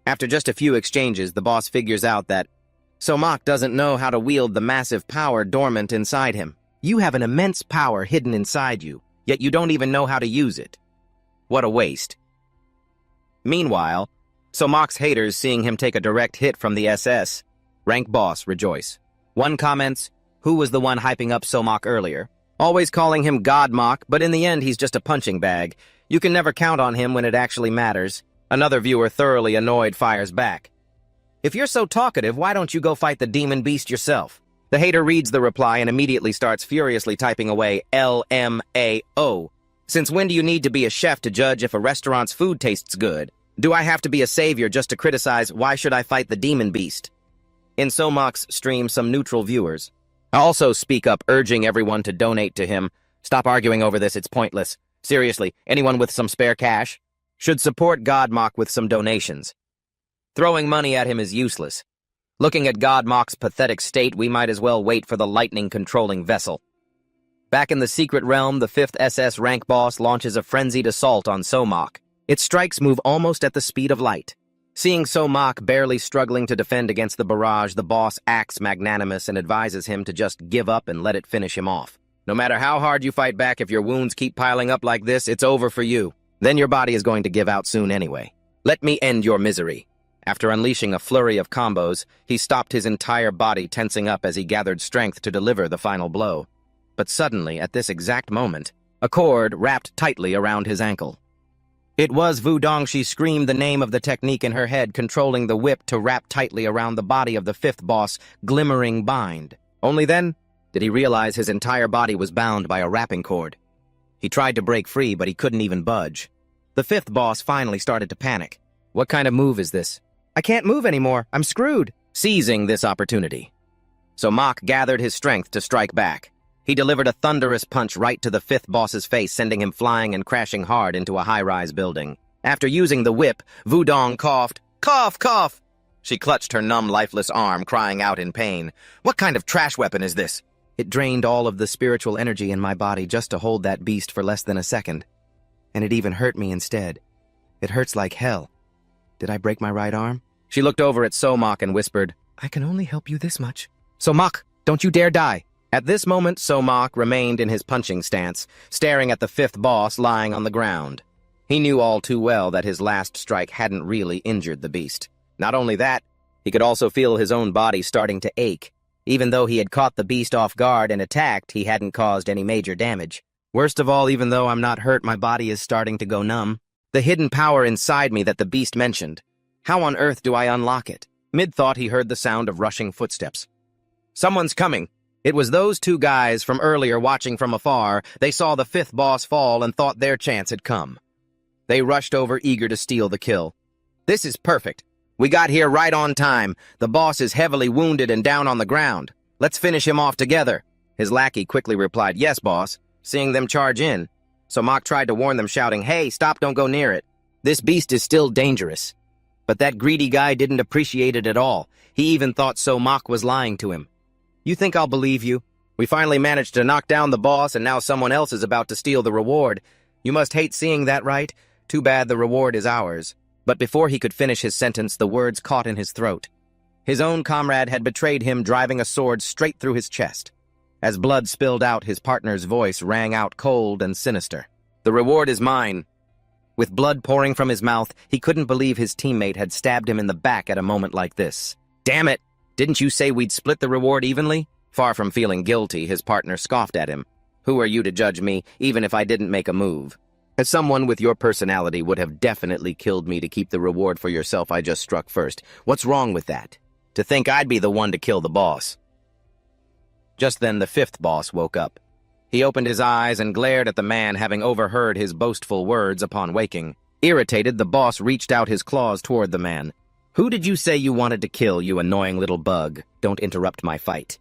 After just a few exchanges, the boss figures out that So Mach doesn't know how to wield the massive power dormant inside him. You have an immense power hidden inside you, yet you don't even know how to use it. What a waste. Meanwhile, So Mach's haters, seeing him take a direct hit from the SS rank boss, rejoice. One comments, "Who was the one hyping up So Mach earlier? Always calling him God Mach, but in the end he's just a punching bag. You can never count on him when it actually matters." Another viewer, thoroughly annoyed, fires back. "If you're so talkative, why don't you go fight the demon beast yourself?" The hater reads the reply and immediately starts furiously typing away LMAO. "Since when do you need to be a chef to judge if a restaurant's food tastes good? Do I have to be a savior just to criticize why should I fight the demon beast?" In So Mach's stream, some neutral viewers also speak up, urging everyone to donate to him. "Stop arguing over this, it's pointless. Seriously, anyone with some spare cash should support God Mach with some donations. Throwing money at him is useless. Looking at God Mach's pathetic state, we might as well wait for the lightning-controlling vessel." Back in the secret realm, the 5th SS rank boss launches a frenzied assault on So Mach. Its strikes move almost at the speed of light. Seeing So Mach barely struggling to defend against the barrage, the boss acts magnanimous and advises him to just give up and let it finish him off. "No matter how hard you fight back, if your wounds keep piling up like this, it's over for you. Then your body is going to give out soon anyway. Let me end your misery." After unleashing a flurry of combos, he stopped his entire body tensing up as he gathered strength to deliver the final blow. But suddenly, at this exact moment, a cord wrapped tightly around his ankle. It was Wudong. She screamed the name of the technique in her head, controlling the whip to wrap tightly around the body of the 5th boss, glimmering bind. Only then did he realize his entire body was bound by a wrapping cord. He tried to break free, but he couldn't even budge. The 5th boss finally started to panic. What kind of move is this? "I can't move anymore. I'm screwed." Seizing this opportunity, So Mach gathered his strength to strike back. He delivered a thunderous punch right to the fifth boss's face, sending him flying and crashing hard into a high-rise building. After using the whip, Wudong coughed. Cough, cough! She clutched her numb, lifeless arm, crying out in pain. What kind of trash weapon is this? It drained all of the spiritual energy in my body just to hold that beast for less than a second. And it even hurt me instead. It hurts like hell. Did I break my right arm? She looked over at Somak and whispered, I can only help you this much. Somak, don't you dare die! At this moment, Somak remained in his punching stance, staring at the fifth boss lying on the ground. He knew all too well that his last strike hadn't really injured the beast. Not only that, he could also feel his own body starting to ache. Even though he had caught the beast off guard and attacked, he hadn't caused any major damage. Worst of all, even though I'm not hurt, my body is starting to go numb. The hidden power inside me that the beast mentioned. How on earth do I unlock it? Mid-thought, he heard the sound of rushing footsteps. Someone's coming. It was those two guys from earlier watching from afar. They saw the fifth boss fall and thought their chance had come. They rushed over, eager to steal the kill. This is perfect. We got here right on time. The boss is heavily wounded and down on the ground. Let's finish him off together. His lackey quickly replied, Yes, boss, seeing them charge in. Somak tried to warn them, shouting, Hey, stop, don't go near it. This beast is still dangerous. But that greedy guy didn't appreciate it at all. He even thought Somak was lying to him. You think I'll believe you? We finally managed to knock down the boss, and now someone else is about to steal the reward. You must hate seeing that, right? Too bad the reward is ours. But before he could finish his sentence, the words caught in his throat. His own comrade had betrayed him, driving a sword straight through his chest. As blood spilled out, his partner's voice rang out cold and sinister. The reward is mine. With blood pouring from his mouth, he couldn't believe his teammate had stabbed him in the back at a moment like this. Damn it! Didn't you say we'd split the reward evenly? Far from feeling guilty, his partner scoffed at him. Who are you to judge me, even if I didn't make a move? As someone with your personality would have definitely killed me to keep the reward for yourself I just struck first. What's wrong with that? To think I'd be the one to kill the boss. Just then the fifth boss woke up. He opened his eyes and glared at the man, having overheard his boastful words upon waking. Irritated, the boss reached out his claws toward the man. Who did you say you wanted to kill, you annoying little bug? Don't interrupt my fight.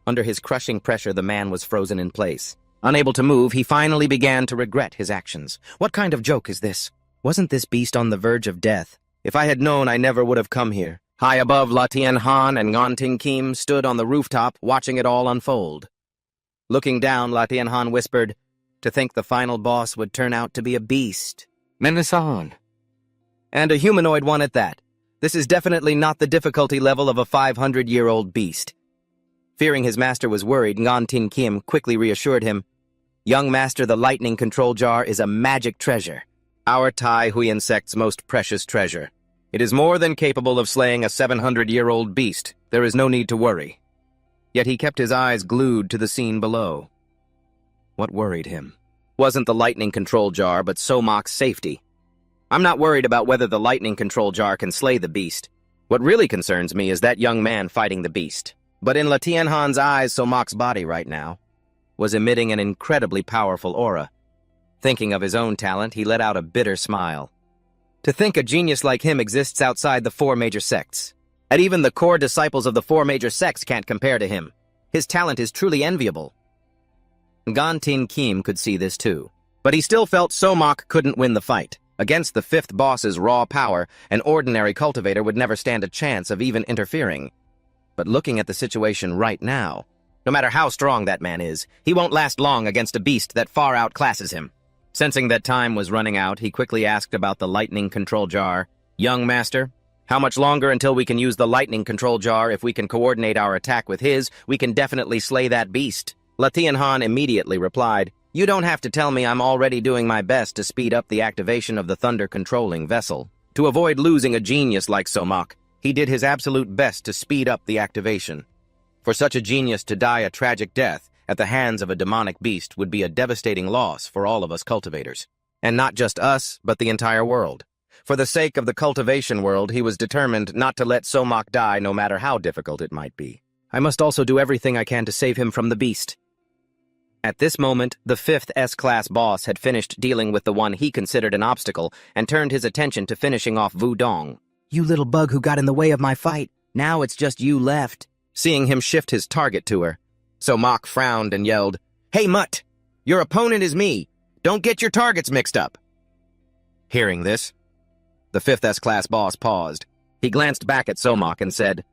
Under his crushing pressure, the man was frozen in place. Unable to move, he finally began to regret his actions. What kind of joke is this? Wasn't this beast on the verge of death? If I had known, I never would have come here. High above, La Tianhan and Ngan Ting Kim stood on the rooftop, watching it all unfold. Looking down, La Tianhan whispered, To think the final boss would turn out to be a beast. Menasan. And a humanoid one at that. This is definitely not the difficulty level of a 500-year-old beast. Fearing his master was worried, Ngan Ting Kim quickly reassured him, Young master, the lightning control jar is a magic treasure. Our Tai Hui insect's most precious treasure. It is more than capable of slaying a 700-year-old beast. There is no need to worry. Yet he kept his eyes glued to the scene below. What worried him? Wasn't the lightning control jar, but Somak's safety. I'm not worried about whether the lightning control jar can slay the beast. What really concerns me is that young man fighting the beast. But in La Tianhan's eyes, Somak's body right now was emitting an incredibly powerful aura. Thinking of his own talent, he let out a bitter smile. To think a genius like him exists outside the four major sects. And even the core disciples of the four major sects can't compare to him. His talent is truly enviable. Ngan Ting Kim could see this too. But he still felt Somak couldn't win the fight. Against the fifth boss's raw power, an ordinary cultivator would never stand a chance of even interfering. But looking at the situation right now, no matter how strong that man is, he won't last long against a beast that far outclasses him. Sensing that time was running out, he quickly asked about the lightning control jar. Young master, how much longer until we can use the lightning control jar? If we can coordinate our attack with his, we can definitely slay that beast. La Tianhan immediately replied, You don't have to tell me, I'm already doing my best to speed up the activation of the thunder-controlling vessel. To avoid losing a genius like Somak, he did his absolute best to speed up the activation. For such a genius to die a tragic death at the hands of a demonic beast would be a devastating loss for all of us cultivators. And not just us, but the entire world. For the sake of the cultivation world, he was determined not to let Somak die no matter how difficult it might be. I must also do everything I can to save him from the beast. At this moment, the fifth S-class boss had finished dealing with the one he considered an obstacle and turned his attention to finishing off Wudong. You little bug who got in the way of my fight. Now it's just you left. Seeing him shift his target to her, So Mach frowned and yelled, "Hey, Mutt! Your opponent is me! Don't get your targets mixed up!" Hearing this, the 5th S-Class boss paused. He glanced back at Somok and said,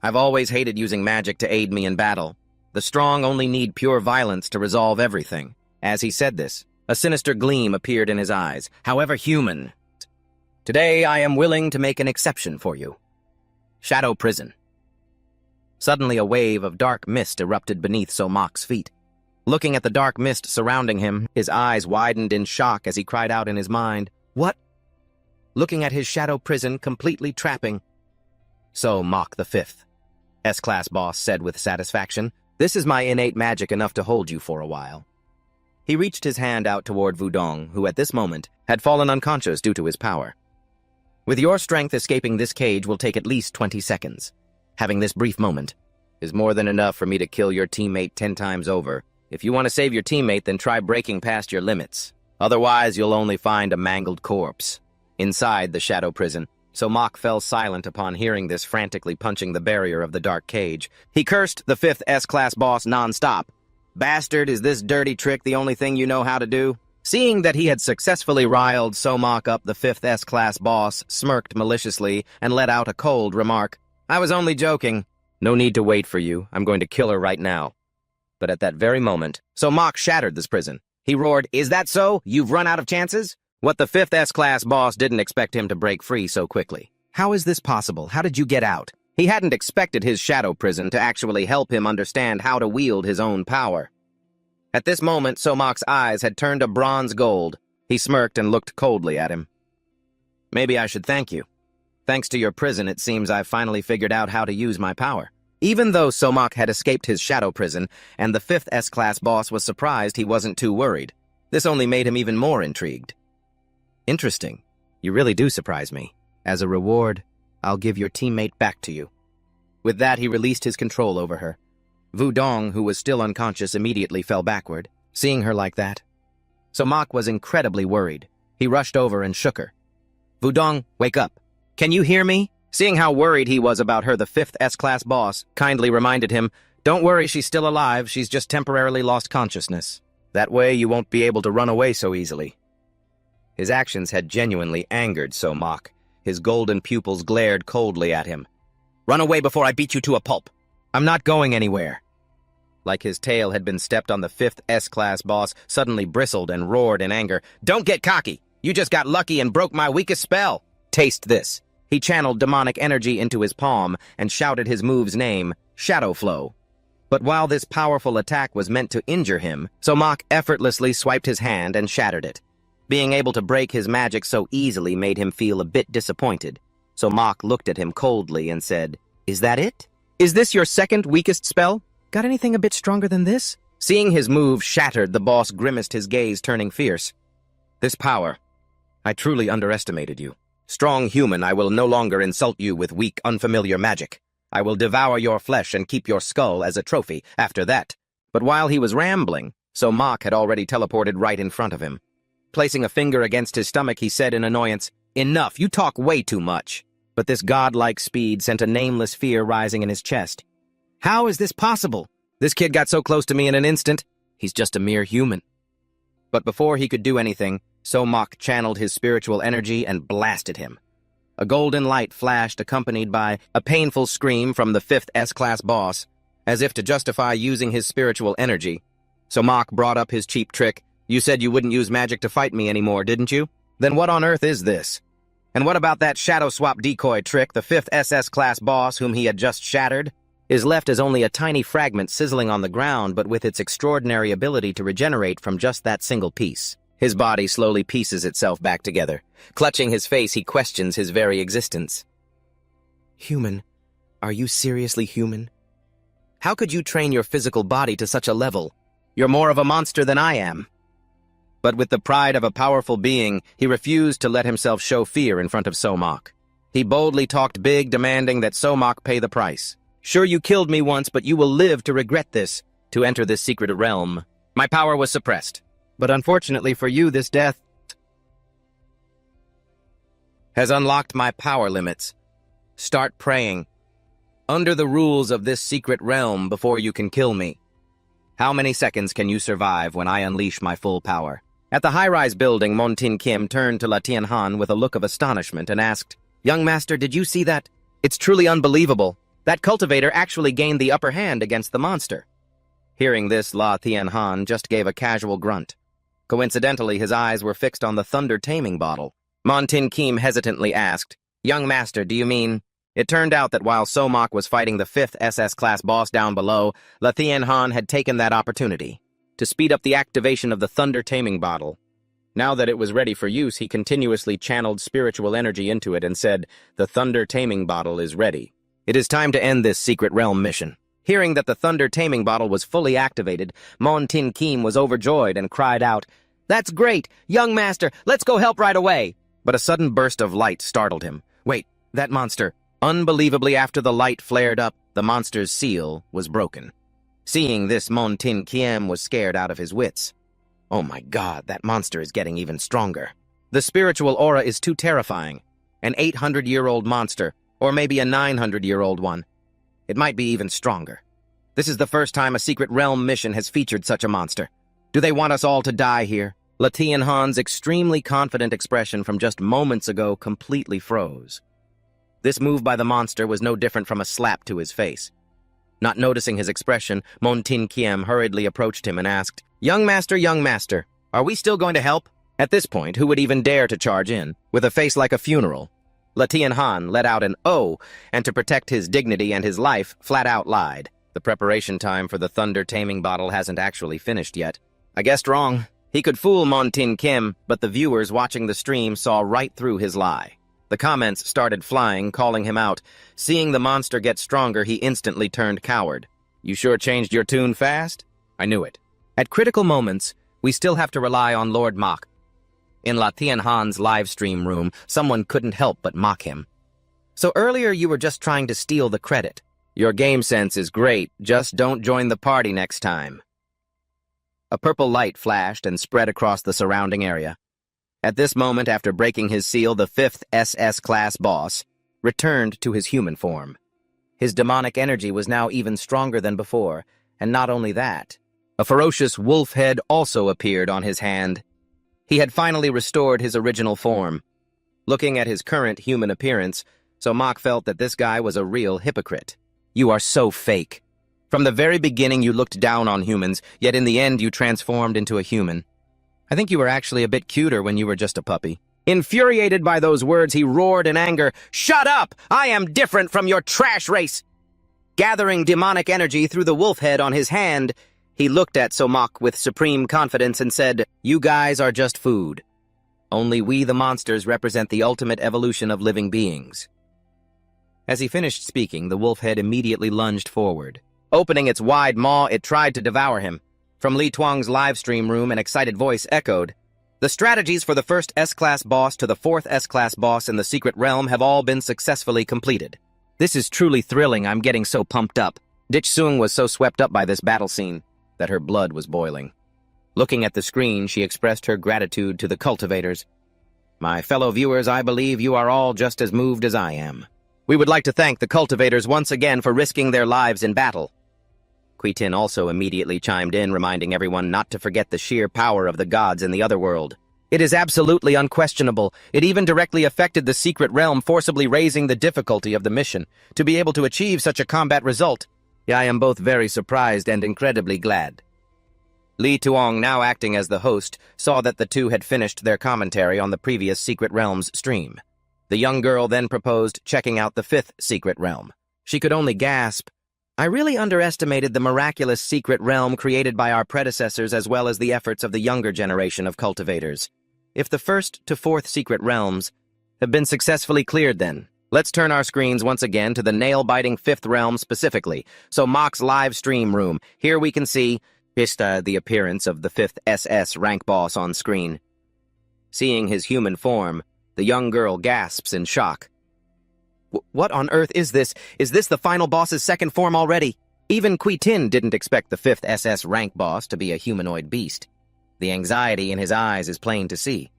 "I've always hated using magic to aid me in battle. The strong only need pure violence to resolve everything." As he said this, a sinister gleam appeared in his eyes, however human. "Today I am willing to make an exception for you. Shadow Prison." Suddenly a wave of dark mist erupted beneath Somok's feet. Looking at the dark mist surrounding him, his eyes widened in shock as he cried out in his mind, "What?" Looking at his shadow prison completely trapping. "So, Mach the 5th, S-Class boss said with satisfaction, "this is my innate magic enough to hold you for a while." He reached his hand out toward Wudong, who at this moment had fallen unconscious due to his power. "With your strength, escaping this cage will take at least 20 seconds. Having this brief moment is more than enough for me to kill your teammate 10 times over. If you want to save your teammate, then try breaking past your limits. Otherwise, you'll only find a mangled corpse." Inside the shadow prison, so Mach fell silent upon hearing this, frantically punching the barrier of the dark cage. He cursed the 5th S-Class boss non-stop. "Bastard, is this dirty trick the only thing you know how to do?" Seeing that he had successfully riled Somok up, the 5th S-Class boss smirked maliciously and let out a cold remark. "I was only joking. No need to wait for you. I'm going to kill her right now." But at that very moment, Somok shattered this prison. He roared, "Is that so? You've run out of chances?" What the 5th S-Class boss didn't expect him to break free so quickly. "How is this possible? How did you get out?" He hadn't expected his shadow prison to actually help him understand how to wield his own power. At this moment, Somok's eyes had turned a bronze gold. He smirked and looked coldly at him. "Maybe I should thank you. Thanks to your prison, it seems I've finally figured out how to use my power." Even though Somok had escaped his shadow prison, and the 5th S-Class boss was surprised, he wasn't too worried. This only made him even more intrigued. "Interesting. You really do surprise me. As a reward, I'll give your teammate back to you." With that, he released his control over her. Wudong, who was still unconscious, immediately fell backward, seeing her like that. So Mach was incredibly worried. He rushed over and shook her. "Wudong, wake up. Can you hear me?" Seeing how worried he was about her, the 5th S-Class boss kindly reminded him, "Don't worry, she's still alive. She's just temporarily lost consciousness. That way you won't be able to run away so easily." His actions had genuinely angered Somok. His golden pupils glared coldly at him. "Run away before I beat you to a pulp." "I'm not going anywhere." Like his tail had been stepped on, the 5th S-Class boss suddenly bristled and roared in anger. "Don't get cocky. You just got lucky and broke my weakest spell. Taste this." He channeled demonic energy into his palm and shouted his move's name, Shadow Flow. But while this powerful attack was meant to injure him, Somok effortlessly swiped his hand and shattered it. Being able to break his magic so easily made him feel a bit disappointed. Somok looked at him coldly and said, "Is that it? Is this your second weakest spell? Got anything a bit stronger than this?" Seeing his move shattered, the boss grimaced, his gaze turning fierce. "This power, I truly underestimated you. Strong human, I will no longer insult you with weak, unfamiliar magic. I will devour your flesh and keep your skull as a trophy after that." But while he was rambling, Somok had already teleported right in front of him. Placing a finger against his stomach, he said in annoyance, "Enough, you talk way too much." But this godlike speed sent a nameless fear rising in his chest. "How is this possible? This kid got so close to me in an instant. He's just a mere human." But before he could do anything, Somok channeled his spiritual energy and blasted him. A golden light flashed, accompanied by a painful scream from the 5th S-Class boss. As if to justify using his spiritual energy, Somok brought up his cheap trick. "You said you wouldn't use magic to fight me anymore, didn't you? Then what on earth is this? And what about that shadow swap decoy trick? The 5th SS-Class boss, whom he had just shattered, is left as only a tiny fragment sizzling on the ground, but with its extraordinary ability to regenerate from just that single piece. His body slowly pieces itself back together. Clutching his face, he questions his very existence. Human? Are you seriously human? How could you train your physical body to such a level? You're more of a monster than I am." But with the pride of a powerful being, he refused to let himself show fear in front of Somok. He boldly talked big, demanding that Somok pay the price. "Sure, you killed me once, but you will live to regret this, to enter this secret realm. My power was suppressed, but unfortunately for you, this death has unlocked my power limits. Start praying under the rules of this secret realm before you can kill me." How many seconds can you survive when I unleash my full power? At the high-rise building, Montin Kim turned to La Tianhan with a look of astonishment and asked, "Young master, did you see that? It's truly unbelievable. That cultivator actually gained the upper hand against the monster." Hearing this, La Tianhan just gave a casual grunt. Coincidentally, his eyes were fixed on the thunder taming bottle. Montin Kim hesitantly asked, "Young master, do you mean—" It turned out that while Somak was fighting the 5th SS-class boss down below, La Tianhan had taken that opportunity to speed up the activation of the thunder taming bottle. Now that it was ready for use, he continuously channeled spiritual energy into it and said, "The thunder taming bottle is ready. It is time to end this secret realm mission." Hearing that the thunder taming bottle was fully activated, Montin Kim was overjoyed and cried out, "That's great! Young master, let's go help right away!" But a sudden burst of light startled him. Wait, that monster... Unbelievably, after the light flared up, the monster's seal was broken. Seeing this, Montin Kim was scared out of his wits. Oh my god, that monster is getting even stronger. The spiritual aura is too terrifying. An 800-year-old monster, or maybe a 900-year-old one. It might be even stronger. This is the first time a secret realm mission has featured such a monster. Do they want us all to die here? La Tianhan's extremely confident expression from just moments ago completely froze. This move by the monster was no different from a slap to his face. Not noticing his expression, Montin Kim hurriedly approached him and asked, young master, are we still going to help?" At this point, who would even dare to charge in? With a face like a funeral, La Tianhan let out an "oh," and to protect his dignity and his life, flat out lied. The preparation time for the thunder taming bottle hasn't actually finished yet. I guessed wrong. He could fool Montin Kim, but the viewers watching the stream saw right through his lie. The comments started flying, calling him out. Seeing the monster get stronger, he instantly turned coward. "You sure changed your tune fast?" I knew it. At critical moments, we still have to rely on Lord Mock. In La Tianhan's live stream room, someone couldn't help but mock him. "So earlier you were just trying to steal the credit. Your game sense is great, just don't join the party next time." A purple light flashed and spread across the surrounding area. At this moment, after breaking his seal, the 5th SS-class boss returned to his human form. His demonic energy was now even stronger than before, and not only that, a ferocious wolf head also appeared on his hand. He had finally restored his original form. Looking at his current human appearance, Somak felt that this guy was a real hypocrite. "You are so fake. From the very beginning you looked down on humans, yet in the end you transformed into a human. I think you were actually a bit cuter when you were just a puppy." Infuriated by those words, he roared in anger, "Shut up! I am different from your trash race!" Gathering demonic energy through the wolf head on his hand, he looked at Somak with supreme confidence and said, "You guys are just food. Only we, the monsters, represent the ultimate evolution of living beings." As he finished speaking, the wolf head immediately lunged forward. Opening its wide maw, it tried to devour him. From Li Tuang's live stream room, an excited voice echoed, "The strategies for the 1st S-Class boss to the 4th S-Class boss in the secret realm have all been successfully completed. This is truly thrilling. I'm getting so pumped up." Dich Sung was so swept up by this battle scene that her blood was boiling. Looking at the screen, she expressed her gratitude to the cultivators. "My fellow viewers, I believe you are all just as moved as I am. We would like to thank the cultivators once again for risking their lives in battle." Kui Tin also immediately chimed in, reminding everyone not to forget the sheer power of the gods in the other world. "It is absolutely unquestionable. It even directly affected the secret realm, forcibly raising the difficulty of the mission. To be able to achieve such a combat result, I am both very surprised and incredibly glad." Li Tuong, now acting as the host, saw that the two had finished their commentary on the previous Secret Realms stream. The young girl then proposed checking out the 5th Secret Realm. She could only gasp. "I really underestimated the miraculous secret realm created by our predecessors as well as the efforts of the younger generation of cultivators. If the 1st to 4th secret realms have been successfully cleared then, let's turn our screens once again to the nail-biting 5th realm specifically. So Mock's live stream room. Here we can see the appearance of the 5th SS rank boss on screen. Seeing his human form, the young girl gasps in shock. What on earth is this? Is this the final boss's second form already?" Even Kui Tin didn't expect the 5th SS rank boss to be a humanoid beast. The anxiety in his eyes is plain to see.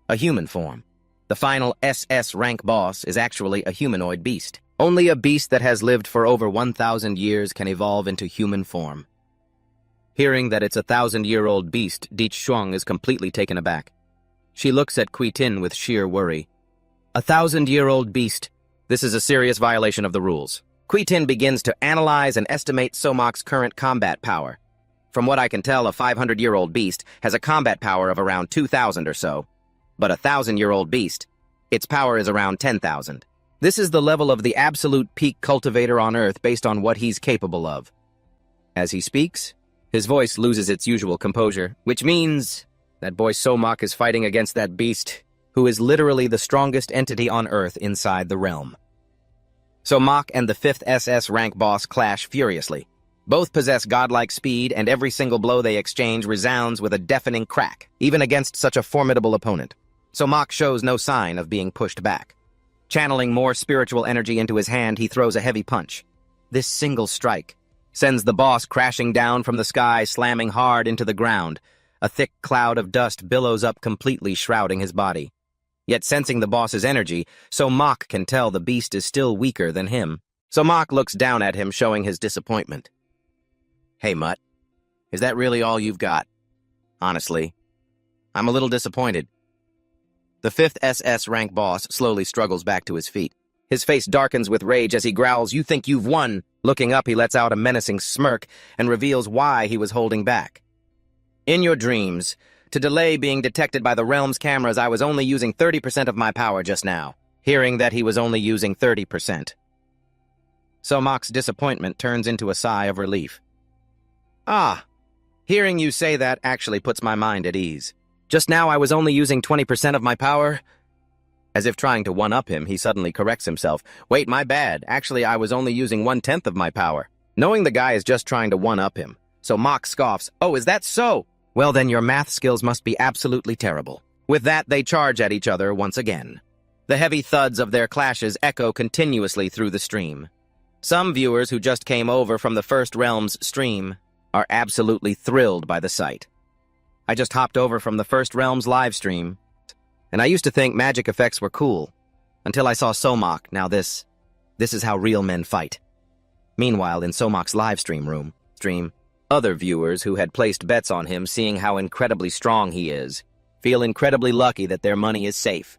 A human form. The final SS rank boss is actually a humanoid beast. Only a beast that has lived for over 1,000 years can evolve into human form. Hearing that it's a 1,000-year-old beast, Di Shuang is completely taken aback. She looks at Kui Tin with sheer worry. A 1,000-year-old beast. This is a serious violation of the rules. Kui Tin begins to analyze and estimate Somok's current combat power. From what I can tell, a 500-year-old beast has a combat power of around 2,000 or so. But a 1,000-year-old beast, its power is around 10,000. This is the level of the absolute peak cultivator on Earth based on what he's capable of. As he speaks, his voice loses its usual composure, which means that boy Somok is fighting against that beast, who is literally the strongest entity on Earth inside the realm. Somok and the 5th SS rank boss clash furiously. Both possess godlike speed, and every single blow they exchange resounds with a deafening crack, even against such a formidable opponent. Somok shows no sign of being pushed back. Channeling more spiritual energy into his hand, he throws a heavy punch. This single strike sends the boss crashing down from the sky, slamming hard into the ground. A thick cloud of dust billows up, completely shrouding his body. Yet sensing the boss's energy, Somok can tell the beast is still weaker than him. Somok looks down at him, showing his disappointment. Hey, Mutt, is that really all you've got? Honestly, I'm a little disappointed. The 5th SS rank boss slowly struggles back to his feet. His face darkens with rage as he growls, "You think you've won?" Looking up, he lets out a menacing smirk and reveals why he was holding back. In your dreams, to delay being detected by the realm's cameras, I was only using 30% of my power just now. Hearing that he was only using 30%. Somok's disappointment turns into a sigh of relief. Ah, hearing you say that actually puts my mind at ease. Just now I was only using 20% of my power. As if trying to one-up him, he suddenly corrects himself. Wait, my bad. Actually, I was only using 1/10 of my power. Knowing the guy is just trying to one-up him, Somok scoffs. Oh, is that so? Well, then your math skills must be absolutely terrible. With that, they charge at each other once again. The heavy thuds of their clashes echo continuously through the stream. Some viewers who just came over from the First Realm's stream are absolutely thrilled by the sight. I just hopped over from the First Realm's live stream, and I used to think magic effects were cool, until I saw Somok. Now this is how real men fight. Meanwhile, in Somok's live stream, other viewers who had placed bets on him, seeing how incredibly strong he is, feel incredibly lucky that their money is safe.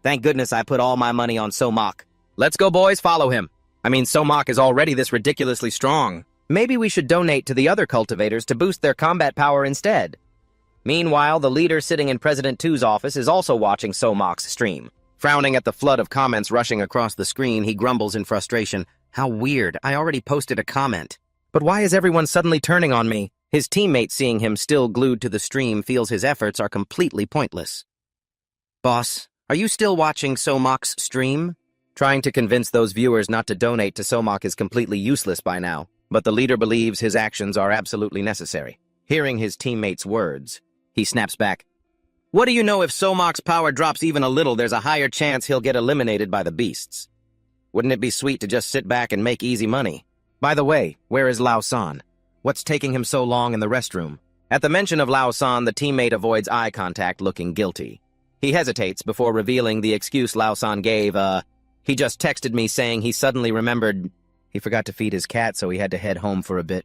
Thank goodness I put all my money on Somok. Let's go, boys, follow him. I mean, Somok is already this ridiculously strong. Maybe we should donate to the other cultivators to boost their combat power instead. Meanwhile, the leader sitting in President 2's office is also watching Somok's stream. Frowning at the flood of comments rushing across the screen, he grumbles in frustration. How weird, I already posted a comment. But why is everyone suddenly turning on me? His teammate, seeing him still glued to the stream, feels his efforts are completely pointless. Boss, are you still watching Somok's stream? Trying to convince those viewers not to donate to Somok is completely useless by now, but the leader believes his actions are absolutely necessary. Hearing his teammate's words, he snaps back. What do you know, if Somok's power drops even a little, there's a higher chance he'll get eliminated by the beasts. Wouldn't it be sweet to just sit back and make easy money? By the way, where is Lao San? What's taking him so long in the restroom? At the mention of Lao San, the teammate avoids eye contact, looking guilty. He hesitates before revealing the excuse Lao San gave. He just texted me saying he suddenly remembered he forgot to feed his cat, so he had to head home for a bit.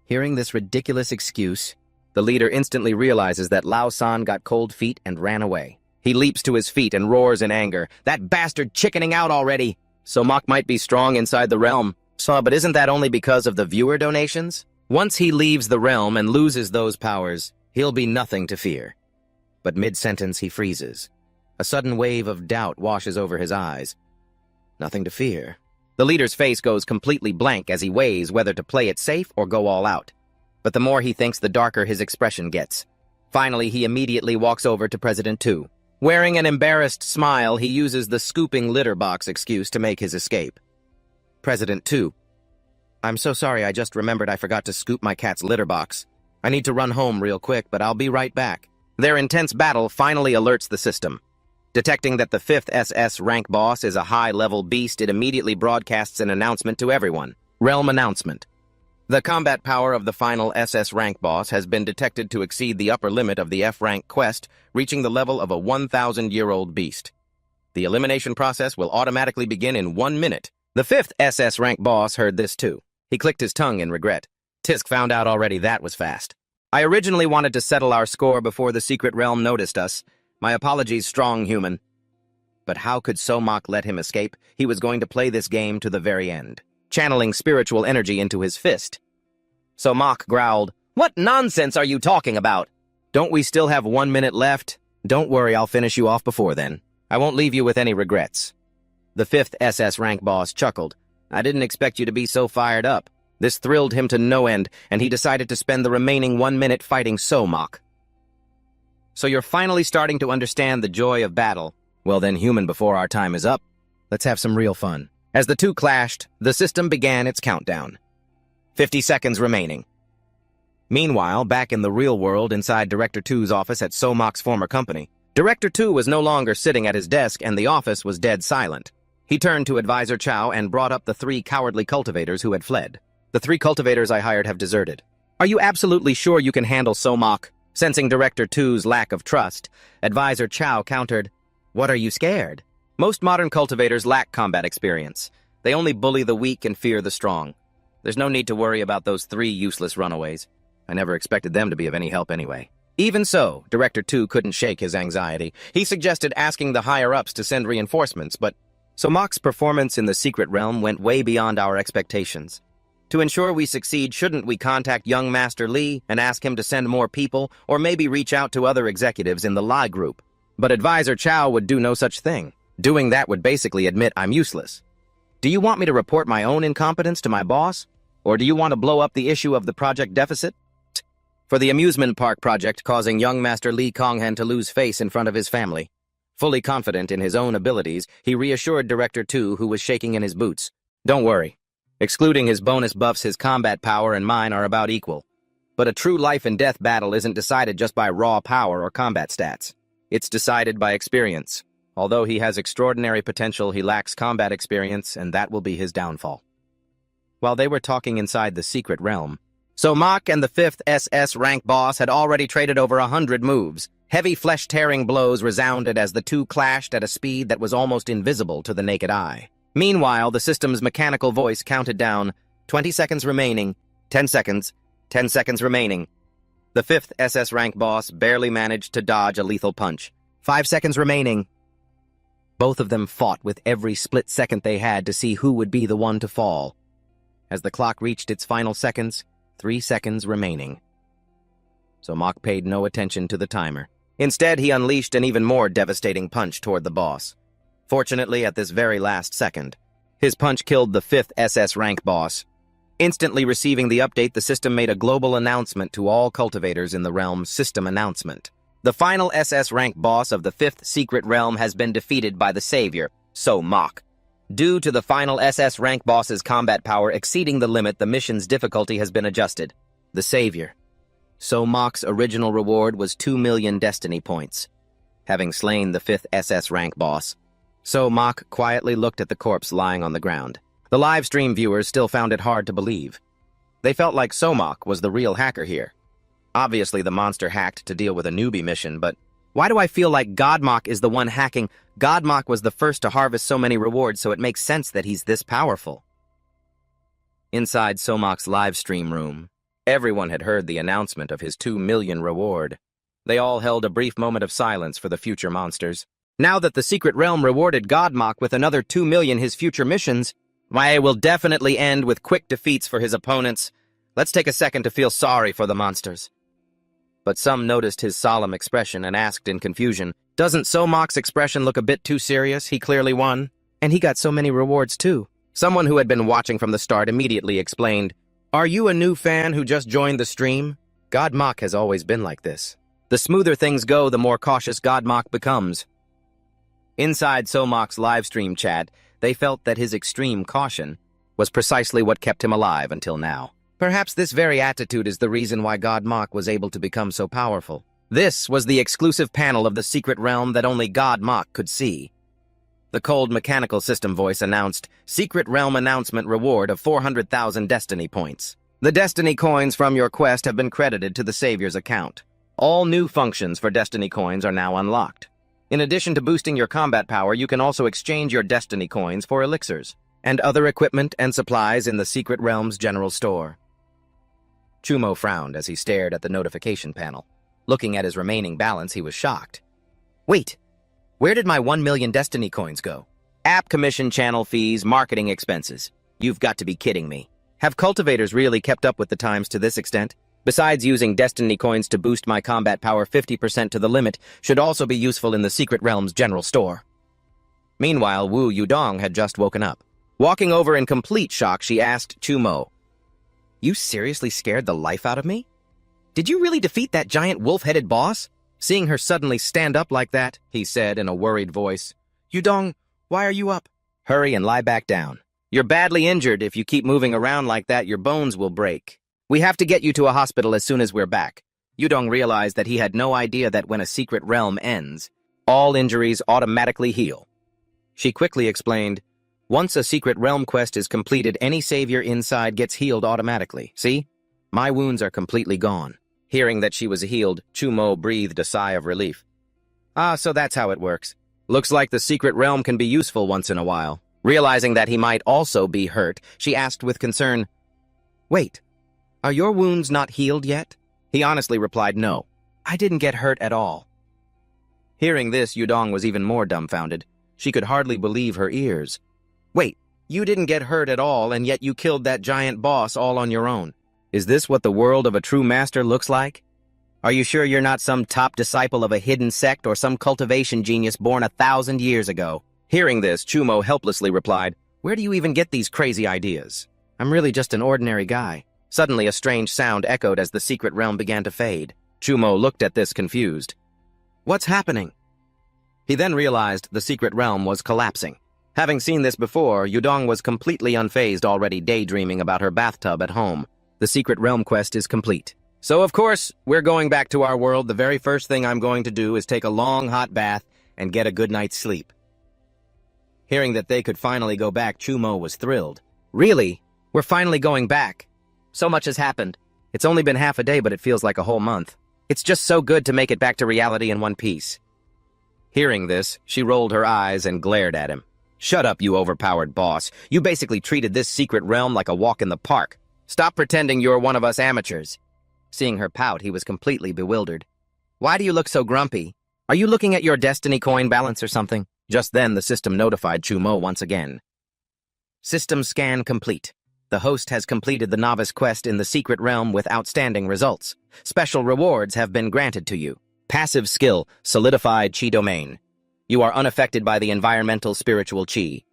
Hearing this ridiculous excuse, the leader instantly realizes that Lao San got cold feet and ran away. He leaps to his feet and roars in anger. That bastard chickening out already! Somok might be strong inside the realm, but isn't that only because of the viewer donations? Once he leaves the realm and loses those powers, he'll be nothing to fear. But mid-sentence he freezes. A sudden wave of doubt washes over his eyes. Nothing to fear. The leader's face goes completely blank as he weighs whether to play it safe or go all out. But the more he thinks, the darker his expression gets. Finally, he immediately walks over to President 2. Wearing an embarrassed smile, he uses the scooping litter box excuse to make his escape. President 2. I'm so sorry, I just remembered I forgot to scoop my cat's litter box. I need to run home real quick, but I'll be right back. Their intense battle finally alerts the system. Detecting that the 5th SS rank boss is a high-level beast, it immediately broadcasts an announcement to everyone. Realm announcement. The combat power of the final SS rank boss has been detected to exceed the upper limit of the F rank quest, reaching the level of a 1,000-year-old beast. The elimination process will automatically begin in 1 minute. The 5th SS rank boss heard this too. He clicked his tongue in regret. Tisk found out already. That was fast. I originally wanted to settle our score before the secret realm noticed us. My apologies, strong human. But how could Somak let him escape? He was going to play this game to the very end, channeling spiritual energy into his fist. Somak growled, "What nonsense are you talking about? Don't we still have 1 minute left? Don't worry, I'll finish you off before then. I won't leave you with any regrets." The 5th SS rank boss chuckled. "I didn't expect you to be so fired up." This thrilled him to no end, and he decided to spend the remaining 1 minute fighting Somak. "So you're finally starting to understand the joy of battle. Well then, human, before our time is up, let's have some real fun." As the two clashed, the system began its countdown. 50 seconds remaining. Meanwhile, back in the real world inside Director 2's office at Somak's former company, Director 2 was no longer sitting at his desk and the office was dead silent. He turned to Advisor Chow and brought up the 3 cowardly cultivators who had fled. "The 3 cultivators I hired have deserted. Are you absolutely sure you can handle Somak?" Sensing Director 2's lack of trust, Advisor Chow countered, "What are you scared? Most modern cultivators lack combat experience. They only bully the weak and fear the strong. There's no need to worry about those 3 useless runaways. I never expected them to be of any help anyway." Even so, Director 2 couldn't shake his anxiety. He suggested asking the higher-ups to send reinforcements, but Somak's performance in the secret realm went way beyond our expectations. To ensure we succeed, shouldn't we contact young Master Lee and ask him to send more people, or maybe reach out to other executives in the Lai group? But Advisor Chow would do no such thing. Doing that would basically admit I'm useless. "Do you want me to report my own incompetence to my boss? Or do you want to blow up the issue of the project deficit?" For the amusement park project causing young Master Lee Konghan to lose face in front of his family. Fully confident in his own abilities, he reassured Director 2, who was shaking in his boots. "Don't worry. Excluding his bonus buffs, his combat power and mine are about equal. But a true life-and-death battle isn't decided just by raw power or combat stats. It's decided by experience. Although he has extraordinary potential, he lacks combat experience, and that will be his downfall." While they were talking inside the secret realm, Somak and the 5th SS rank boss had already traded over 100 moves. Heavy flesh-tearing blows resounded as the two clashed at a speed that was almost invisible to the naked eye. Meanwhile, the system's mechanical voice counted down, 20 seconds remaining, 10 seconds, 10 seconds remaining. The 5th SS rank boss barely managed to dodge a lethal punch. 5 seconds remaining. Both of them fought with every split second they had to see who would be the one to fall. As the clock reached its final seconds, 3 seconds remaining. Somak paid no attention to the timer. Instead, he unleashed an even more devastating punch toward the boss. Fortunately, at this very last second, his punch killed the 5th SS rank boss. Instantly receiving the update, the system made a global announcement to all cultivators in the realm. System announcement. The final SS rank boss of the 5th secret realm has been defeated by the savior, Somak. Due to the final SS rank boss's combat power exceeding the limit, the mission's difficulty has been adjusted. The savior. Somak's original reward was 2 million destiny points. Having slain the 5th SS rank boss, Somak quietly looked at the corpse lying on the ground. The live stream viewers still found it hard to believe. They felt like Somak was the real hacker here. Obviously, the monster hacked to deal with a newbie mission, but why do I feel like Godmok is the one hacking? Godmok was the first to harvest so many rewards, so it makes sense that he's this powerful. Inside Somak's live stream room, everyone had heard the announcement of his 2 million reward. They all held a brief moment of silence for the future monsters. Now that the secret realm rewarded Godmok with another 2 million, his future missions, why, it will definitely end with quick defeats for his opponents. Let's take a second to feel sorry for the monsters. But some noticed his solemn expression and asked in confusion, "Doesn't Somak's expression look a bit too serious? He clearly won. And he got so many rewards too." Someone who had been watching from the start immediately explained, "Are you a new fan who just joined the stream? Godmok has always been like this. The smoother things go, the more cautious Godmok becomes." Inside Somak's livestream chat, they felt that his extreme caution was precisely what kept him alive until now. Perhaps this very attitude is the reason why Godmok was able to become so powerful. This was the exclusive panel of the secret realm that only Godmok could see. The cold mechanical system voice announced, "Secret realm announcement reward of 400,000 destiny points. The destiny coins from your quest have been credited to the Savior's account. All new functions for destiny coins are now unlocked. In addition to boosting your combat power, you can also exchange your destiny coins for elixirs and other equipment and supplies in the secret realm's general store." Chumo frowned as he stared at the notification panel. Looking at his remaining balance, he was shocked. Wait, where did my 1 million Destiny coins go? App commission, channel fees, marketing expenses. You've got to be kidding me. Have cultivators really kept up with the times to this extent? Besides using Destiny coins to boost my combat power 50% to the limit, should also be useful in the Secret Realm's general store. Meanwhile, Wu Yudong had just woken up. Walking over in complete shock, she asked Chumo, "You seriously scared the life out of me? Did you really defeat that giant wolf-headed boss?" Seeing her suddenly stand up like that, he said in a worried voice, "Yudong, why are you up? Hurry and lie back down. You're badly injured. If you keep moving around like that, your bones will break. We have to get you to a hospital as soon as we're back." Yudong realized that he had no idea that when a secret realm ends, all injuries automatically heal. She quickly explained, "Once a secret realm quest is completed, any savior inside gets healed automatically. See? My wounds are completely gone." Hearing that she was healed, Chumo breathed a sigh of relief. "Ah, so that's how it works. Looks like the secret realm can be useful once in a while." Realizing that he might also be hurt, she asked with concern, "Wait, are your wounds not healed yet?" He honestly replied, "No, I didn't get hurt at all." Hearing this, Yudong was even more dumbfounded. She could hardly believe her ears. "Wait, you didn't get hurt at all, and yet you killed that giant boss all on your own. Is this what the world of a true master looks like? Are you sure you're not some top disciple of a hidden sect or some cultivation genius born 1,000 years ago?" Hearing this, Chumo helplessly replied, "Where do you even get these crazy ideas? I'm really just an ordinary guy." Suddenly, a strange sound echoed as the secret realm began to fade. Chumo looked at this confused. "What's happening?" He then realized the secret realm was collapsing. Having seen this before, Yudong was completely unfazed, already daydreaming about her bathtub at home. The secret realm quest is complete. So, of course, we're going back to our world. The very first thing I'm going to do is take a long, hot bath and get a good night's sleep. Hearing that they could finally go back, Chumo was thrilled. "Really? We're finally going back? So much has happened. It's only been half a day, but it feels like a whole month. It's just so good to make it back to reality in one piece." Hearing this, she rolled her eyes and glared at him. "Shut up, you overpowered boss. You basically treated this secret realm like a walk in the park. Stop pretending you're one of us amateurs." Seeing her pout, he was completely bewildered. "Why do you look so grumpy? Are you looking at your Destiny coin balance or something?" Just then, the system notified Chumo once again. System scan complete. The host has completed the novice quest in the secret realm with outstanding results. Special rewards have been granted to you. Passive skill, solidified chi domain. You are unaffected by the environmental spiritual chi.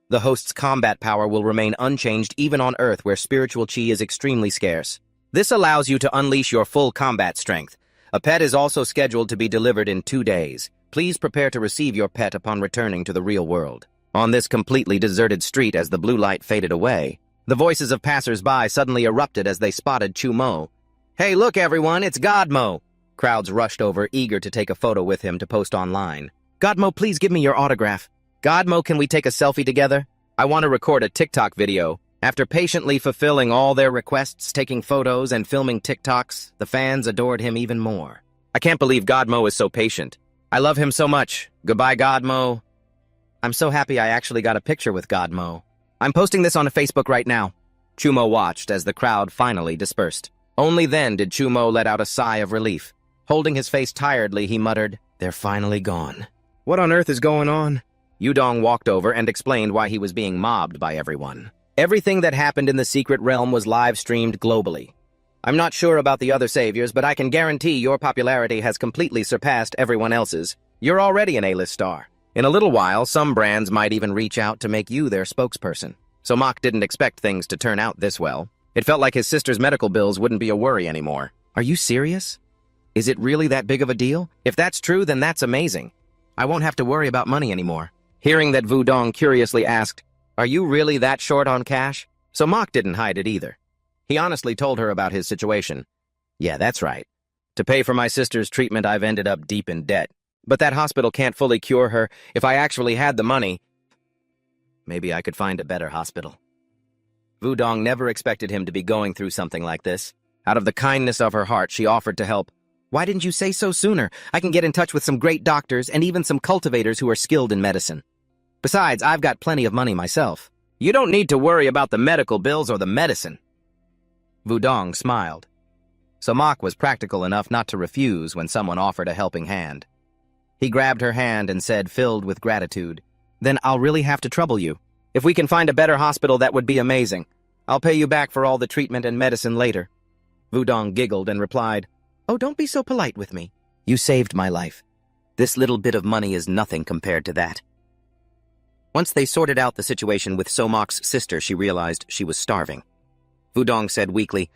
The host's combat power will remain unchanged even on Earth, where spiritual chi is extremely scarce. This allows you to unleash your full combat strength. A pet is also scheduled to be delivered in 2 days. Please prepare to receive your pet upon returning to the real world. On this completely deserted street, as the blue light faded away, the voices of passers-by suddenly erupted as they spotted Chumo. "Hey, look everyone, it's Godmo!" Crowds rushed over, eager to take a photo with him to post online. "Godmo, please give me your autograph." "Godmo, can we take a selfie together? I want to record a TikTok video." After patiently fulfilling all their requests, taking photos and filming TikToks, the fans adored him even more. "I can't believe Godmo is so patient. I love him so much. Goodbye, Godmo." "I'm so happy I actually got a picture with Godmo. I'm posting this on Facebook right now." Chumo watched as the crowd finally dispersed. Only then did Chumo let out a sigh of relief. Holding his face tiredly, he muttered, "They're finally gone. What on earth is going on?" Yudong walked over and explained why he was being mobbed by everyone. Everything that happened in the secret realm was live-streamed globally. "I'm not sure about the other saviors, but I can guarantee your popularity has completely surpassed everyone else's. You're already an A-list star. In a little while, some brands might even reach out to make you their spokesperson." So Mach didn't expect things to turn out this well. It felt like his sister's medical bills wouldn't be a worry anymore. "Are you serious? Is it really that big of a deal? If that's true, then that's amazing. I won't have to worry about money anymore." Hearing that, Wudong curiously asked, "Are you really that short on cash?" So Mach didn't hide it either. He honestly told her about his situation. "Yeah, that's right. To pay for my sister's treatment, I've ended up deep in debt. But that hospital can't fully cure her. If I actually had the money, maybe I could find a better hospital." Wudong never expected him to be going through something like this. Out of the kindness of her heart, she offered to help. "Why didn't you say so sooner? I can get in touch with some great doctors and even some cultivators who are skilled in medicine. Besides, I've got plenty of money myself." "You don't need to worry about the medical bills or the medicine." Wudong smiled. so Mok was practical enough not to refuse when someone offered a helping hand. He grabbed her hand and said, filled with gratitude, "Then I'll really have to trouble you. If we can find a better hospital, that would be amazing. I'll pay you back for all the treatment and medicine later." Wudong giggled and replied, "Oh, don't be so polite with me. You saved my life. This little bit of money is nothing compared to that." Once they sorted out the situation with Somok's sister, she realized she was starving. Wudong said weakly,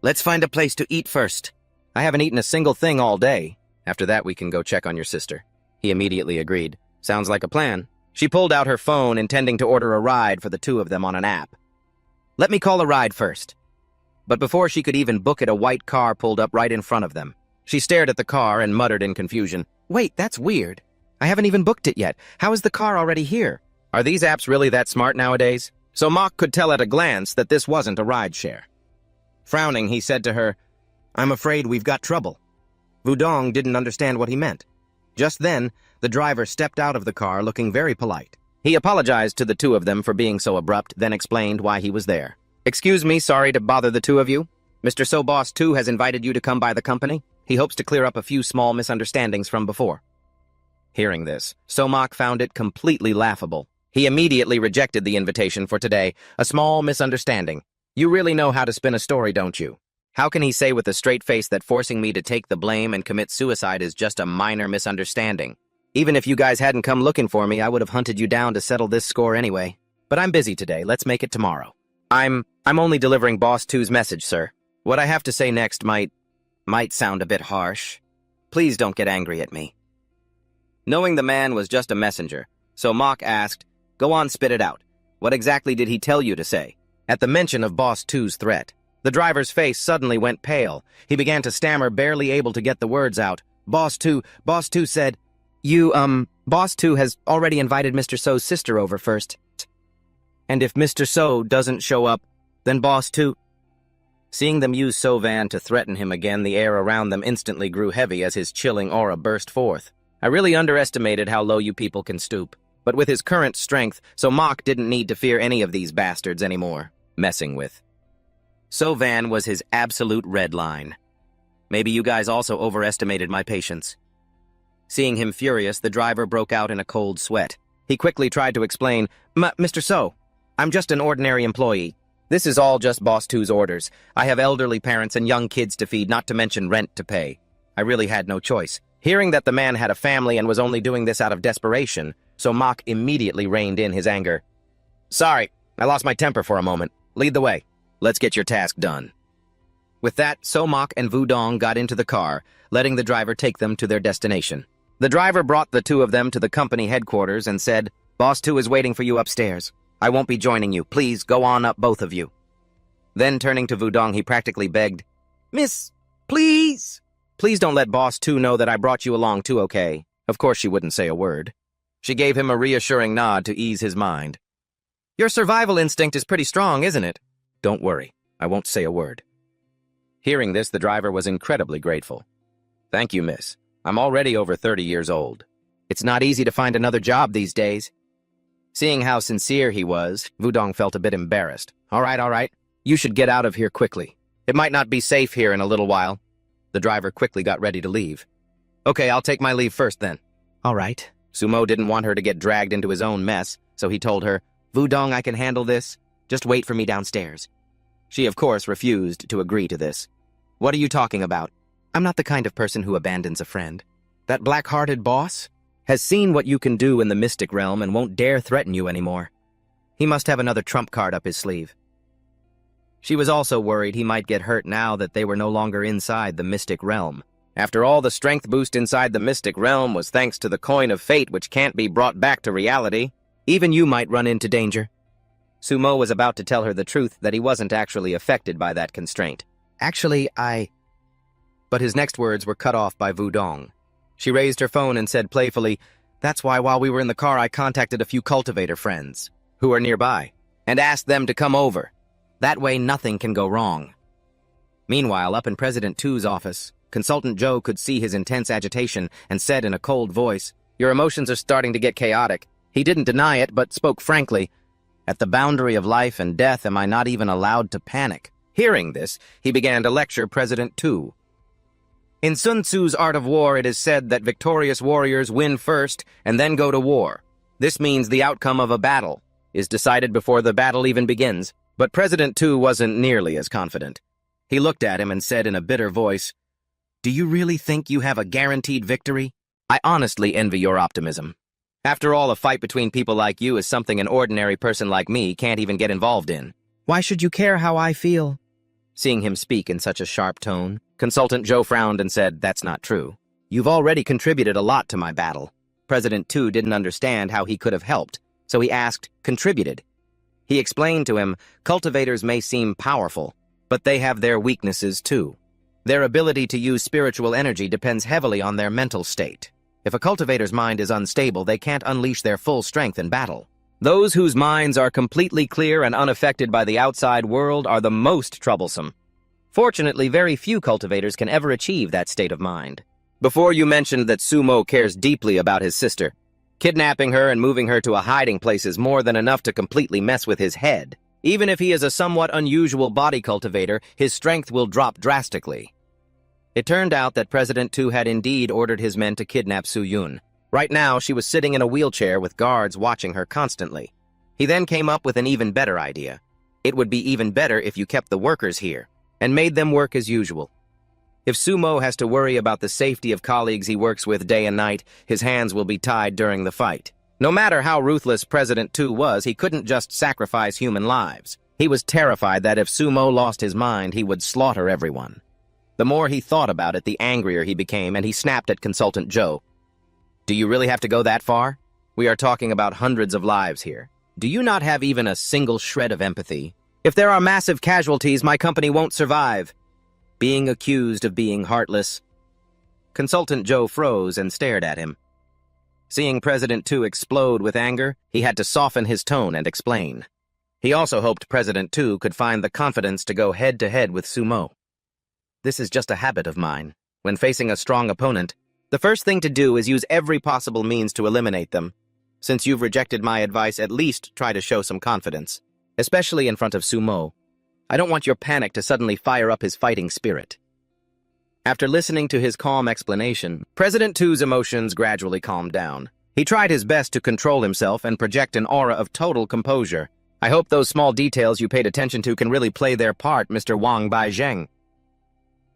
"Let's find a place to eat first. I haven't eaten a single thing all day. After that, we can go check on your sister." He immediately agreed. "Sounds like a plan." She pulled out her phone, intending to order a ride for the two of them on an app. "Let me call a ride first." But before she could even book it, a white car pulled up right in front of them. She stared at the car and muttered in confusion, "Wait, that's weird. I haven't even booked it yet. How is the car already here?" Are these apps really that smart nowadays? So Mok could tell at a glance that this wasn't a rideshare. Frowning, he said to her, "I'm afraid we've got trouble." Wudong didn't understand what he meant. Just then, the driver stepped out of the car looking very polite. He apologized to the two of them for being so abrupt, then explained why he was there. "Excuse me, sorry to bother the two of you. Mr. So Boss 2 has invited you to come by the company. He hopes to clear up a few small misunderstandings from before." Hearing this, Somok found it completely laughable. He immediately rejected the invitation for today. A small misunderstanding. You really know how to spin a story, don't you? How can he say with a straight face that forcing me to take the blame and commit suicide is just a minor misunderstanding? Even if you guys hadn't come looking for me, I would have hunted you down to settle this score anyway. But I'm busy today. Let's make it tomorrow. I'm only delivering Boss 2's message, sir. What I have to say next might sound a bit harsh. Please don't get angry at me. Knowing the man was just a messenger, so Mok asked, "Go on, spit it out. What exactly did he tell you to say?" At the mention of Boss 2's threat, the driver's face suddenly went pale. He began to stammer, barely able to get the words out. Boss 2 said, Boss 2 has already invited Mr. So's sister over first. And if Mr. So doesn't show up, then Boss 2... Seeing them use So-Van to threaten him again, the air around them instantly grew heavy as his chilling aura burst forth. I really underestimated how low you people can stoop. But with his current strength, so Mok didn't need to fear any of these bastards anymore. Messing with. So-Van was his absolute red line. Maybe you guys also overestimated my patience. Seeing him furious, the driver broke out in a cold sweat. He quickly tried to explain, Mr. So, I'm just an ordinary employee. This is all just Boss 2's orders. I have elderly parents and young kids to feed, not to mention rent to pay. I really had no choice. Hearing that the man had a family and was only doing this out of desperation, so Mok immediately reined in his anger. Sorry, I lost my temper for a moment. Lead the way. Let's get your task done. With that, So Mok and Wudong got into the car, letting the driver take them to their destination. The driver brought the two of them to the company headquarters and said, Boss 2 is waiting for you upstairs. I won't be joining you. Please go on up, both of you. Then, turning to Wudong, he practically begged, Miss, please. Please don't let Boss 2 know that I brought you along too, okay? Of course she wouldn't say a word. She gave him a reassuring nod to ease his mind. Your survival instinct is pretty strong, isn't it? Don't worry. I won't say a word. Hearing this, the driver was incredibly grateful. Thank you, miss. I'm already over 30 years old. It's not easy to find another job these days. Seeing how sincere he was, Wudong felt a bit embarrassed. All right. You should get out of here quickly. It might not be safe here in a little while. The driver quickly got ready to leave. Okay, I'll take my leave first then. All right. Sumo didn't want her to get dragged into his own mess, so he told her, Wudong, I can handle this. Just wait for me downstairs. She, of course, refused to agree to this. What are you talking about? I'm not the kind of person who abandons a friend. That black-hearted boss has seen what you can do in the mystic realm and won't dare threaten you anymore. He must have another trump card up his sleeve. She was also worried he might get hurt now that they were no longer inside the mystic realm. After all, the strength boost inside the mystic realm was thanks to the coin of fate, which can't be brought back to reality. Even you might run into danger. Sumo was about to tell her the truth that he wasn't actually affected by that constraint. But his next words were cut off by Wudong. She raised her phone and said playfully, That's why while we were in the car I contacted a few cultivator friends, who are nearby, and asked them to come over. That way nothing can go wrong. Meanwhile, up in President Tu's office, Consultant Joe could see his intense agitation and said in a cold voice, Your emotions are starting to get chaotic. He didn't deny it, but spoke frankly. At the boundary of life and death, am I not even allowed to panic? Hearing this, he began to lecture President Tu. In Sun Tzu's Art of War, it is said that victorious warriors win first and then go to war. This means the outcome of a battle is decided before the battle even begins. But President Tu wasn't nearly as confident. He looked at him and said in a bitter voice, "Do you really think you have a guaranteed victory? I honestly envy your optimism. After all, a fight between people like you is something an ordinary person like me can't even get involved in. Why should you care how I feel?" Seeing him speak in such a sharp tone, Consultant Joe frowned and said, "That's not true. You've already contributed a lot to my battle." President Tu didn't understand how he could have helped, so he asked, "Contributed?" He explained to him, cultivators may seem powerful, but they have their weaknesses too. Their ability to use spiritual energy depends heavily on their mental state. If a cultivator's mind is unstable, they can't unleash their full strength in battle. Those whose minds are completely clear and unaffected by the outside world are the most troublesome. Fortunately, very few cultivators can ever achieve that state of mind. Before you mentioned that Sumo cares deeply about his sister. Kidnapping her and moving her to a hiding place is more than enough to completely mess with his head. Even if he is a somewhat unusual body cultivator, his strength will drop drastically. It turned out that President Tu had indeed ordered his men to kidnap Su-yun. Right now, she was sitting in a wheelchair with guards watching her constantly. He then came up with an even better idea. It would be even better if you kept the workers here and made them work as usual. If Sumo has to worry about the safety of colleagues he works with day and night, his hands will be tied during the fight. No matter how ruthless President Tu was, he couldn't just sacrifice human lives. He was terrified that if Sumo lost his mind, he would slaughter everyone. The more he thought about it, the angrier he became, and he snapped at Consultant Joe. "Do you really have to go that far? We are talking about hundreds of lives here. Do you not have even a single shred of empathy? If there are massive casualties, my company won't survive." Being accused of being heartless. Consultant Joe froze and stared at him. Seeing President Tu explode with anger, he had to soften his tone and explain. He also hoped President Tu could find the confidence to go head-to-head with Sumo. "This is just a habit of mine. When facing a strong opponent, the first thing to do is use every possible means to eliminate them. Since you've rejected my advice, at least try to show some confidence, especially in front of Sumo. I don't want your panic to suddenly fire up his fighting spirit." After listening to his calm explanation, President Tu's emotions gradually calmed down. He tried his best to control himself and project an aura of total composure. "I hope those small details you paid attention to can really play their part, Mr. Wang Baizheng."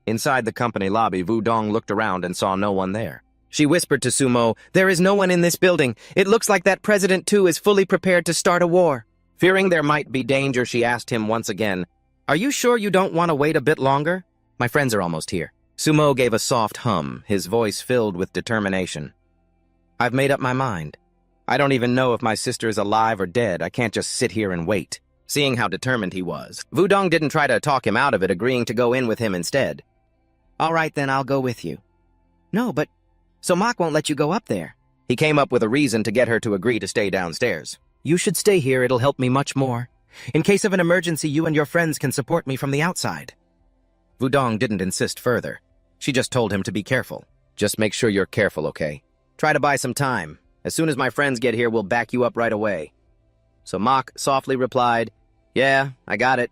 Inside the company lobby, Wudong looked around and saw no one there. She whispered to Sumo, "There is no one in this building. It looks like that President Tu is fully prepared to start a war." Fearing there might be danger, she asked him once again, "Are you sure you don't want to wait a bit longer? My friends are almost here." Sumo gave a soft hum, his voice filled with determination. "I've made up my mind. I don't even know if my sister is alive or dead. I can't just sit here and wait." Seeing how determined he was, Wudong didn't try to talk him out of it, agreeing to go in with him instead. "All right, then I'll go with you." "No, but so Mach won't let you go up there." He came up with a reason to get her to agree to stay downstairs. "You should stay here. It'll help me much more. In case of an emergency, you and your friends can support me from the outside." Wudong didn't insist further. She just told him to be careful. "Just make sure you're careful, okay? Try to buy some time. As soon as my friends get here, we'll back you up right away." So Mach softly replied, "Yeah, I got it."